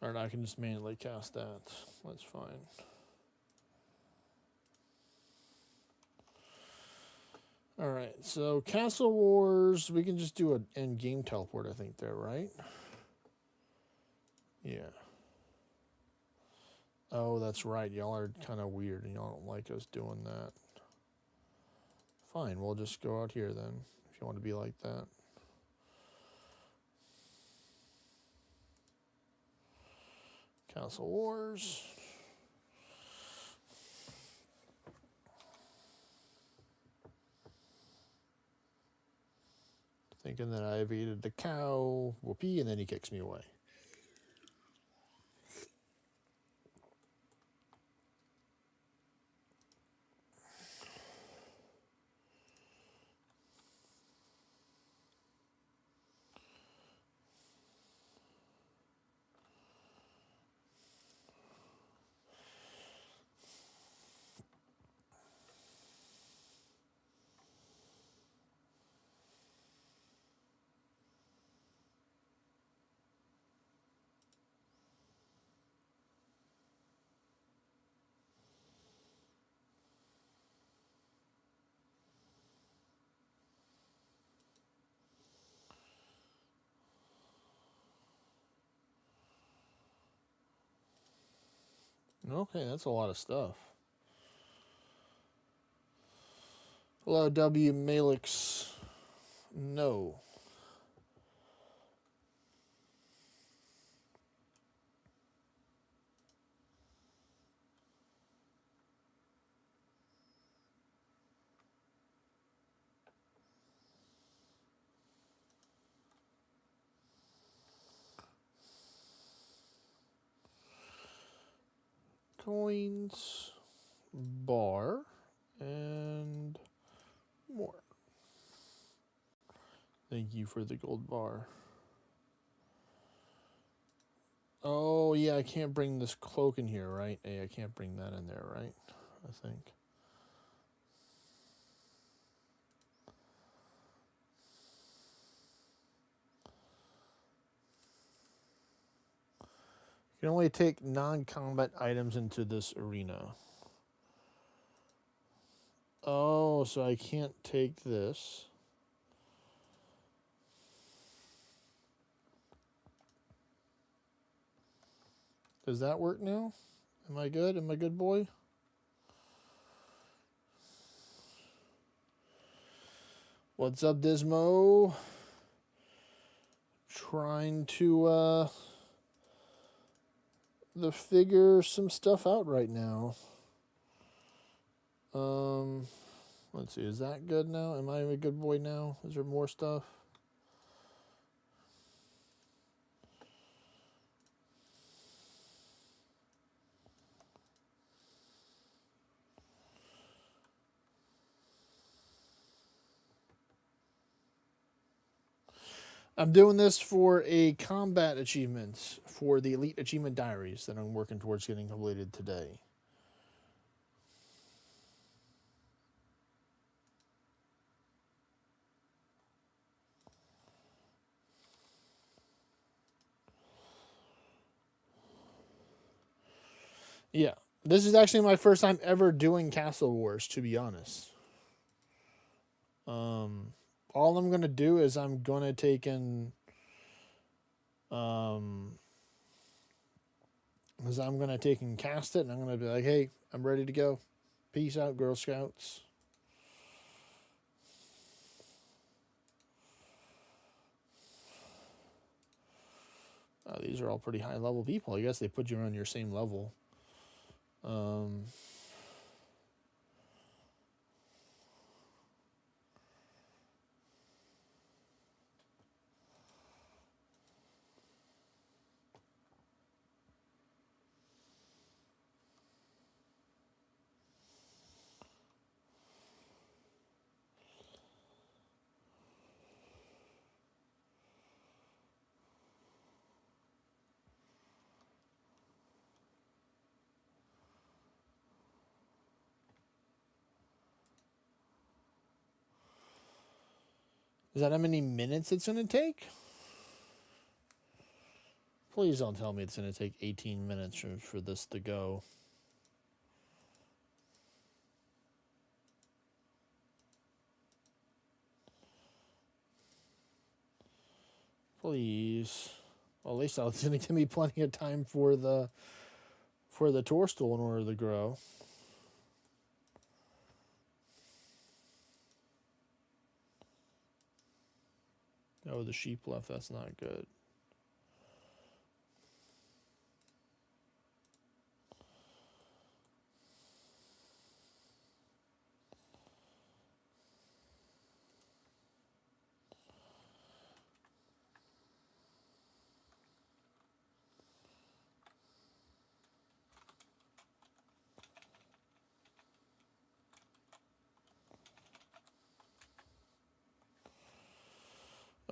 Or I can just manually cast that. That's fine. Alright, so Castle Wars, we can just do an end game teleport, I think, there, right? Yeah. Oh, that's right. Y'all are kind of weird and y'all don't like us doing that. Fine, we'll just go out here then, if you want to be like that. Castle Wars. Thinking that I evaded the cow, whoopee, and then he kicks me away. Okay, that's a lot of stuff. Hello, W. Malix. No. Coins, bar, and more. Thank you for the gold bar. Oh, yeah, I can't bring this cloak in here, right? Hey, I can't bring that in there, right? I think. You can only take non-combat items into this arena. Oh, so I can't take this. Does that work now? Am I good? Am I good, boy? What's up, Dismo? Trying to figure some stuff out right now. Let's see. Is that good now? Am I a good boy now? Is there more stuff? I'm doing this for a combat achievement for the Elite Achievement Diaries that I'm working towards getting completed today. Yeah, this is actually my first time ever doing Castle Wars, to be honest. All I'm gonna do is I'm gonna take in, is I'm gonna take and cast it, and I'm gonna be like, hey, I'm ready to go. Peace out, Girl Scouts. These are all pretty high level people. I guess they put you on your same level. Is that how many minutes it's going to take? Please don't tell me it's going to take 18 minutes for this to go. Please. Well, at least it's going to give me plenty of time for the tour stool in order to grow. Oh, the sheep left. That's not good.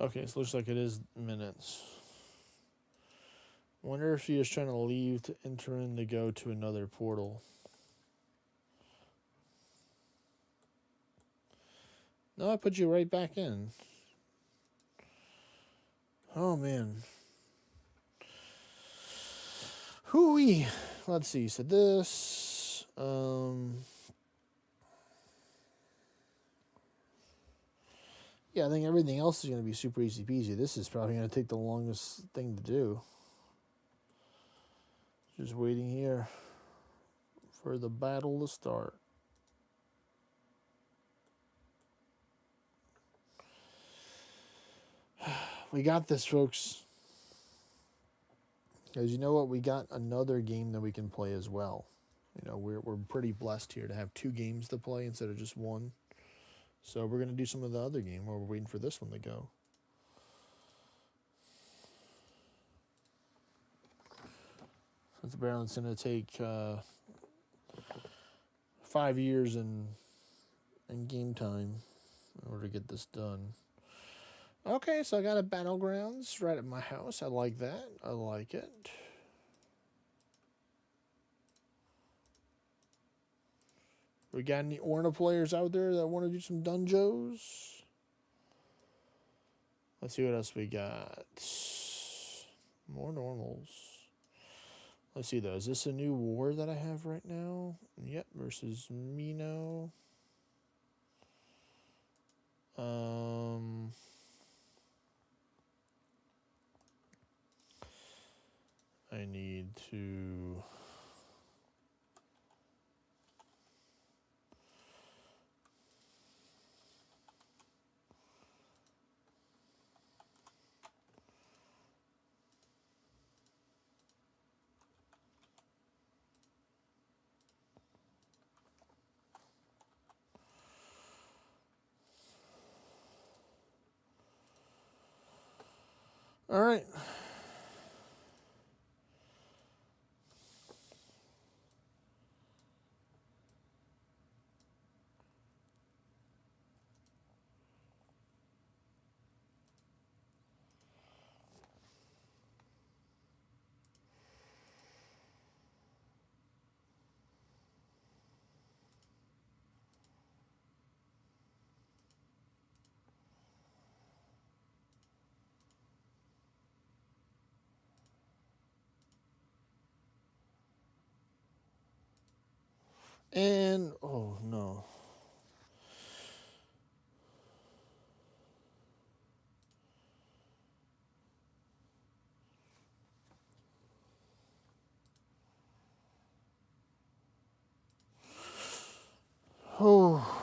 Okay, so it looks like it is minutes. Wonder if he is trying to leave to enter in to go to another portal. No, I put you right back in. Oh, man. Hooey. Let's see. So this. Yeah, I think everything else is going to be super easy peasy. This is probably going to take the longest thing to do. Just waiting here for the battle to start. We got this, folks. Because you know what? We got another game that we can play as well. You know, we're pretty blessed here to have 2 games to play instead of just 1. So we're going to do some of the other game while we're waiting for this one to go. Since apparently it's going to take 5 years in game time in order to get this done. Okay, so I got a Battlegrounds right at my house. I like that. I like it. We got any Orna players out there that want to do some dungeons? Let's see what else we got. More normals. Let's see though. Is this a new war that I have right now? Yep, versus Mino. I need to. All right. And oh no. Oh.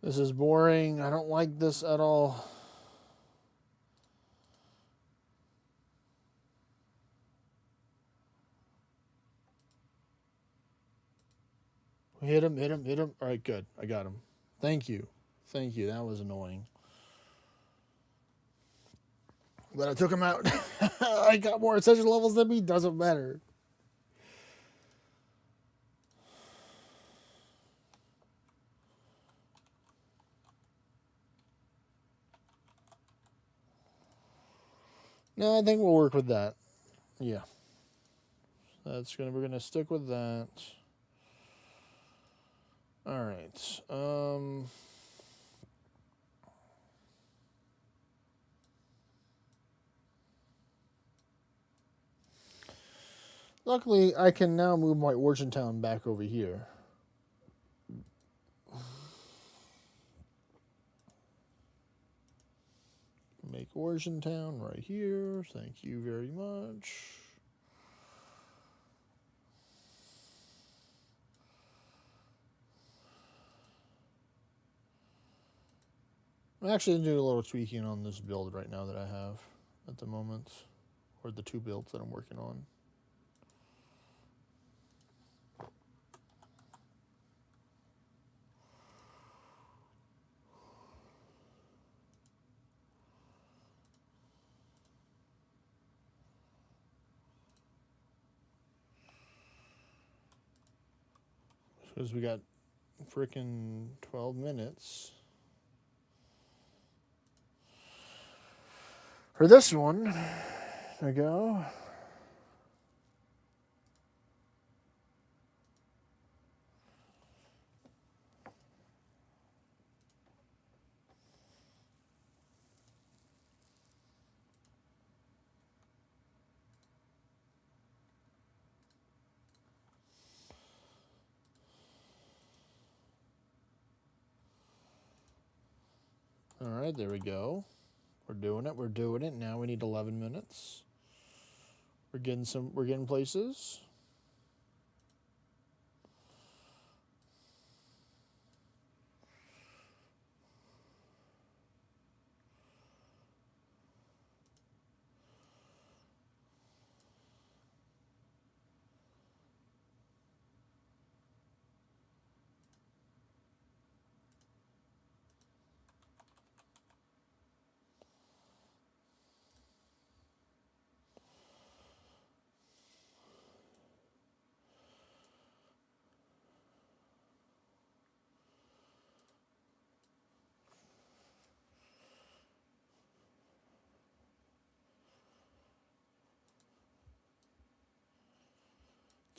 This is boring. I don't like this at all. Hit him. All right, good. I got him. Thank you. That was annoying. But I took him out. I got more ascension levels than me. Doesn't matter. No, I think we'll work with that. Yeah. We're gonna stick with that. All right. Luckily, I can now move my Origin Town back over here. Make Origin Town right here. Thank you very much. I'm actually doing a little tweaking on this build right now that I have at the moment, or the two builds that I'm working on. Because we got freaking 12 minutes for this one to go. All right, there we go. We're doing it. We're doing it. Now we need 11 minutes. We're getting places.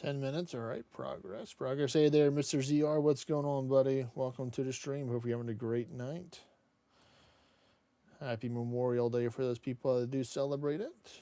Ten minutes, all right. Progress. Hey there, Mr. ZR. What's going on, buddy? Welcome to the stream. Hope you're having a great night. Happy Memorial Day for those people that do celebrate it.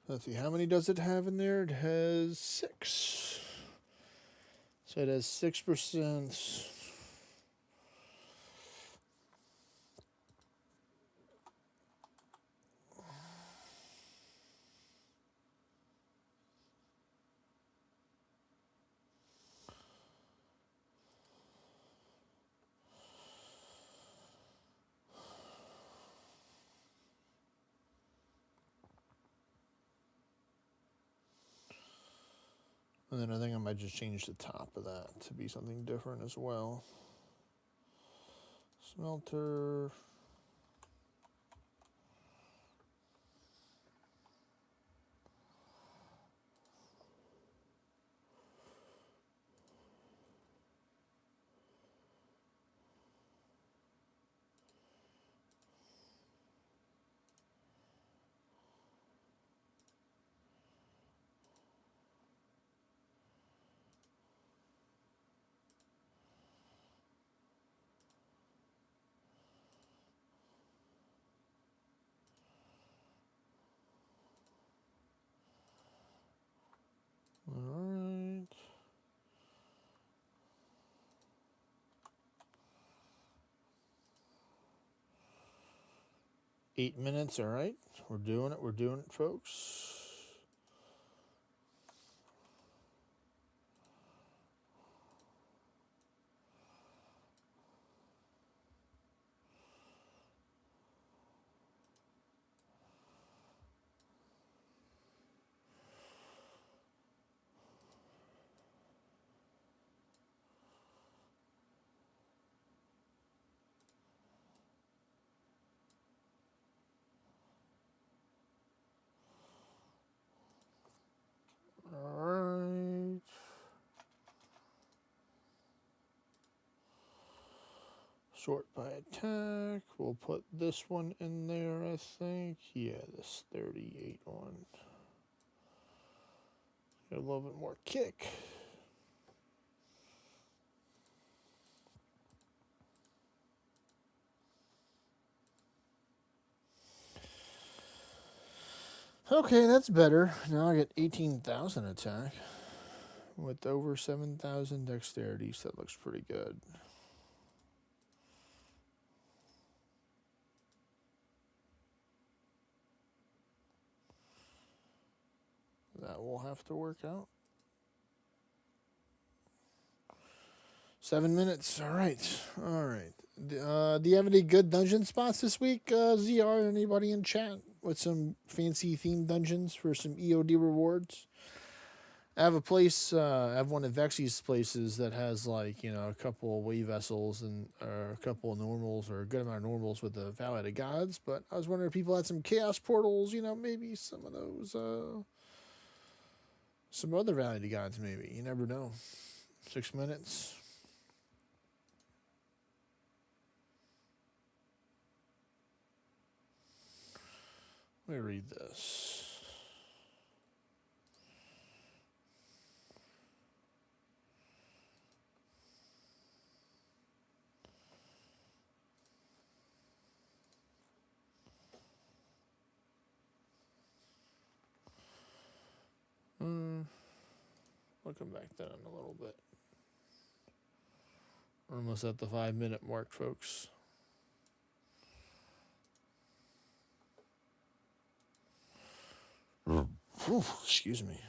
Let's see, how many does it have in there? It has 6. So it has 6%. And then I think I might just change the top of that to be something different as well. Smelter. 8 minutes, all right. We're doing it, folks. All right. Sort by attack. We'll put this one in there, I think. Yeah, this 38 one. Get a little bit more kick. Okay, that's better. Now I get 18,000 attack with over 7,000 dexterity, so that looks pretty good. That will have to work out. 7 minutes. All right. All right. Do you have any good dungeon spots this week, ZR? Anybody in chat with some fancy themed dungeons for some EOD rewards? I have a place. I have one of Vexy's places that has like a couple of way vessels and or a couple of normals or a good amount of normals with the Valley of the Gods. But I was wondering if people had some chaos portals. Maybe some of those. Some other Valley of the Gods. Maybe you never know. 6 minutes. Let me read this. I'll come back to that in a little bit. We're almost at the 5-minute mark, folks. Ooh, excuse me.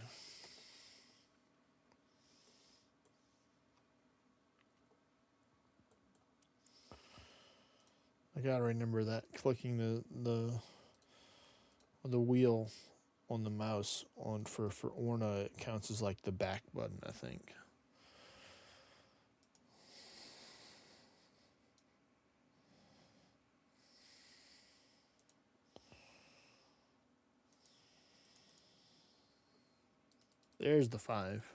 I gotta remember that clicking the wheel on the mouse for Orna, it counts as like the back button, I think. There's the 5.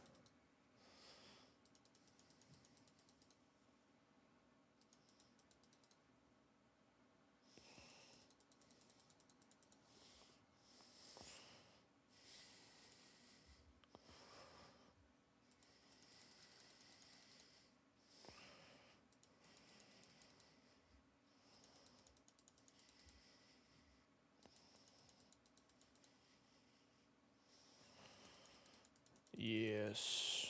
Yes.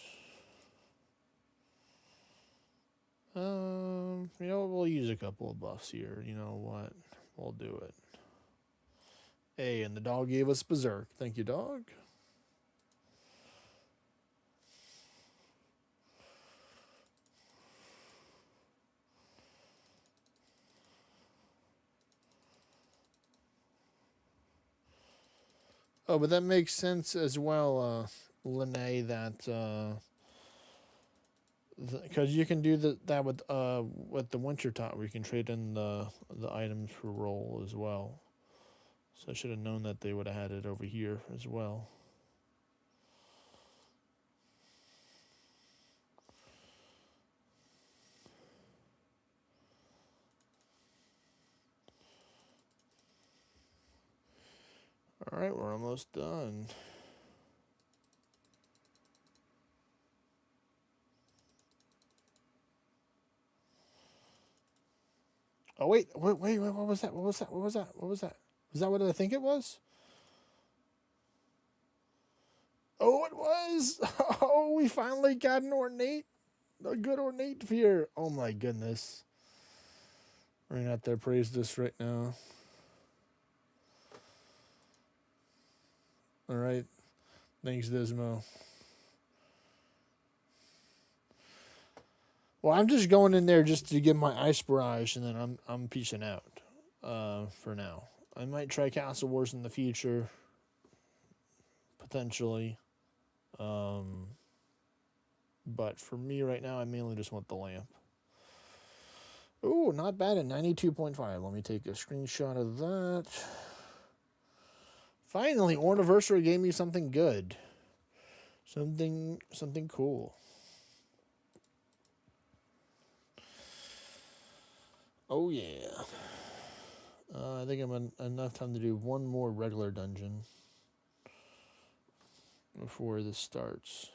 We'll use a couple of buffs here. You know what? We'll do it. Hey, and the dog gave us Berserk. Thank you, dog. Oh, but that makes sense as well, Lene, that because you can do that with the winter top, where you can trade in the items for roll as well. So I should have known that they would have had it over here as well. All right, we're almost done. Oh wait, what was that? What was that? Was that what I think it was? Oh, it was. Oh, we finally got a good ornate fear. Oh my goodness. We're gonna have to praise this right now. All right. Thanks, Dismo. Well, I'm just going in there just to get my ice barrage, and then I'm peacing out. For now, I might try Castle Wars in the future, potentially. Um, but for me right now, I mainly just want the lamp. Oh, not bad at 92.5. Let me take a screenshot of that. Finally, Ornaversary gave me something good. Something cool. Oh yeah. I think I'm enough time to do one more regular dungeon before this starts.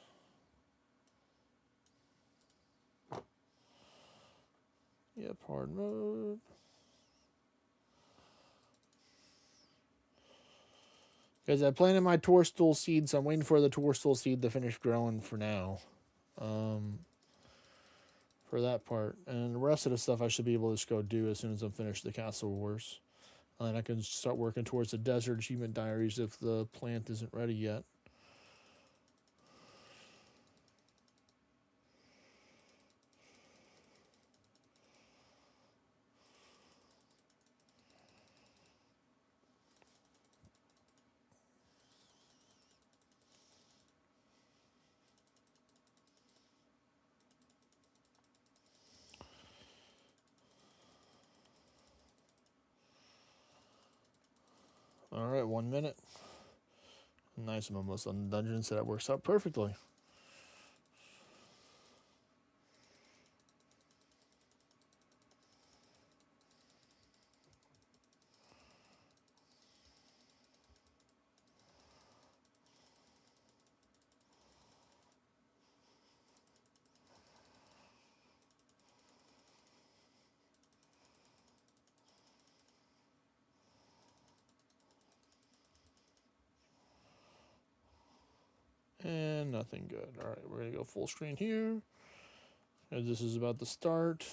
Yep, hard mode. Because I planted my toadstool seed, so I'm waiting for the toadstool seed to finish growing for now. For that part. And the rest of the stuff I should be able to just go do as soon as I'm finished the Castle Wars. And I can start working towards the Desert Achievement Diaries if the plant isn't ready yet. Alright, 1 minute. Nice, I'm almost on the dungeon, so that works out perfectly. And nothing good. Alright, we're going to go full screen here. As this is about to start.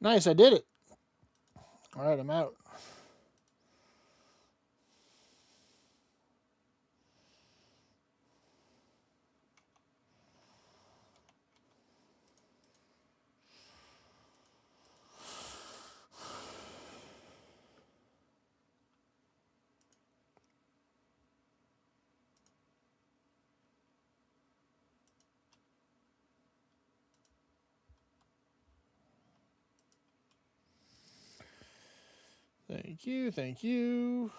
Nice, I did it. Alright, I'm out. Thank you, thank you.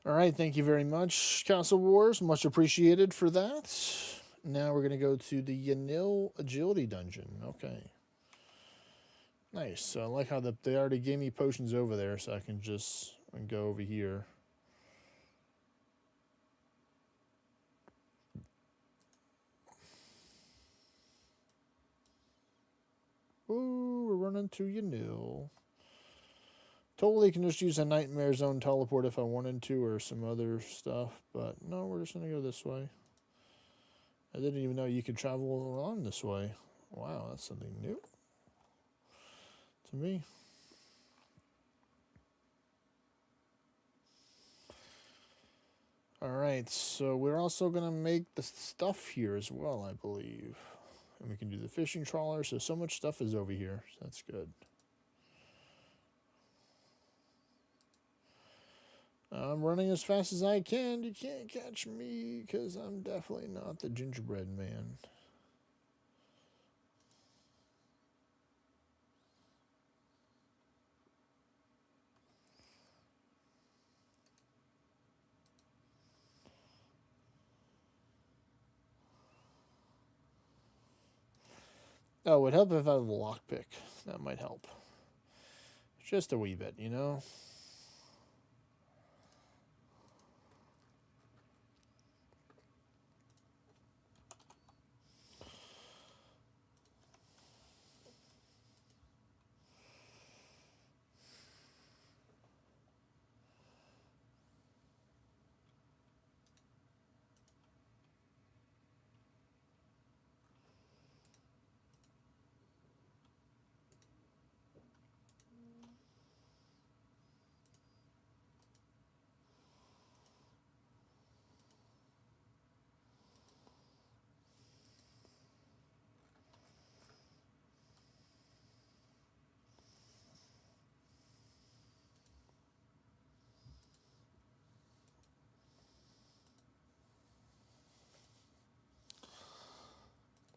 All right, thank you very much, Castle Wars. Much appreciated for that. Now we're going to go to the Yanil Agility Dungeon. Okay. Nice. So I like how they already gave me potions over there, so I can just go over here. Ooh, we're running to Yanil. Totally can just use a Nightmare Zone teleport if I wanted to, or some other stuff, but no, we're just going to go this way. I didn't even know you could travel around this way. Wow, that's something new to me. Alright, so we're also going to make the stuff here as well, I believe. And we can do the fishing trawler, so much stuff is over here. So that's good. I'm running as fast as I can. You can't catch me, because I'm definitely not the gingerbread man. Oh, it would help if I had a lockpick. That might help. Just a wee bit, you know?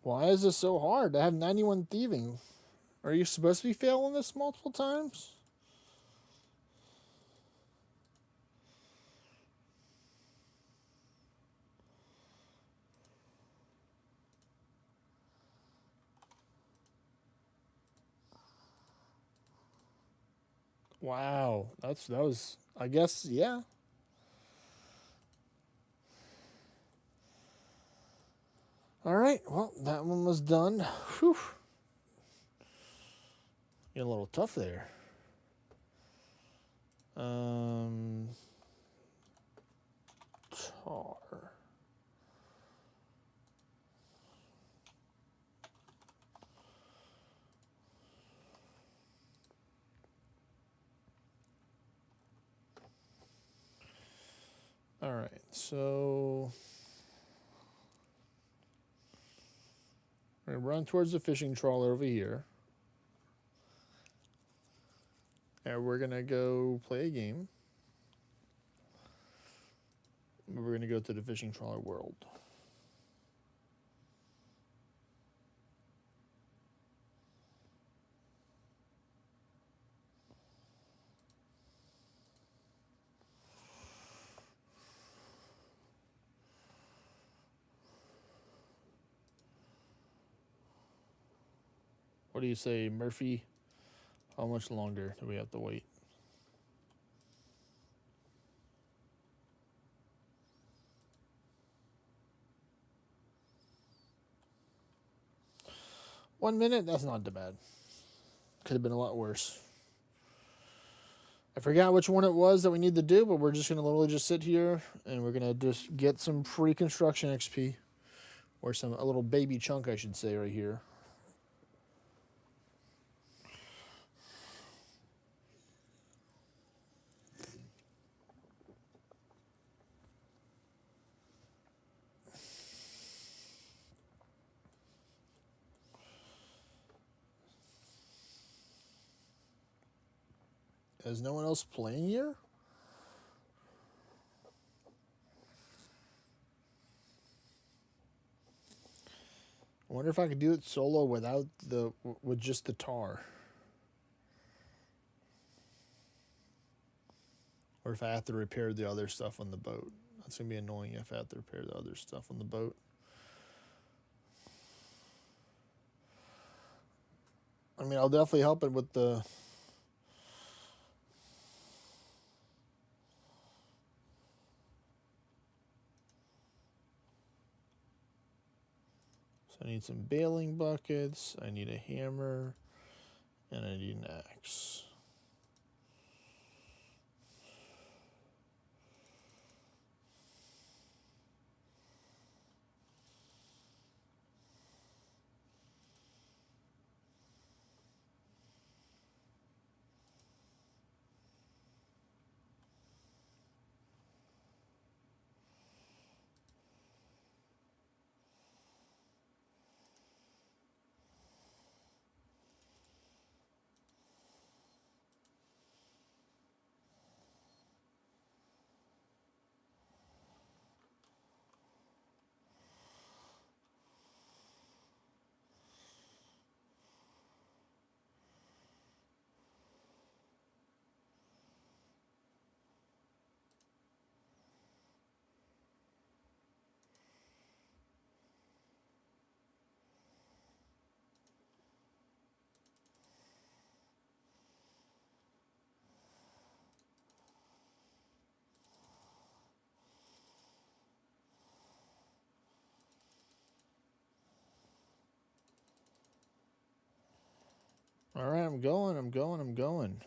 Why is this so hard? I have 91 thieving. Are you supposed to be failing this multiple times? Wow, that was, I guess, yeah. All right, well, that one was done. Whew. Getting a little tough there. Tar. All right, so we're gonna run towards the fishing trawler over here. And we're gonna go play a game. We're gonna go to the fishing trawler world. What do you say, Murphy? How much longer do we have to wait? One minute? That's not too bad. Could have been a lot worse. I forgot which one it was that we need to do, but we're just going to literally just sit here and we're going to just get some pre-construction XP. Or a little baby chunk, I should say, right here. Is no one else playing here? I wonder if I could do it solo with just the tar. or if I have to repair the other stuff on the boat. That's going to be annoying if I have to repair the other stuff on the boat. I mean, I'll definitely help it with the... So I need some bailing buckets, I need a hammer, and I need an axe. All right, I'm going.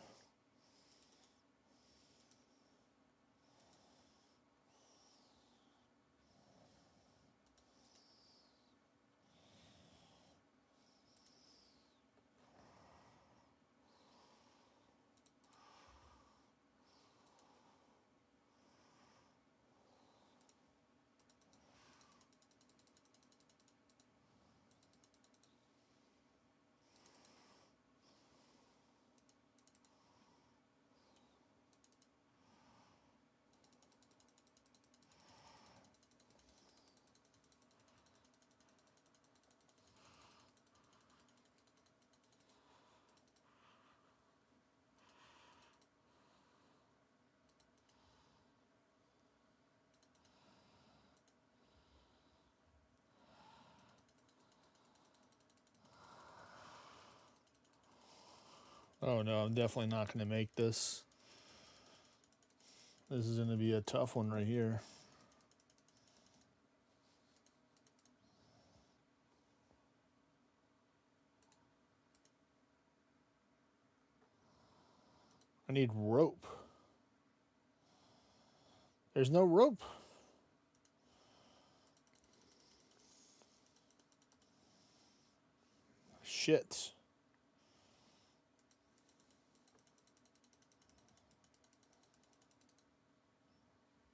Oh no, I'm definitely not going to make this. This is going to be a tough one right here. I need rope. There's no rope. Shit.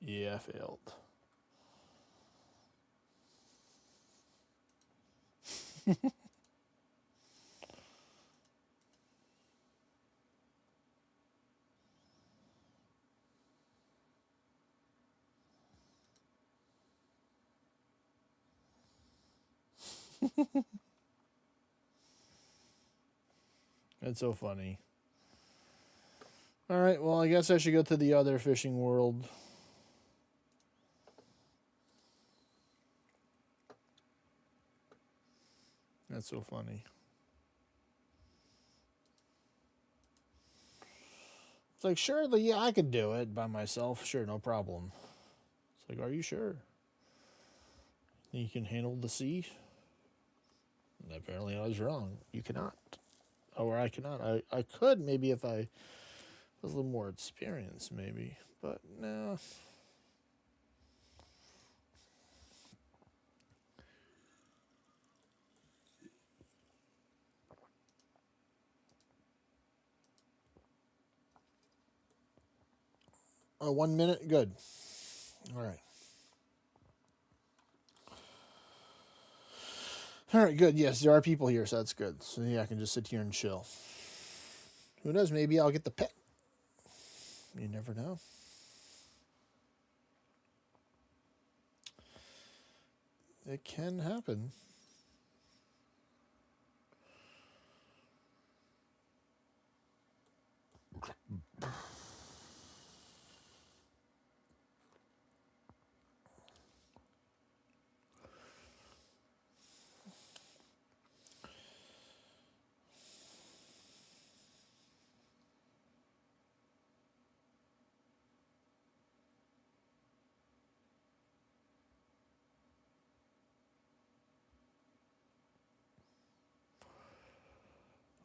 Yeah, I failed. That's so funny. All right, well, I guess I should go to the other fishing world. That's so funny. It's like, sure, yeah, I could do it by myself. Sure, no problem. It's like, are you sure? You can handle the sea? And apparently I was wrong. You cannot. Or I cannot. I could maybe if I was a little more experienced, maybe. But no. Oh, 1 minute? Good. All right. All right, good. Yes, there are people here, so that's good. So yeah, I can just sit here and chill. Who knows? Maybe I'll get the pet. You never know. It can happen.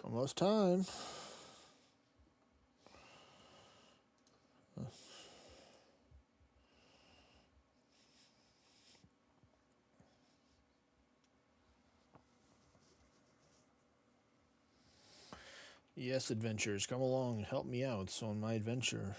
Almost time. Yes, adventures, come along and help me out on my adventure.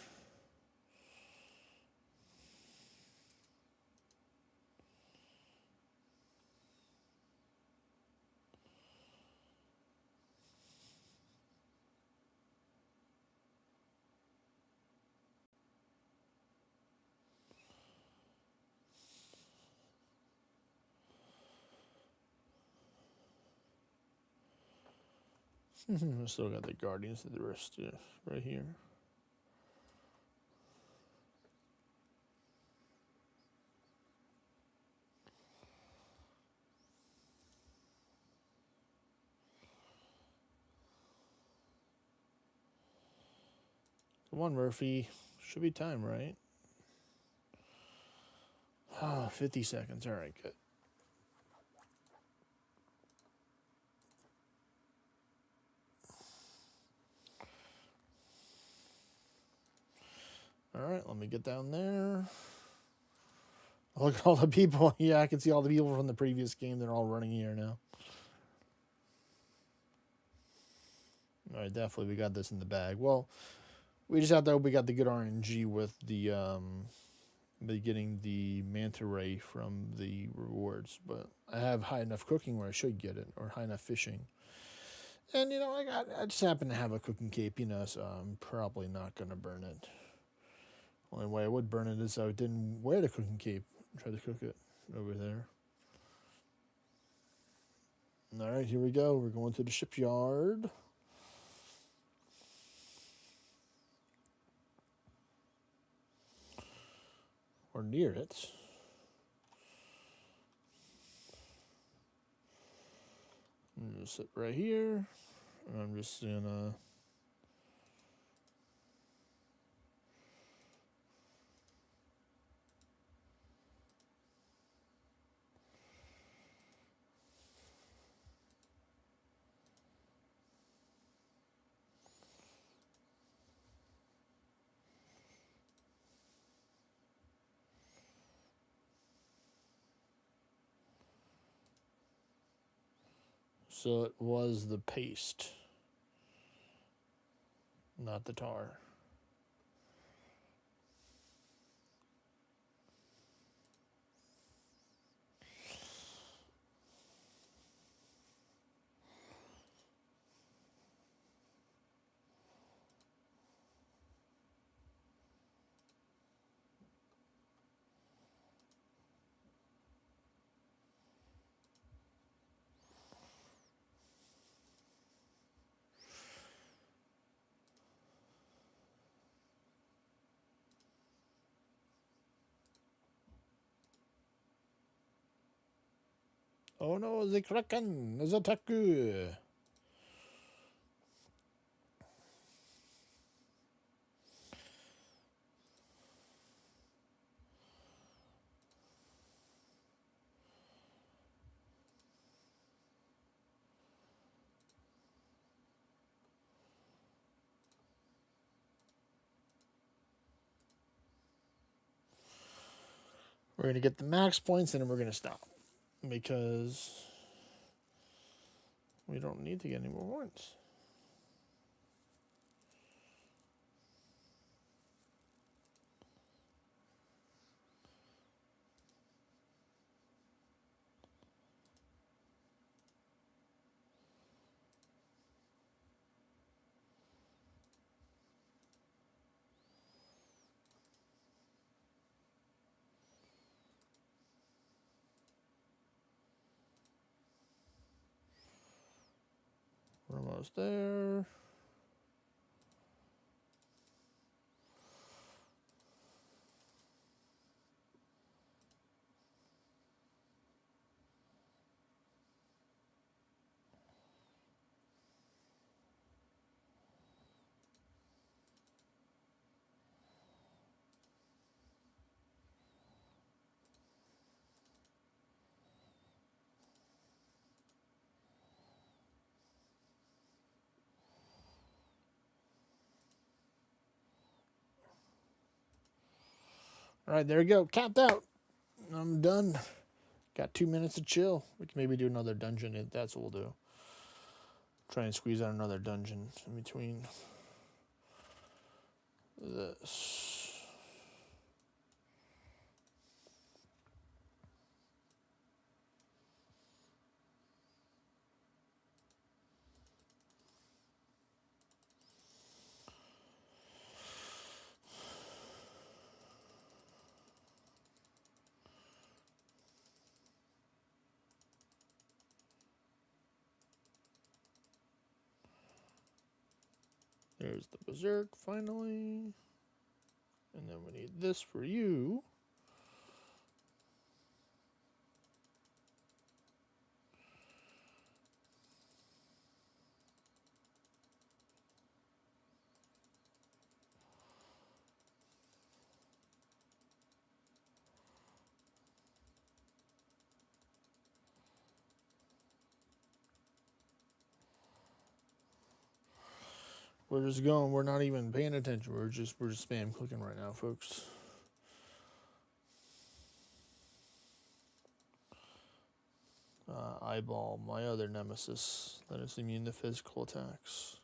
I still got the Guardians of the Rest right here. Come on, Murphy. Should be time, right? 50 seconds. All right, good. All right, let me get down there. Look at all the people. Yeah, I can see all the people from the previous game. They're all running here now. All right, definitely we got this in the bag. Well, we just have to hope we got the good RNG with the getting the manta ray from the rewards. But I have high enough cooking where I should get it, or high enough fishing. And you know, I just happen to have a cooking cape, you know, so I'm probably not gonna burn it. Only way I would burn it is I didn't wear the cooking cape. Try to cook it over there. All right, here we go. We're going to the shipyard. Or near it. I'm gonna sit right here. And I'm just gonna so it was the paste, not the tar. Oh no, the Kraken is attacking. We're going to get the max points and then we're going to stop. Because we don't need to get any more points. We're almost there. All right, there we go. Capped out. I'm done. Got 2 minutes to chill. We can maybe do another dungeon. That's what we'll do. Try and squeeze out another dungeon in between this. There's the Berserk, finally. And then we need this for you. We're just going. We're not even paying attention. We're just spam clicking right now, folks. Eyeball, my other nemesis that is immune to physical attacks.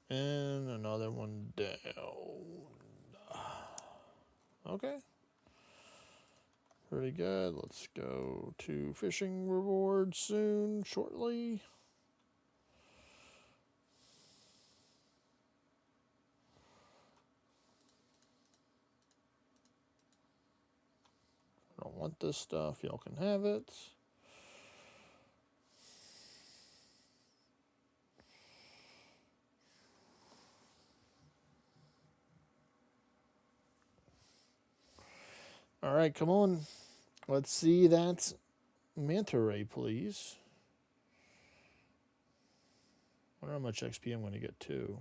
And another one down. Okay. Pretty good. Let's go to fishing rewards soon, shortly. I don't want this stuff. Y'all can have it. All right, come on. Let's see that manta ray, please. I wonder how much XP I'm going to get too.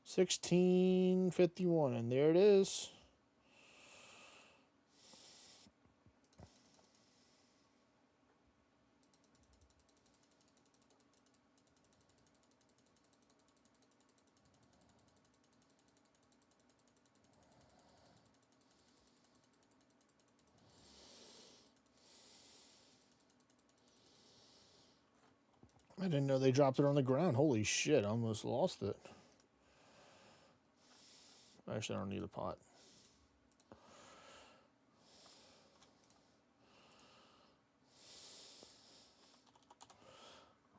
$16.51, and there it is. I didn't know they dropped it on the ground. Holy shit, I almost lost it. Actually, I don't need a pot.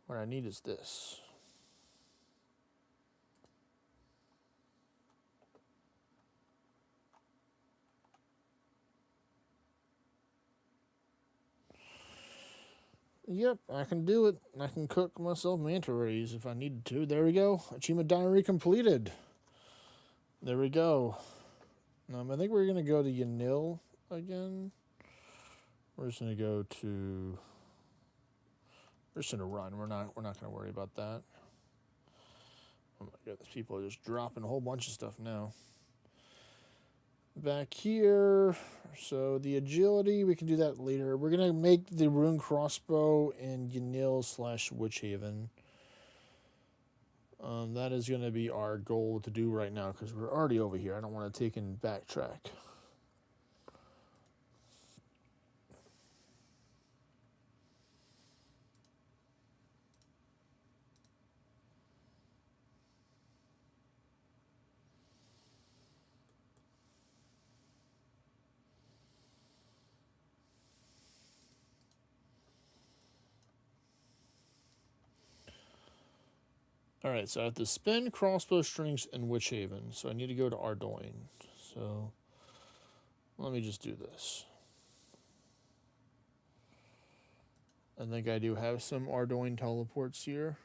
What I need is this. Yep, I can do it. I can cook myself manta rays if I needed to. There we go. Achievement diary completed. There we go. I think we're gonna go to Yanil again. We're just gonna go to. We're just gonna run. We're not gonna worry about that. Oh my god, these people are just dropping a whole bunch of stuff now. Back here, so the agility, we can do that later. We're gonna make the rune crossbow in Yanil/Witchhaven. That is gonna be our goal to do right now because we're already over here. I don't want to take and backtrack. Alright, so I have to spin crossbow strings in Witchhaven. So I need to go to Ardoin. So let me just do this. I think I do have some Ardoin teleports here.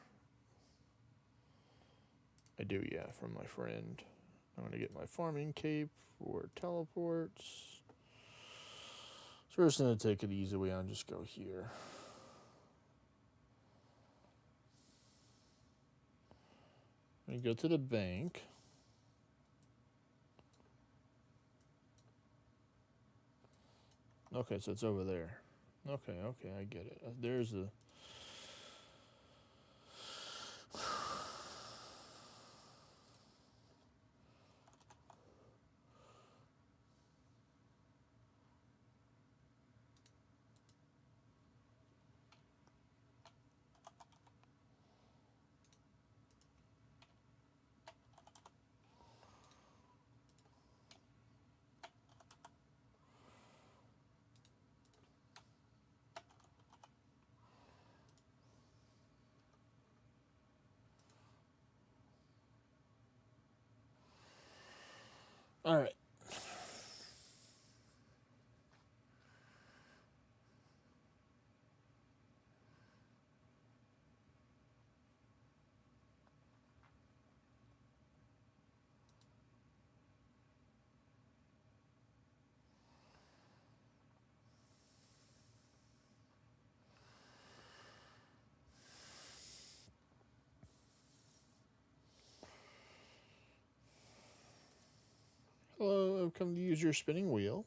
I do, yeah, from my friend. I'm going to get my farming cape for teleports. So we're just going to take it easy way and just go here. I'm going to go to the bank. Okay, so it's over there. Okay, I get it. There's the... All right. Hello, I've come to use your spinning wheel.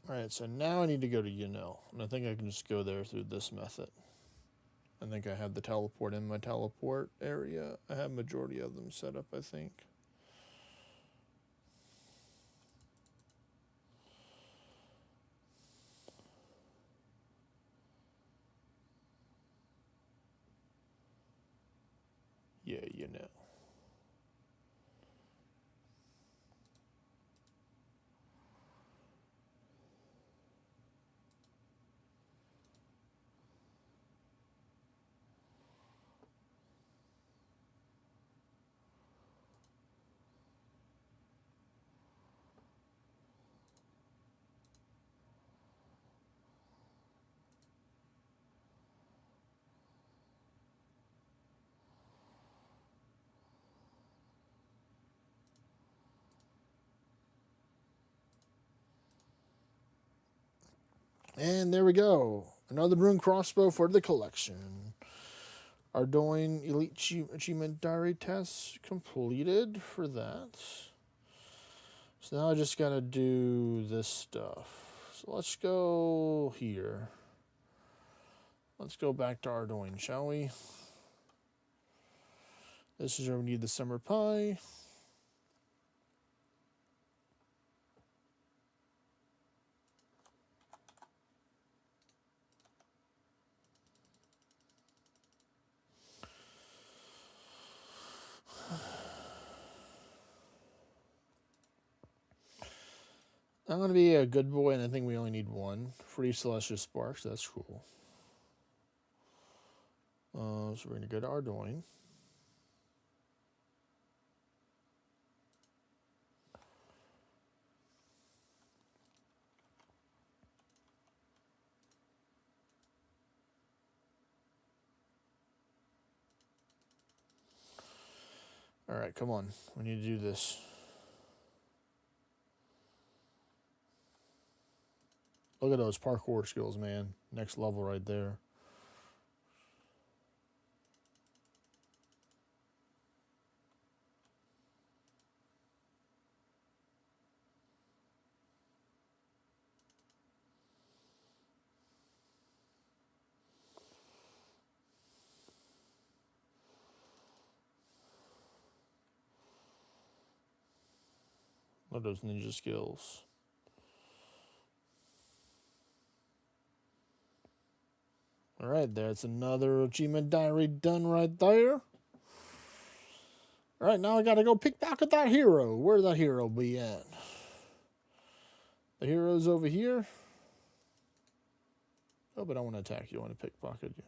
Alright, so now I need to go to Yanel, and I think I can just go there through this method. I think I have the teleport in my teleport area. I have majority of them set up, I think. Yeah, Yanel. And there we go. Another rune crossbow for the collection. Ardoin Elite Achievement Diary test completed for that. So now I just gotta do this stuff. So let's go here. Let's go back to Ardoin, shall we? This is where we need the summer pie. I'm going to be a good boy, and I think we only need one. Free Celestial Sparks, that's cool. So we're going to go to Ardoin. Alright, come on. We need to do this. Look at those parkour skills, man. Next level right there. Look at those ninja skills. Alright, that's another achievement diary done right there. Alright, now I gotta go pickpocket that hero. Where'd that hero be at? The hero's over here. Oh, but I want to attack you. I want to pickpocket you.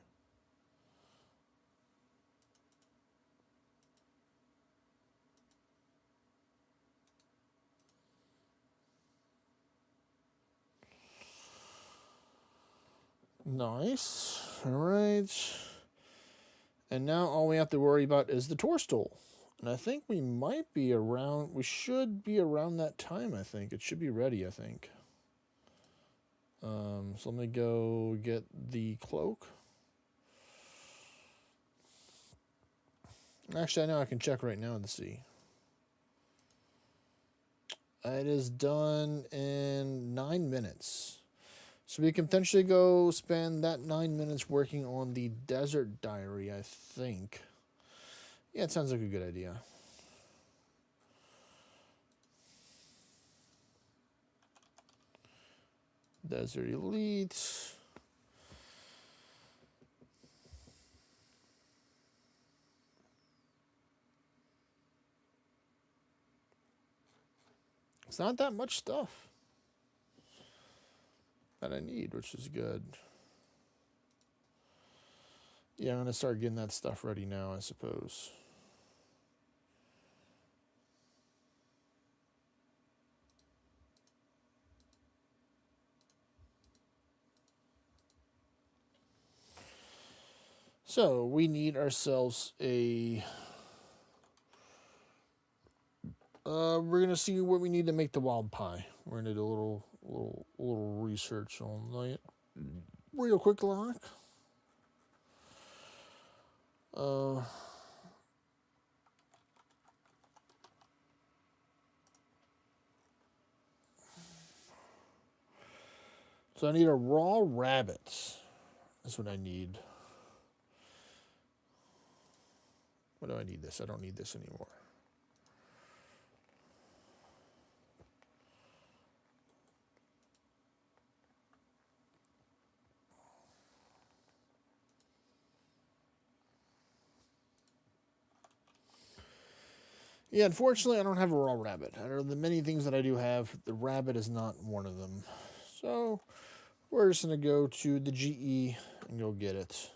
Nice. Alright. And now all we have to worry about is the tour stool. And I think we might be around, we should be around that time, I think. It should be ready, I think. So let me go get the cloak. Actually, I know I can check right now to see. It is done in 9 minutes. So we can potentially go spend that 9 minutes working on the desert diary, I think. Yeah, it sounds like a good idea. Desert Elite. It's not that much stuff that I need, which is good. Yeah, I'm going to start getting that stuff ready now, I suppose. So we need ourselves a. We're gonna see what we need to make the wild pie. We're gonna do a little research on that real quick, like. Uh, so I need a raw rabbit. That's what I need. What do I need this? I don't need this anymore. Yeah, unfortunately, I don't have a raw rabbit. Out of the many things that I do have, the rabbit is not one of them. So we're just going to go to the GE and go get it.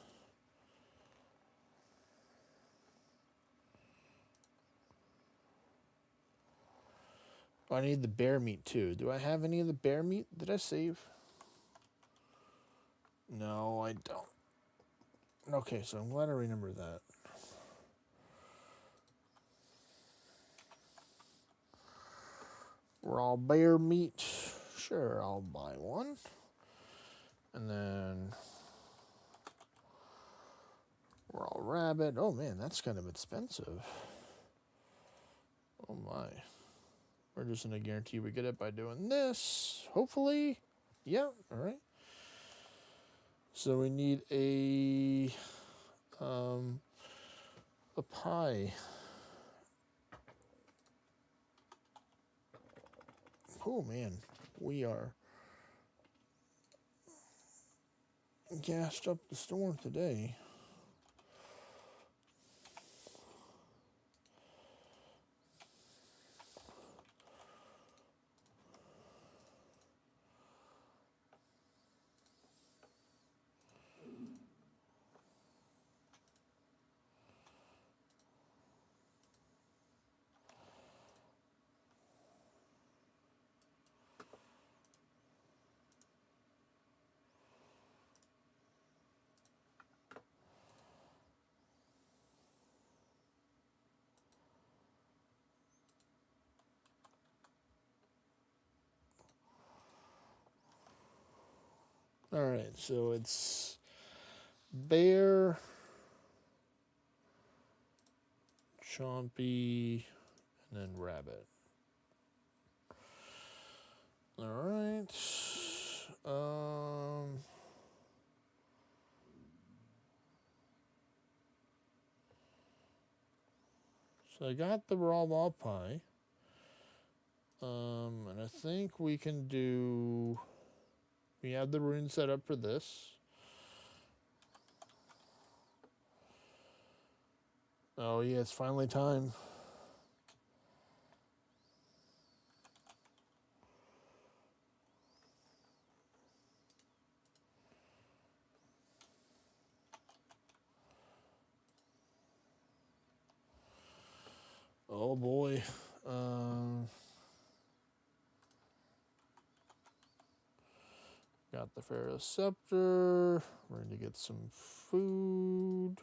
Oh, I need the bear meat too. Do I have any of the bear meat? Did I save? No, I don't. Okay, so I'm glad I remember that. Raw bear meat. Sure, I'll buy one. And then raw rabbit. Oh man, that's kind of expensive. Oh my. We're just going to guarantee we get it by doing this. Hopefully. Yeah, alright. So we need a pie. Oh man, we are gassed up the storm today. Alright, so it's bear, chompy, and then rabbit. Alright. So I got the raw log pie. And I think we can do. We have the rune set up for this. Oh yeah, it's finally time. Oh boy. Got the Pharaoh Scepter. We're going to get some food.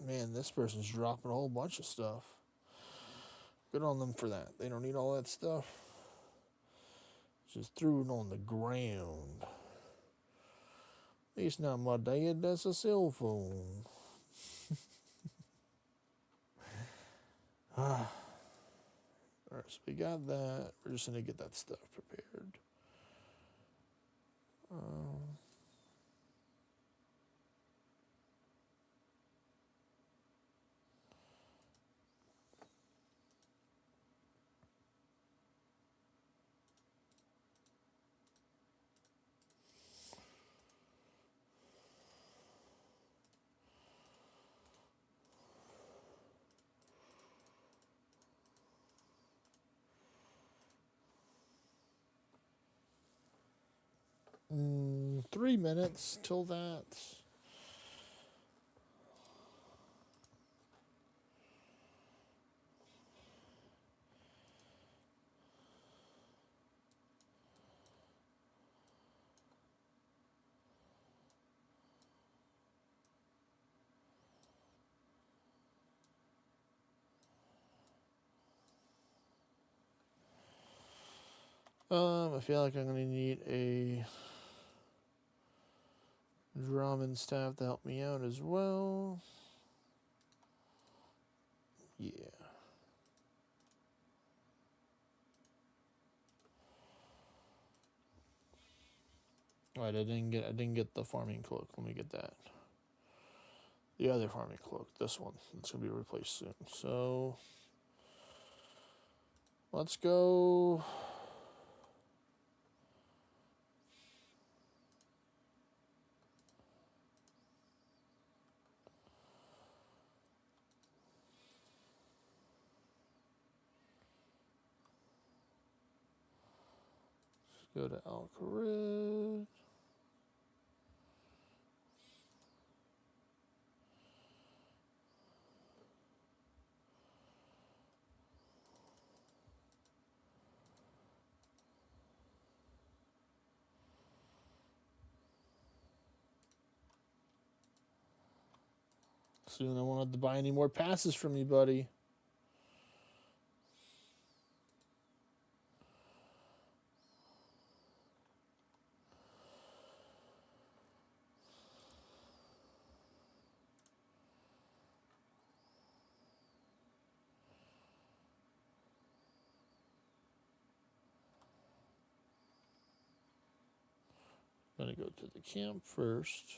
Man, this person's dropping a whole bunch of stuff. Good on them for that. They don't need all that stuff. Just threw it on the ground. At least not my dad, that's a cell phone. Alright, so we got that. We're just going to get that stuff prepared. 3 minutes till that. I feel like I'm gonna need a drumming staff to help me out as well. Yeah. Alright, I didn't get the farming cloak. Let me get that. The other farming cloak, this one. It's gonna be replaced soon. So let's go. Let's go to Alcarid. Soon I won't have to buy any more passes from you, buddy. I'm gonna go to the camp first.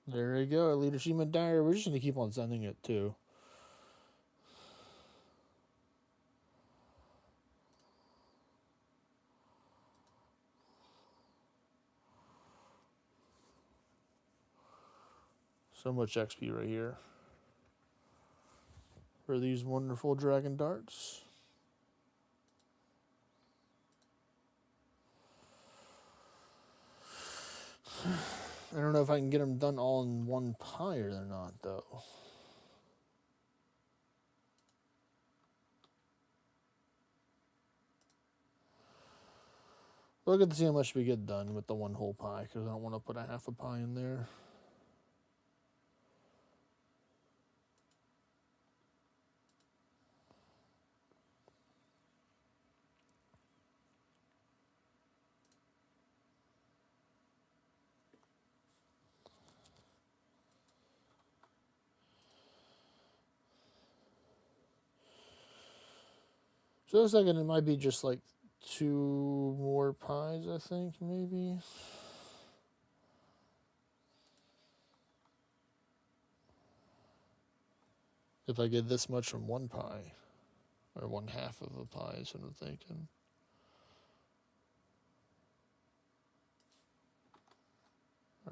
There you go, Leadership Diary. We're just gonna keep on sending it too. So much XP right here for these wonderful dragon darts. I don't know if I can get them done all in one pie or not, though. Look at to see how much we get done with the one whole pie, because I don't want to put a half a pie in there. So it looks like it might be just like 2 more pies, I think, maybe. If I get this much from one pie, or one half of a pie is what I'm thinking.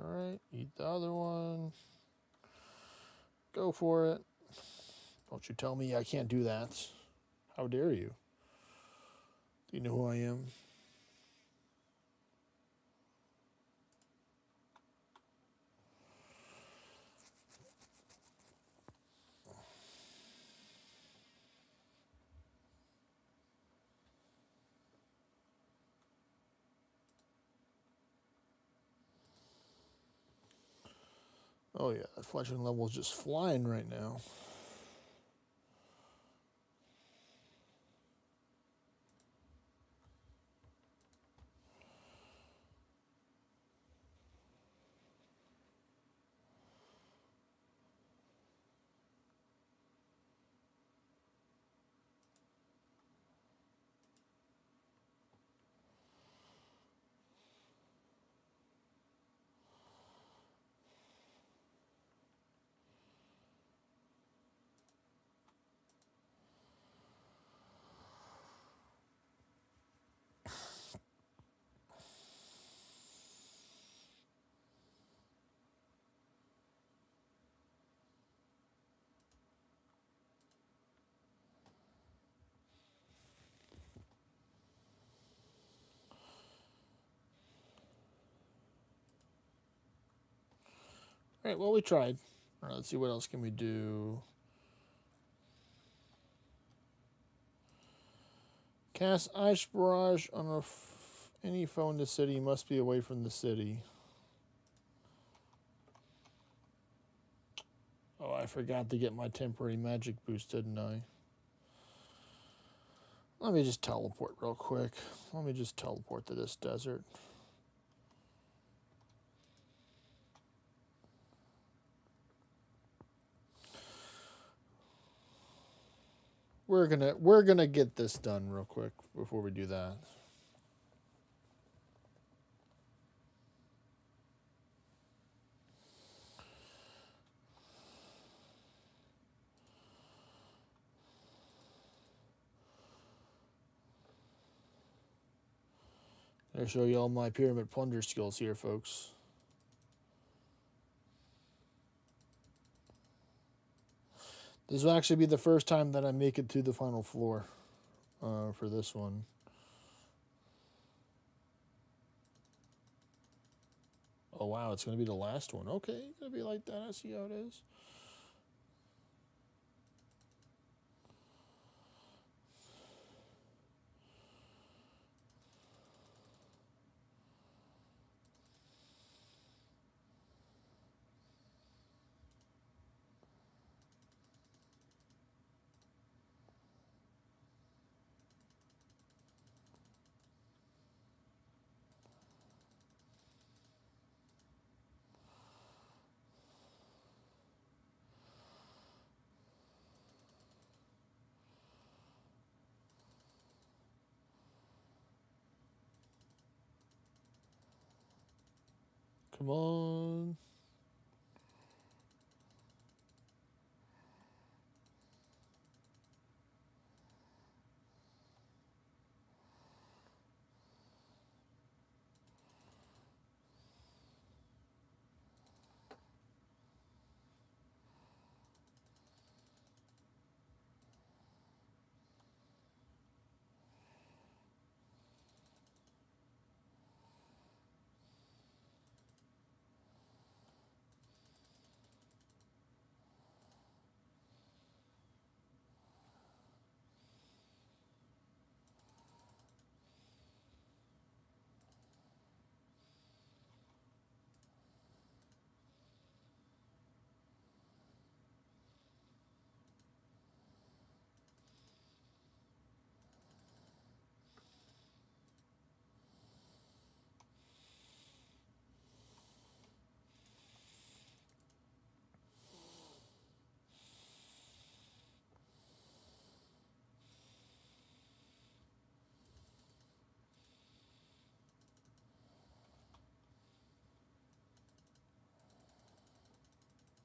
Alright, eat the other one. Go for it. Don't you tell me I can't do that. How dare you? Do you know who I am? Oh yeah, that fletching level is just flying right now. Alright, well we tried. Alright, let's see what else can we do. Cast ice barrage on any foe in the city must be away from the city. Oh, I forgot to get my temporary magic boost, didn't I? Let me just teleport real quick. Let me just teleport to this desert. We're gonna get this done real quick before we do that. I'll show you all my pyramid plunder skills here, folks. This will actually be the first time that I make it to the final floor for this one. Oh, wow, it's going to be the last one. Okay, it's going to be like that. I see how it is. Come on.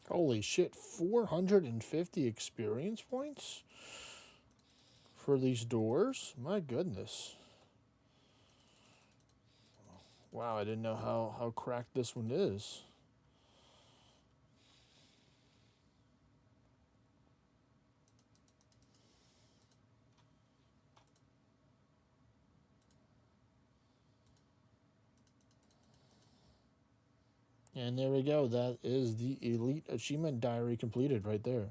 Holy shit, 450 experience points for these doors? My goodness. Wow, I didn't know how cracked this one is. And there we go. That is the Elite Achievement Diary completed right there.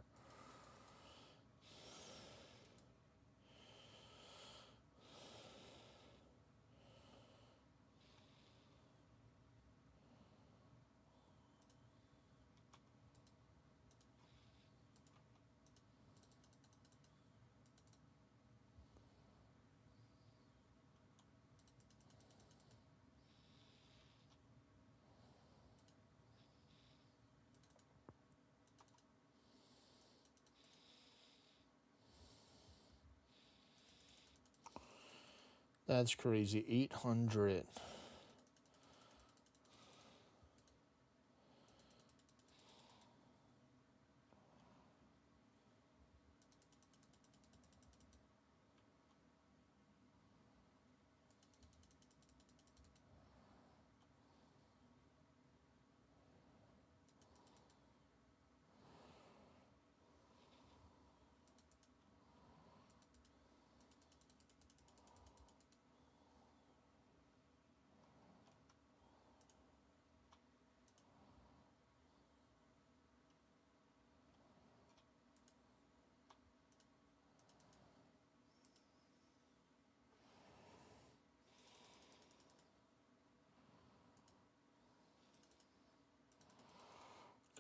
That's crazy. 800.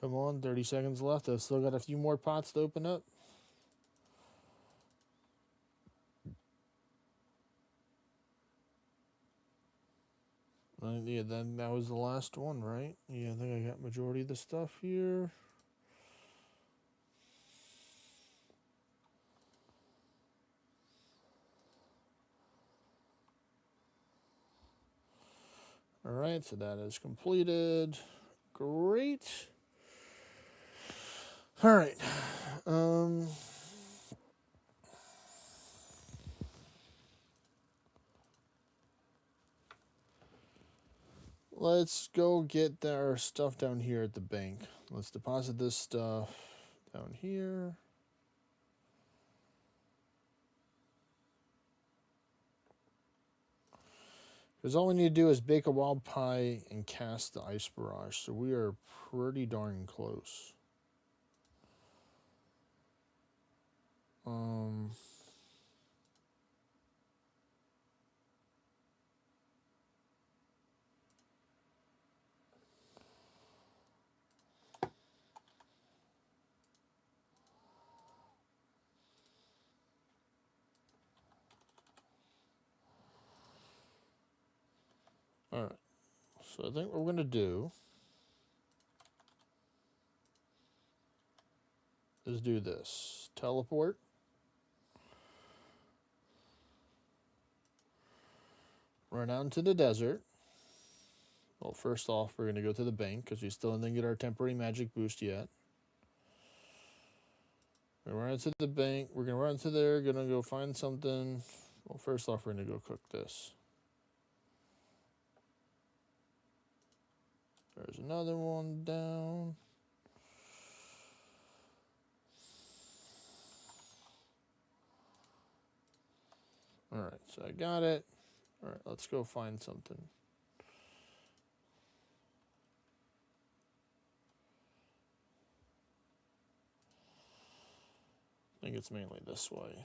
Come on, 30 seconds left. I've still got a few more pots to open up. Yeah, then that was the last one, right? Yeah, I think I got majority of the stuff here. All right, so that is completed. Great. All right. Let's go get our stuff down here at the bank. Let's deposit this stuff down here. Because all we need to do is bake a wild pie and cast the ice barrage. So we are pretty darn close. All right. So I think what we're going to do is do this. Teleport. Run out into the desert. Well, first off, we're going to go to the bank because we still didn't get our temporary magic boost yet. We're going to run into the bank. We're going to run into there. Going to go find something. Well, first off, we're going to go cook this. There's another one down. All right, so I got it. All right, let's go find something. I think it's mainly this way.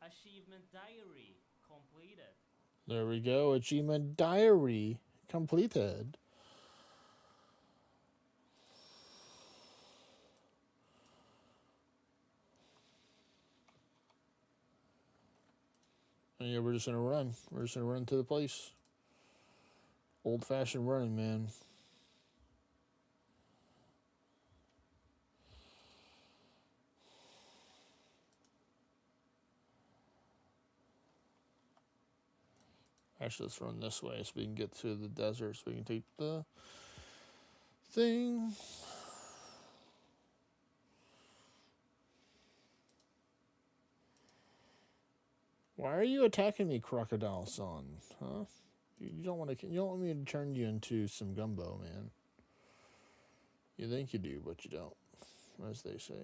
Achievement Diary completed. There we go. Achievement Diary completed. yeah, we're just gonna run. We're just gonna run to the place. Old-fashioned running, man. Actually, let's run this way so we can get to the desert so we can take the thing. Why are you attacking me, Crocodile Son? Huh? You don't want to. You don't want me to turn you into some gumbo, man. You think you do, but you don't, as they say.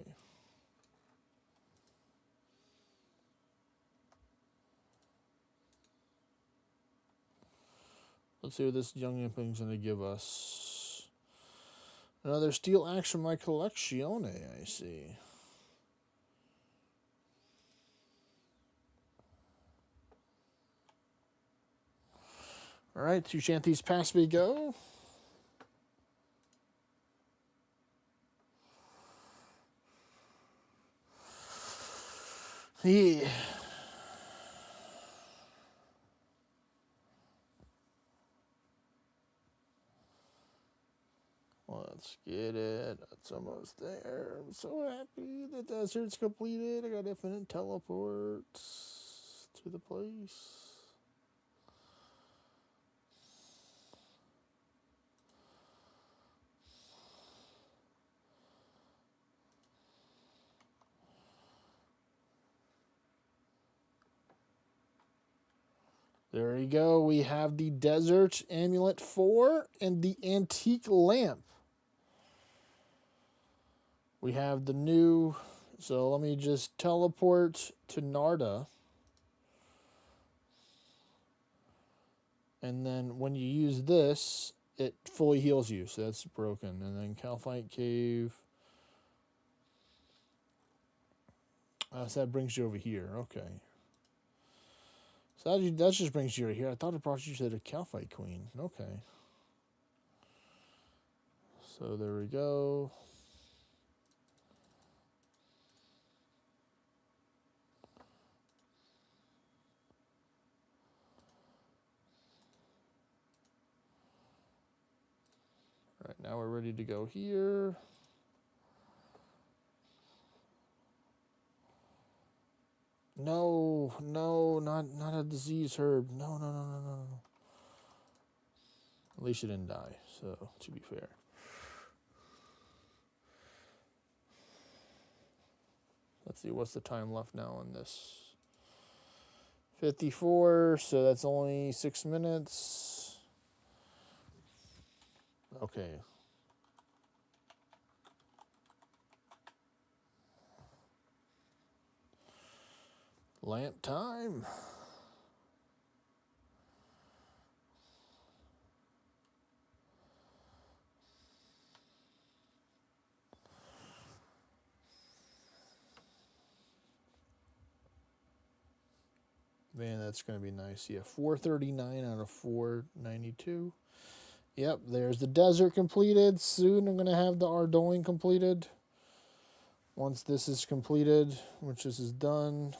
Let's see what this young imping's going to give us. Another steel axe from my collection, I see. All right, two shanties past we go. Yeah. Let's get it. It's almost there. I'm so happy. The desert's completed. I got infinite teleports to the place. There you go. We have the Desert Amulet 4 and the Antique Lamp. We have the new... So let me just teleport to Narda. And then when you use this, it fully heals you. So that's broken. And then Calphite Cave. So that brings you over here. Okay. So that just brings you over here. I thought it brought you to the Calphite Queen. Okay. So there we go. All right, now we're ready to go here. No, not a disease herb. No. At least you didn't die, so to be fair. Let's see, what's the time left now on this? 54, so that's only 6 minutes. Okay. Lamp time. Man, that's going to be nice. Yeah, 439 out of 492. Yep, there's the desert completed. Soon I'm going to have the Ardoin completed. Once this is completed, which this is done.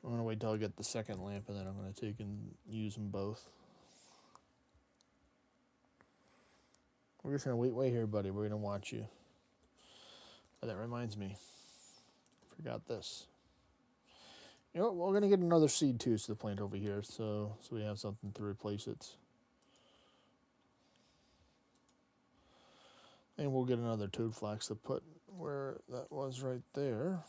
I'm going to wait till I get the second lamp, and then I'm going to take and use them both. We're just going to wait here, buddy. We're going to watch you. Oh, that reminds me. Forgot this. You know what? We're going to get another seed, too, to the plant over here, so we have something to replace it. And we'll get another toad flax to put where that was right there.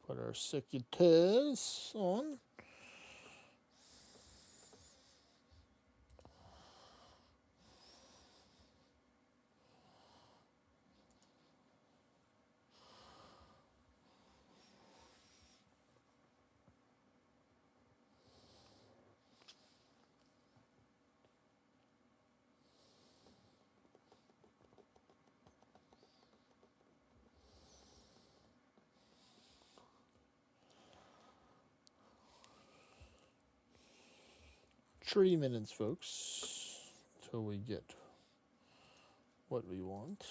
Put our cicadas on. 3 minutes, folks, till we get what we want.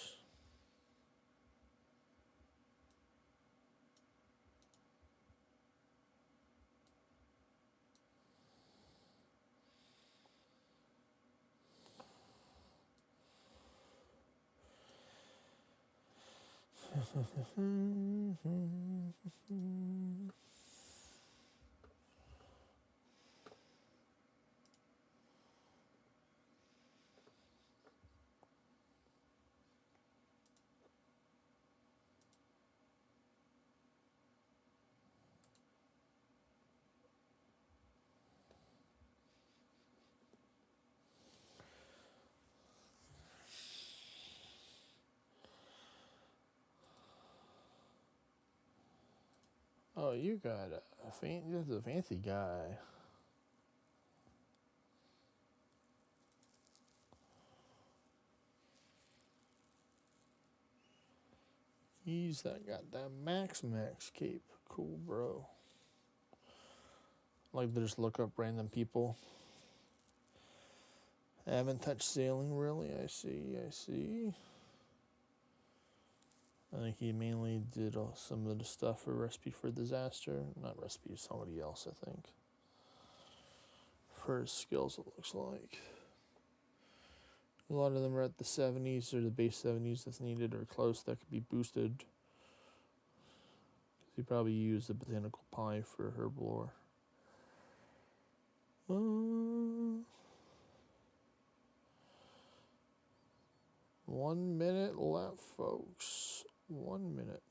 Oh, you got this is a fancy guy. He's got that Max cape. Cool, bro. Like to just look up random people. I haven't touched sailing really. I see. I think he mainly did some of the stuff for Recipe for Disaster. Not Recipe, somebody else, I think. For his skills, it looks like. A lot of them are at the 70s or the base 70s that's needed or close that could be boosted. He probably used the botanical pie for herblore. 1 minute left, folks. 1 minute.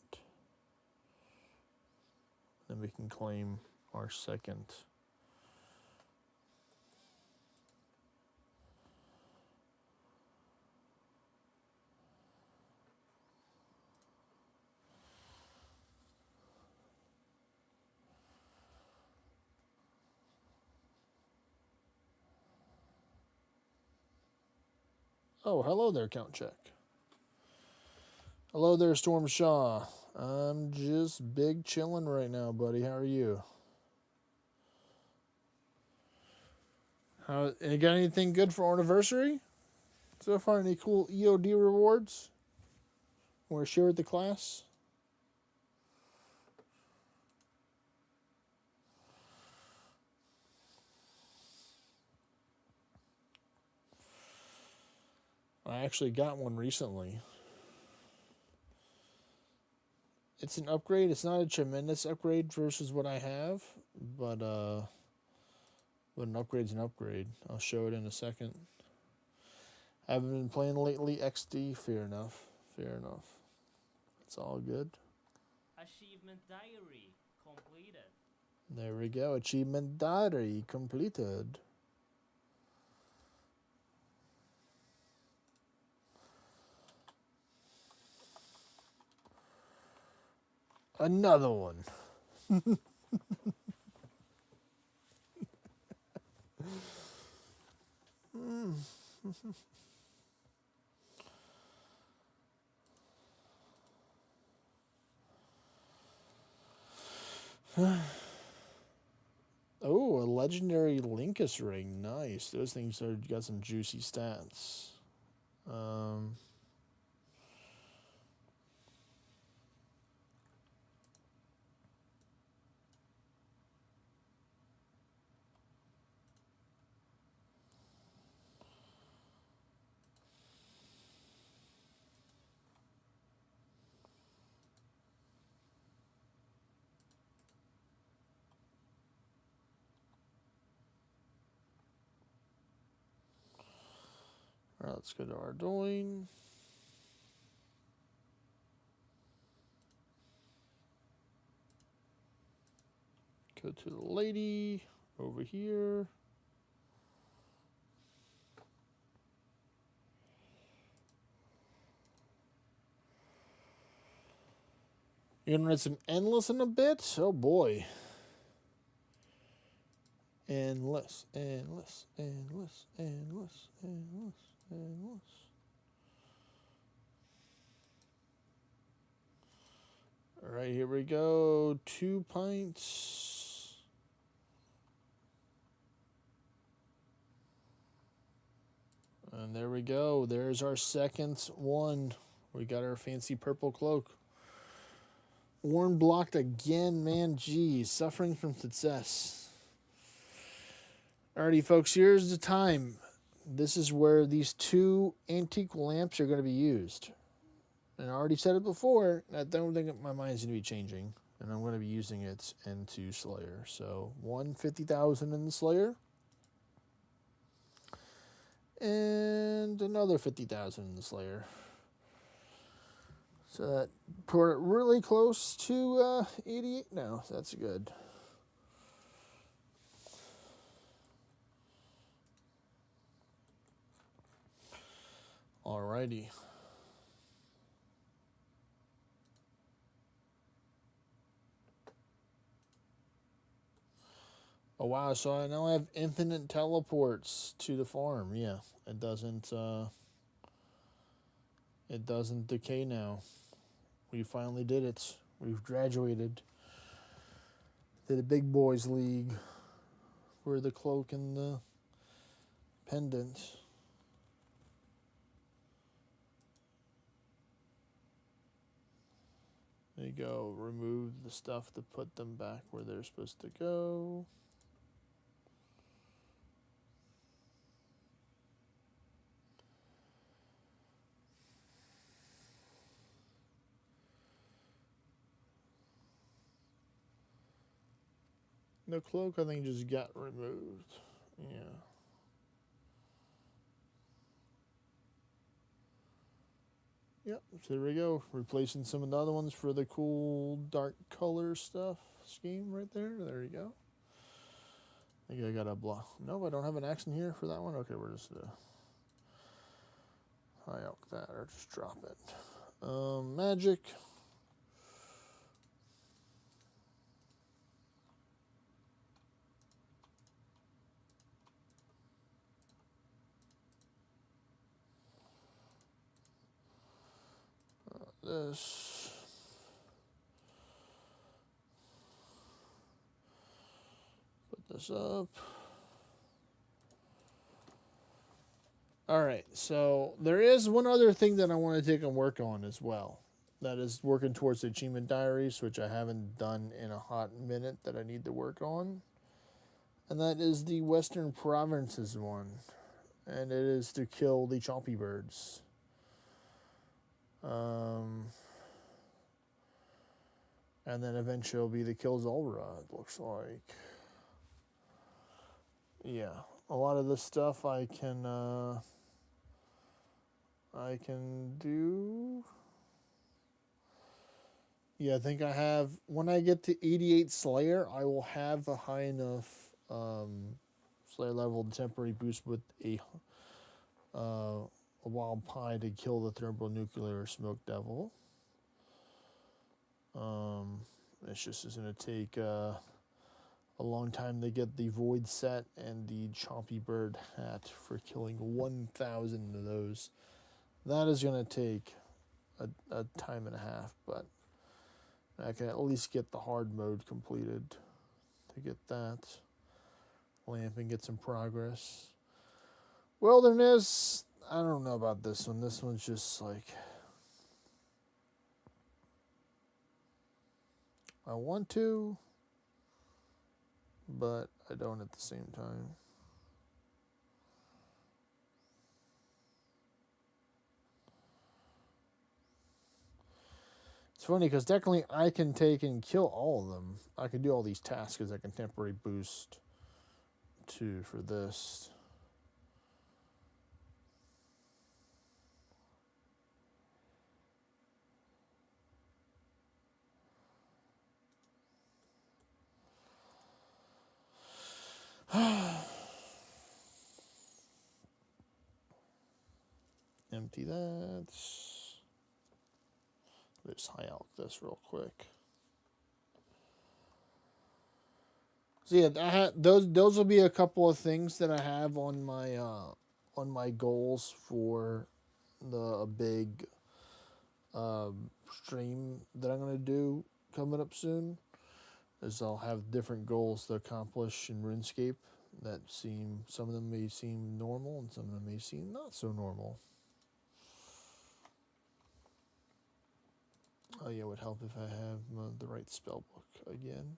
Then we can claim our second. Oh, hello there, Count Check. Hello there, Storm Shaw. I'm just big chilling right now, buddy. How are you? You got anything good for Ornaversary? So far, any cool EOD rewards? Want to share with the class? I actually got one recently. It's an upgrade. It's not a tremendous upgrade versus what I have, but an upgrade's an upgrade. I'll show it in a second. I haven't been playing lately. XD, fair enough. It's all good. Achievement diary completed. There we go. Achievement diary completed. Another one. Oh, a legendary Linkus ring. Nice. Those things got some juicy stats. Alright, let's go to Ardoin. Go to the lady over here. You're gonna read some endless in a bit? Oh boy. Endless. Alright, here we go. 2 pints. And there we go. There's our second one. We got our fancy purple cloak. Worn blocked again, man. Geez, suffering from success. Alrighty, folks, here's the time. This is where these two antique lamps are going to be used. And I already said it before, I don't think my mind's going to be changing. And I'm going to be using it into Slayer. So, 150,000 in the Slayer. And another 50,000 in the Slayer. So that put it really close to 88 now. So that's good. Alrighty. Oh wow, so I now have infinite teleports to the farm. Yeah, it doesn't decay now. We finally did it. We've graduated. Did a big boys league. We're the cloak and the pendant. There you go. Remove the stuff to put them back where they're supposed to go. The cloak, I think, just got removed. Yeah. Yep, so there we go. Replacing some of the other ones for the cool dark color stuff scheme right there. There you go. I think I got a blah. Nope, I don't have an accent here for that one. Okay, we're just high elk that or just drop it. Magic. This. Put this up. Alright, so there is one other thing that I want to take and work on as well. That is working towards the achievement diaries, which I haven't done in a hot minute that I need to work on. And that is the Western Provinces one. And it is to kill the chompy birds. And then eventually it'll be the kill Zulra, it looks like. Yeah, a lot of this stuff I can do. Yeah, I think I have, when I get to 88 Slayer, I will have a high enough Slayer level temporary boost with a wild pie to kill the thermonuclear smoke devil. It's just going to take a long time to get the void set and the chompy bird hat for killing 1,000 of those. That is going to take a time and a half, but I can at least get the hard mode completed to get that lamp and get some progress. Wilderness, I don't know about this one. This one's just like, I want to, but I don't at the same time. It's funny because technically I can take and kill all of them. I can do all these tasks because I can temporary boost too for this. Empty that. Let's high out this real quick. So yeah, I had those will be a couple of things that I have on my goals for the big stream that I'm gonna do coming up soon. Is I'll have different goals to accomplish in RuneScape that seem, some of them may seem normal and some of them may seem not so normal. Oh yeah, it would help if I have the right spell book again.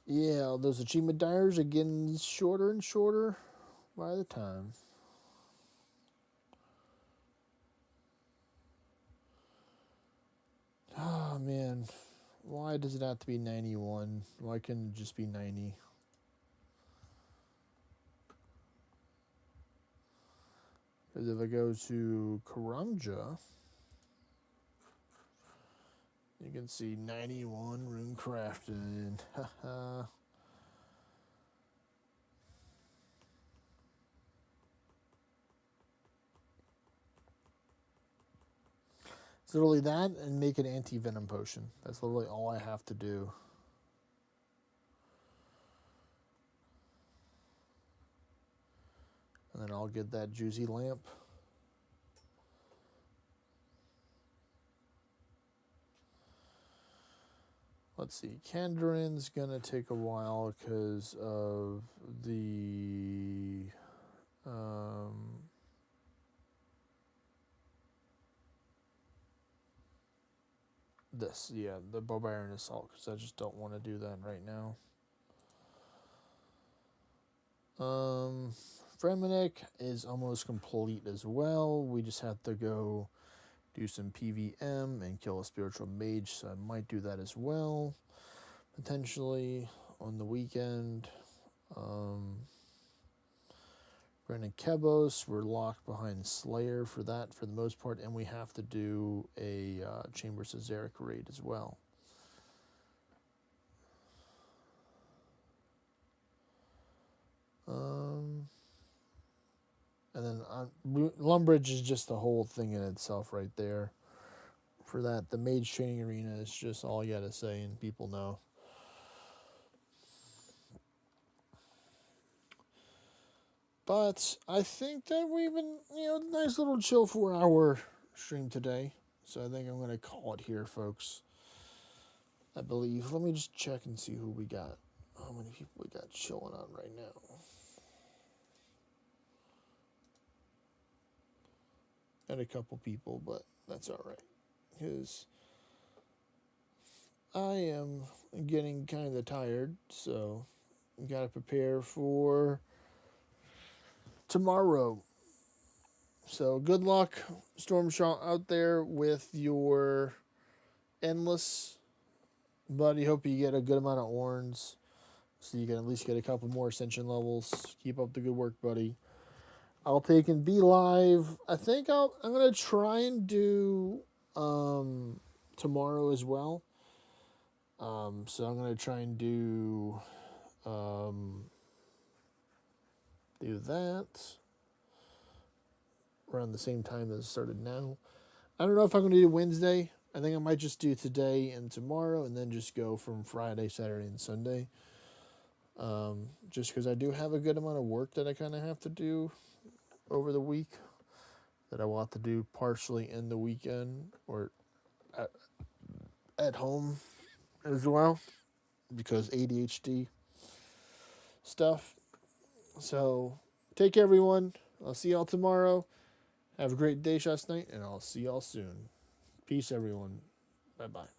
Yeah, those achievement diaries are getting shorter and shorter by the time. Oh man, why does it have to be 91? Why couldn't it just be 90? Because if I go to Karamja, you can see 91 rune crafted. Haha. It's literally that and make an anti-venom potion. That's literally all I have to do. And then I'll get that juicy lamp. Let's see. Kandarin's going to take a while because of the... this, yeah, the Barbarian Assault, because I just don't want to do that right now. Fremennik is almost complete as well. We just have to go do some PVM and kill a spiritual mage, so I might do that as well, potentially on the weekend. Ren and Kebos, we're locked behind Slayer for that for the most part, and we have to do a Chambers of Zarek raid as well. And then Lumbridge is just the whole thing in itself right there. For that, the Mage Training Arena is just all you gotta say, and people know. But I think that we've been, nice little chill 4-hour stream today. So I think I'm going to call it here, folks. I believe. Let me just check and see who we got. How many people we got chilling on right now. And a couple people, but that's all right. Because I am getting kind of tired, so we got to prepare for tomorrow. So good luck, Stormshot, out there with your Endless. Buddy, hope you get a good amount of Orns, so you can at least get a couple more Ascension levels. Keep up the good work, buddy. I'll take and be live. I think I'm going to try and do tomorrow as well. So I'm going to try and do that around the same time as it started now. I don't know if I'm going to do Wednesday. I think I might just do today and tomorrow and then just go from Friday, Saturday, and Sunday. Just because I do have a good amount of work that I kind of have to do over the week that I will have to do partially in the weekend or at home as well because ADHD stuff. So take care, everyone. I'll see y'all tomorrow. Have a great day, Shasta Night, and I'll see y'all soon. Peace, everyone. Bye-bye.